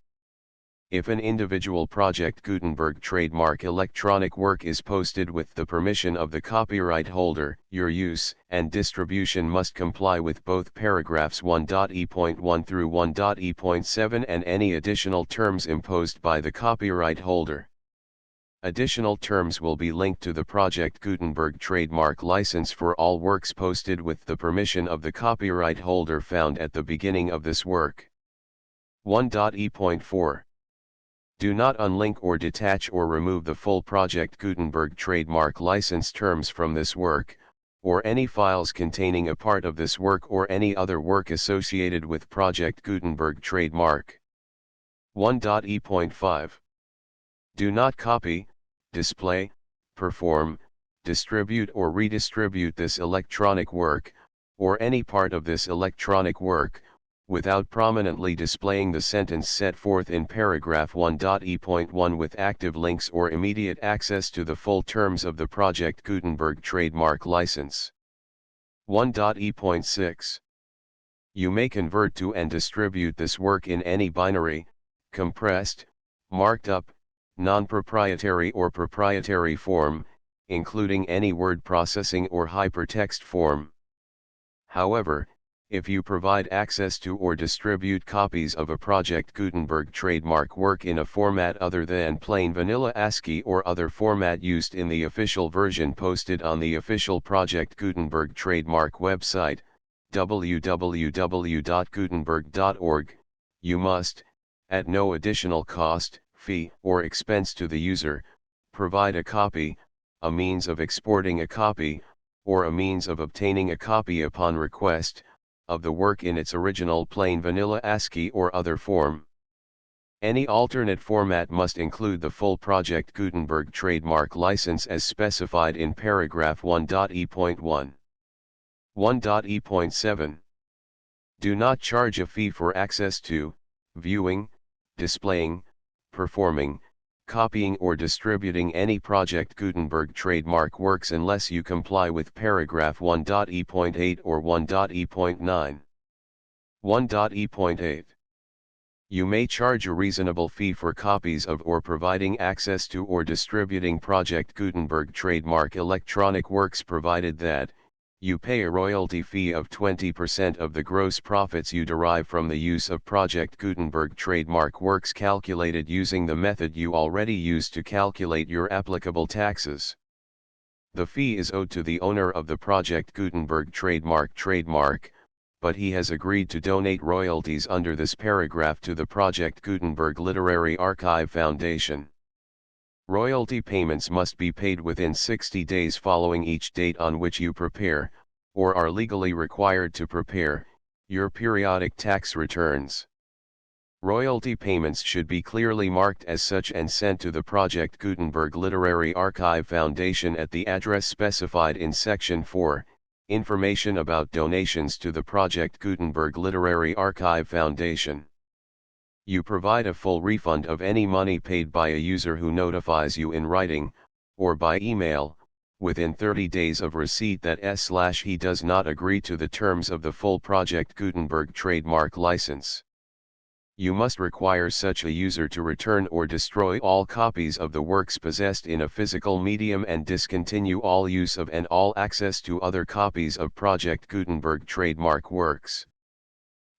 If an individual Project Gutenberg trademark electronic work is posted with the permission of the copyright holder, your use and distribution must comply with both paragraphs 1.e.1 through 1.e.7 and any additional terms imposed by the copyright holder. Additional terms will be linked to the Project Gutenberg trademark license for all works posted with the permission of the copyright holder found at the beginning of this work. 1.e.4. Do not unlink or detach or remove the full Project Gutenberg trademark license terms from this work, or any files containing a part of this work or any other work associated with Project Gutenberg trademark. 1.e.5. Do not copy, display, perform, distribute or redistribute this electronic work, or any part of this electronic work, without prominently displaying the sentence set forth in paragraph 1.e.1 with active links or immediate access to the full terms of the Project Gutenberg trademark license. 1.e.6. You may convert to and distribute this work in any binary, compressed, marked up, non-proprietary or proprietary form, including any word processing or hypertext form. However, if you provide access to or distribute copies of a Project Gutenberg trademark work in a format other than plain vanilla ASCII or other format used in the official version posted on the official Project Gutenberg trademark website, www.gutenberg.org, you must, at no additional cost, fee, or expense to the user, provide a copy, a means of exporting a copy, or a means of obtaining a copy upon request, of the work in its original plain vanilla ASCII or other form. Any alternate format must include the full Project Gutenberg trademark license as specified in paragraph 1.e.1. 1.e.7. Do not charge a fee for access to, viewing, displaying, performing, copying or distributing any Project Gutenberg trademark works unless you comply with paragraph 1.e.8 or 1.e.9. 1.e.8. You may charge a reasonable fee for copies of or providing access to or distributing Project Gutenberg trademark electronic works provided that, you pay a royalty fee of 20% of the gross profits you derive from the use of Project Gutenberg trademark works calculated using the method you already use to calculate your applicable taxes. The fee is owed to the owner of the Project Gutenberg trademark, but he has agreed to donate royalties under this paragraph to the Project Gutenberg Literary Archive Foundation. Royalty payments must be paid within 60 days following each date on which you prepare, or are legally required to prepare, your periodic tax returns. Royalty payments should be clearly marked as such and sent to the Project Gutenberg Literary Archive Foundation at the address specified in Section 4, Information about donations to the Project Gutenberg Literary Archive Foundation. You provide a full refund of any money paid by a user who notifies you in writing, or by email, within 30 days of receipt that he does not agree to the terms of the full Project Gutenberg trademark license. You must require such a user to return or destroy all copies of the works possessed in a physical medium and discontinue all use of and all access to other copies of Project Gutenberg trademark works.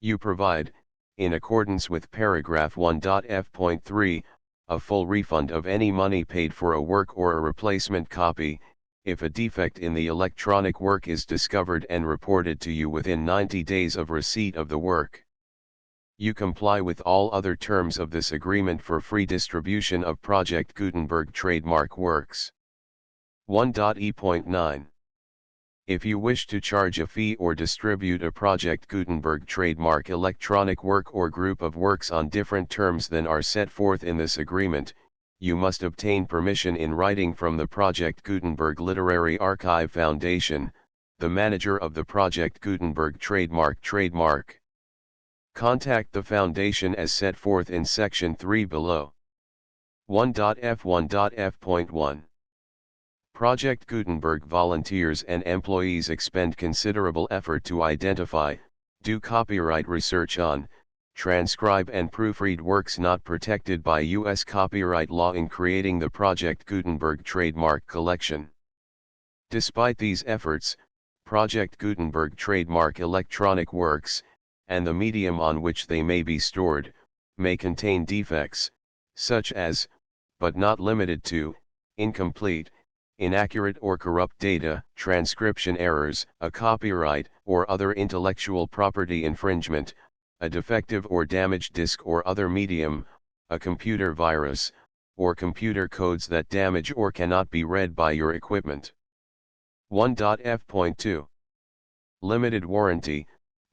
You provide, in accordance with paragraph 1.f.3, a full refund of any money paid for a work or a replacement copy, if a defect in the electronic work is discovered and reported to you within 90 days of receipt of the work. You comply with all other terms of this agreement for free distribution of Project Gutenberg trademark works. 1.e.9. If you wish to charge a fee or distribute a Project Gutenberg trademark electronic work or group of works on different terms than are set forth in this agreement, you must obtain permission in writing from the Project Gutenberg Literary Archive Foundation, the manager of the Project Gutenberg trademark. Contact the Foundation as set forth in Section 3 below. 1.f.1.f.1. Project Gutenberg volunteers and employees expend considerable effort to identify, do copyright research on, transcribe and proofread works not protected by U.S. copyright law in creating the Project Gutenberg trademark collection. Despite these efforts, Project Gutenberg trademark electronic works, and the medium on which they may be stored, may contain defects, such as, but not limited to, incomplete, inaccurate or corrupt data, transcription errors, a copyright or other intellectual property infringement, a defective or damaged disk or other medium, a computer virus, or computer codes that damage or cannot be read by your equipment. 1.f.2. Limited warranty,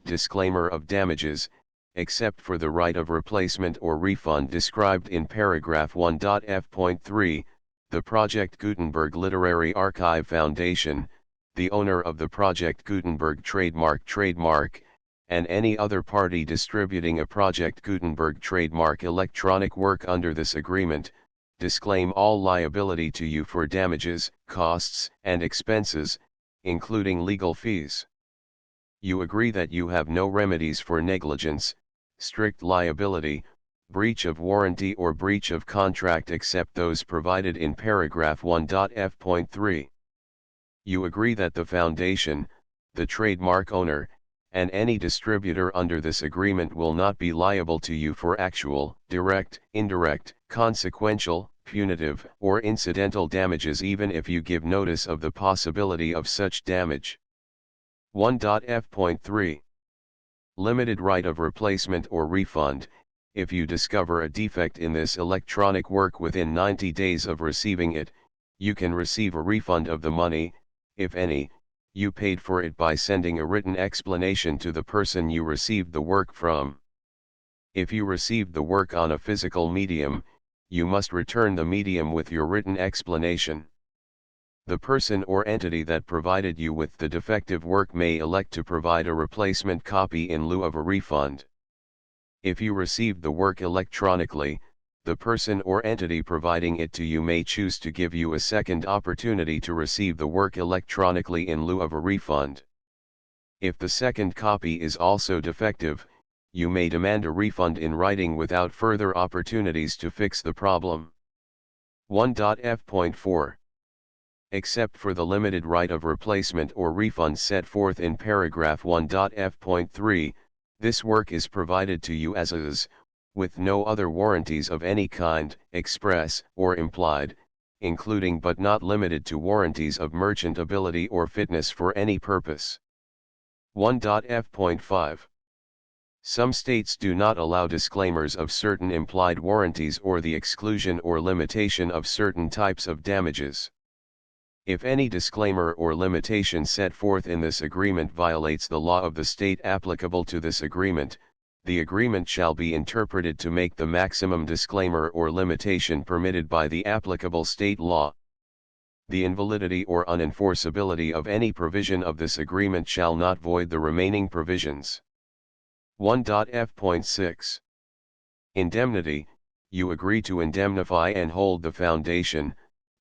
disclaimer of damages, except for the right of replacement or refund described in paragraph 1.f.3, the Project Gutenberg Literary Archive Foundation, the owner of the Project Gutenberg trademark, and any other party distributing a Project Gutenberg trademark electronic work under this agreement, disclaim all liability to you for damages, costs, and expenses, including legal fees. You agree that you have no remedies for negligence, strict liability, breach of warranty or breach of contract except those provided in paragraph 1.f.3. You agree that the foundation, the trademark owner, and any distributor under this agreement will not be liable to you for actual, direct, indirect, consequential, punitive, or incidental damages even if you give notice of the possibility of such damage. 1.f.3. Limited right of replacement or refund. If you discover a defect in this electronic work within 90 days of receiving it, you can receive a refund of the money, if any, you paid for it by sending a written explanation to the person you received the work from. If you received the work on a physical medium, you must return the medium with your written explanation. The person or entity that provided you with the defective work may elect to provide a replacement copy in lieu of a refund. If you received the work electronically, the person or entity providing it to you may choose to give you a second opportunity to receive the work electronically in lieu of a refund. If the second copy is also defective, you may demand a refund in writing without further opportunities to fix the problem. 1.f.4. Except for the limited right of replacement or refund set forth in paragraph 1.f.3, this work is provided to you as is, with no other warranties of any kind, express or implied, including but not limited to warranties of merchantability or fitness for any purpose. 1.f.5. Some states do not allow disclaimers of certain implied warranties or the exclusion or limitation of certain types of damages. If any disclaimer or limitation set forth in this agreement violates the law of the state applicable to this agreement, the agreement shall be interpreted to make the maximum disclaimer or limitation permitted by the applicable state law. The invalidity or unenforceability of any provision of this agreement shall not void the remaining provisions. 1.f.6. Indemnity. You agree to indemnify and hold the foundation,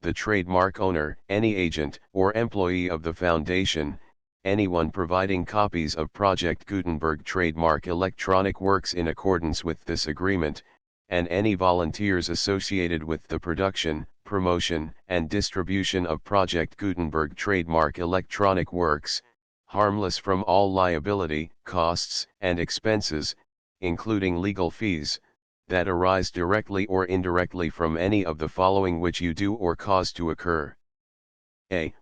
the trademark owner, any agent or employee of the foundation, anyone providing copies of Project Gutenberg trademark electronic works in accordance with this agreement, and any volunteers associated with the production, promotion, and distribution of Project Gutenberg trademark electronic works, harmless from all liability, costs, and expenses, including legal fees, that arise directly or indirectly from any of the following which you do or cause to occur. A.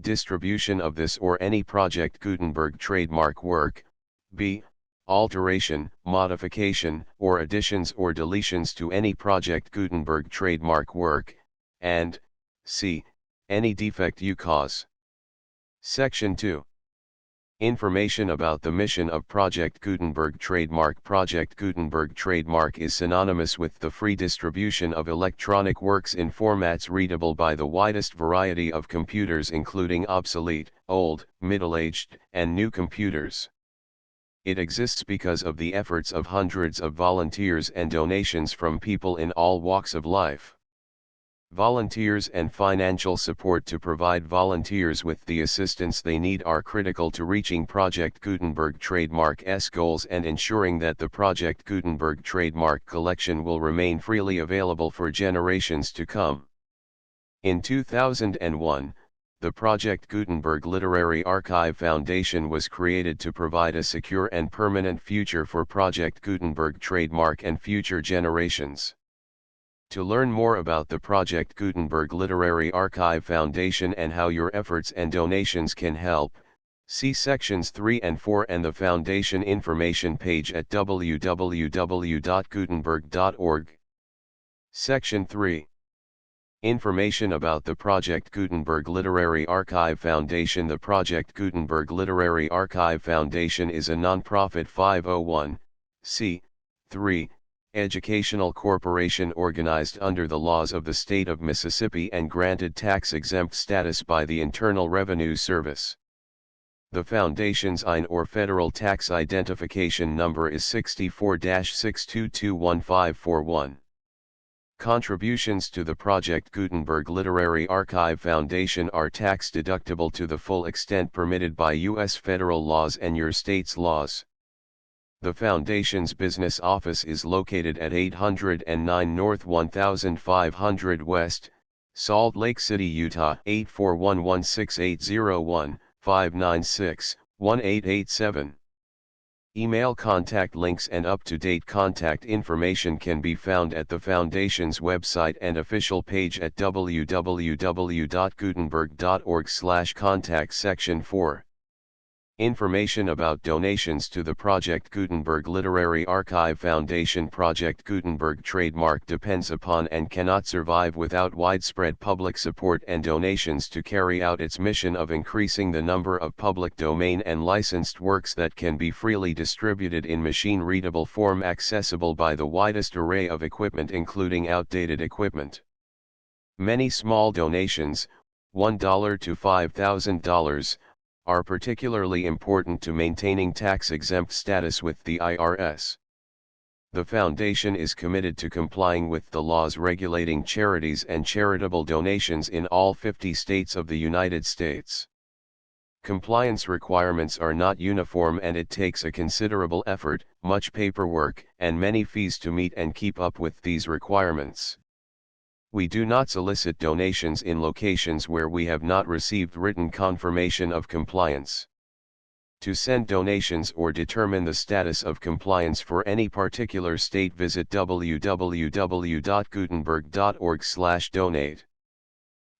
Distribution of this or any Project Gutenberg trademark work. B. Alteration, modification, or additions or deletions to any Project Gutenberg trademark work, and C. Any defect you cause. Section 2. Information about the mission of Project Gutenberg trademark. Project Gutenberg trademark is synonymous with the free distribution of electronic works in formats readable by the widest variety of computers including obsolete, old, middle-aged, and new computers. It exists because of the efforts of hundreds of volunteers and donations from people in all walks of life. Volunteers and financial support to provide volunteers with the assistance they need are critical to reaching Project Gutenberg trademark's goals and ensuring that the Project Gutenberg trademark collection will remain freely available for generations to come. In 2001, the Project Gutenberg Literary Archive Foundation was created to provide a secure and permanent future for Project Gutenberg trademark and future generations. To learn more about the Project Gutenberg Literary Archive Foundation and how your efforts and donations can help, see sections 3 and 4 and the Foundation information page at www.gutenberg.org. Section 3. Information about the Project Gutenberg Literary Archive Foundation. The Project Gutenberg Literary Archive Foundation is a non-profit 501 c. 3. Educational corporation organized under the laws of the state of Mississippi and granted tax-exempt status by the Internal Revenue Service. The foundation's IN or federal tax identification number is 64-6221541. Contributions to the Project Gutenberg Literary Archive Foundation are tax-deductible to the full extent permitted by U.S. federal laws and your state's laws. The Foundation's business office is located at 809 North 1500 West, Salt Lake City, Utah 84116801596-1887. Email contact links and up-to-date contact information can be found at the Foundation's website and official page at www.gutenberg.org/contact section 4. Information about donations to the Project Gutenberg Literary Archive Foundation. Project Gutenberg trademark depends upon and cannot survive without widespread public support and donations to carry out its mission of increasing the number of public domain and licensed works that can be freely distributed in machine-readable form accessible by the widest array of equipment including outdated equipment. Many small donations, $1 to $5,000, are particularly important to maintaining tax-exempt status with the IRS. The Foundation is committed to complying with the laws regulating charities and charitable donations in all 50 states of the United States. Compliance requirements are not uniform and it takes a considerable effort, much paperwork, and many fees to meet and keep up with these requirements. We do not solicit donations in locations where we have not received written confirmation of compliance. To send donations or determine the status of compliance for any particular state, visit www.gutenberg.org/donate.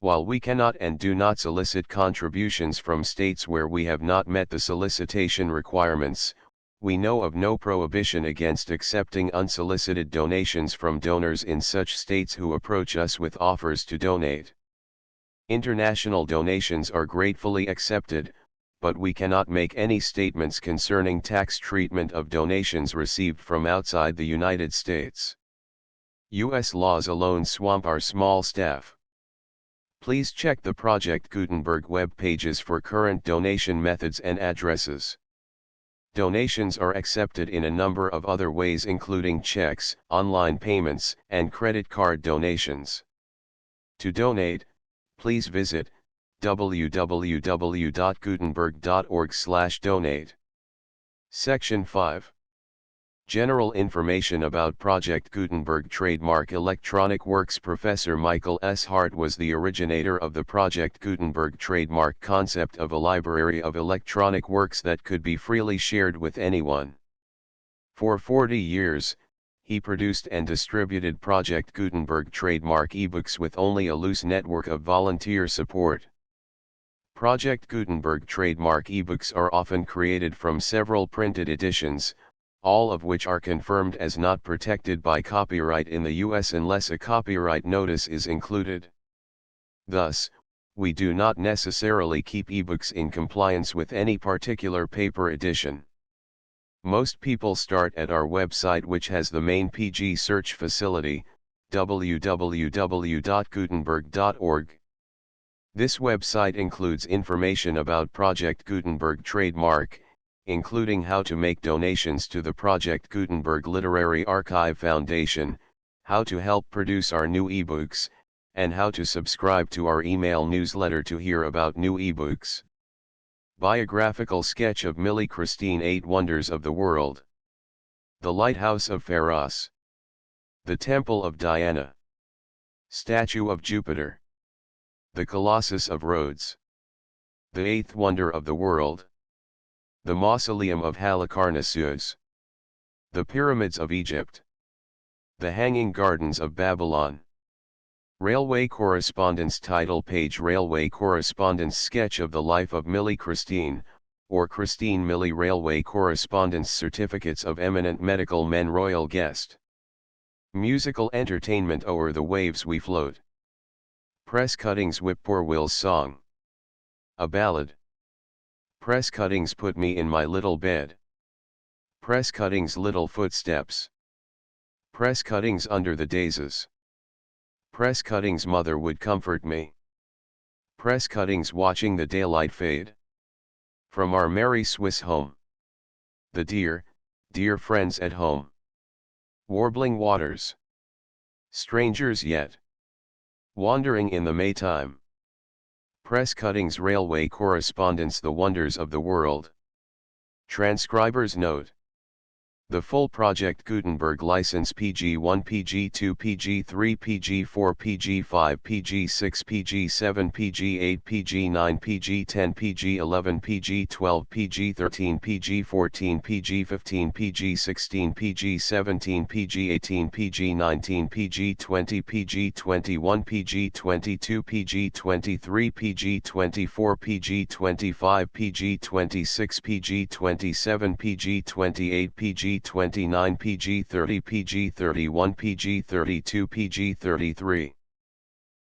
While we cannot and do not solicit contributions from states where we have not met the solicitation requirements, we know of no prohibition against accepting unsolicited donations from donors in such states who approach us with offers to donate. International donations are gratefully accepted, but we cannot make any statements concerning tax treatment of donations received from outside the United States. U.S. laws alone swamp our small staff. Please check the Project Gutenberg web pages for current donation methods and addresses. Donations are accepted in a number of other ways including checks, online payments, and credit card donations. To donate, please visit www.gutenberg.org/donate. Section 5. General information about Project Gutenberg trademark electronic works. Professor Michael S. Hart was the originator of the Project Gutenberg trademark concept of a library of electronic works that could be freely shared with anyone. For 40 years, he produced and distributed Project Gutenberg trademark ebooks with only a loose network of volunteer support. Project Gutenberg trademark ebooks are often created from several printed editions, all of which are confirmed as not protected by copyright in the U.S. unless a copyright notice is included. Thus, we do not necessarily keep ebooks in compliance with any particular paper edition. Most people start at our website, which has the main PG search facility, www.gutenberg.org. This website includes information about Project Gutenberg trademark, including how to make donations to the Project Gutenberg Literary Archive Foundation, how to help produce our new ebooks, and how to subscribe to our email newsletter to hear about new ebooks. Biographical sketch of Millie Christine, 8 Wonders of the World. The Lighthouse of Pharos. The Temple of Diana. Statue of Jupiter. The Colossus of Rhodes. The Eighth Wonder of the World. The Mausoleum of Halicarnassus. The Pyramids of Egypt. The Hanging Gardens of Babylon. Railway correspondence. Title page. Railway correspondence sketch of the life of Millie Christine, or Christine Millie. Railway correspondence certificates of eminent medical men. Royal guest. Musical entertainment. O'er the waves we float. Press cuttings. Whippoorwill's song. A ballad. Press cuttings. Put me in my little bed. Press cuttings little footsteps. Press cuttings under the daisies. Press cuttings mother would comfort me. Press cuttings watching the daylight fade. From our merry Swiss home. The dear, dear friends at home. Warbling waters. Strangers yet. Wandering in the Maytime. Press cuttings railway correspondence the wonders of the world. Transcriber's note. The full Project Gutenberg license PG1 PG2 PG3 PG4 PG5 PG6 PG7 PG8 PG9 PG10 PG11 PG12 PG13 PG14 PG15 PG16 PG17 PG18 PG19 PG20 PG21 PG22 PG23 PG24 PG25 PG26 PG27 PG28 PG29 PG30 PG31 PG32 PG33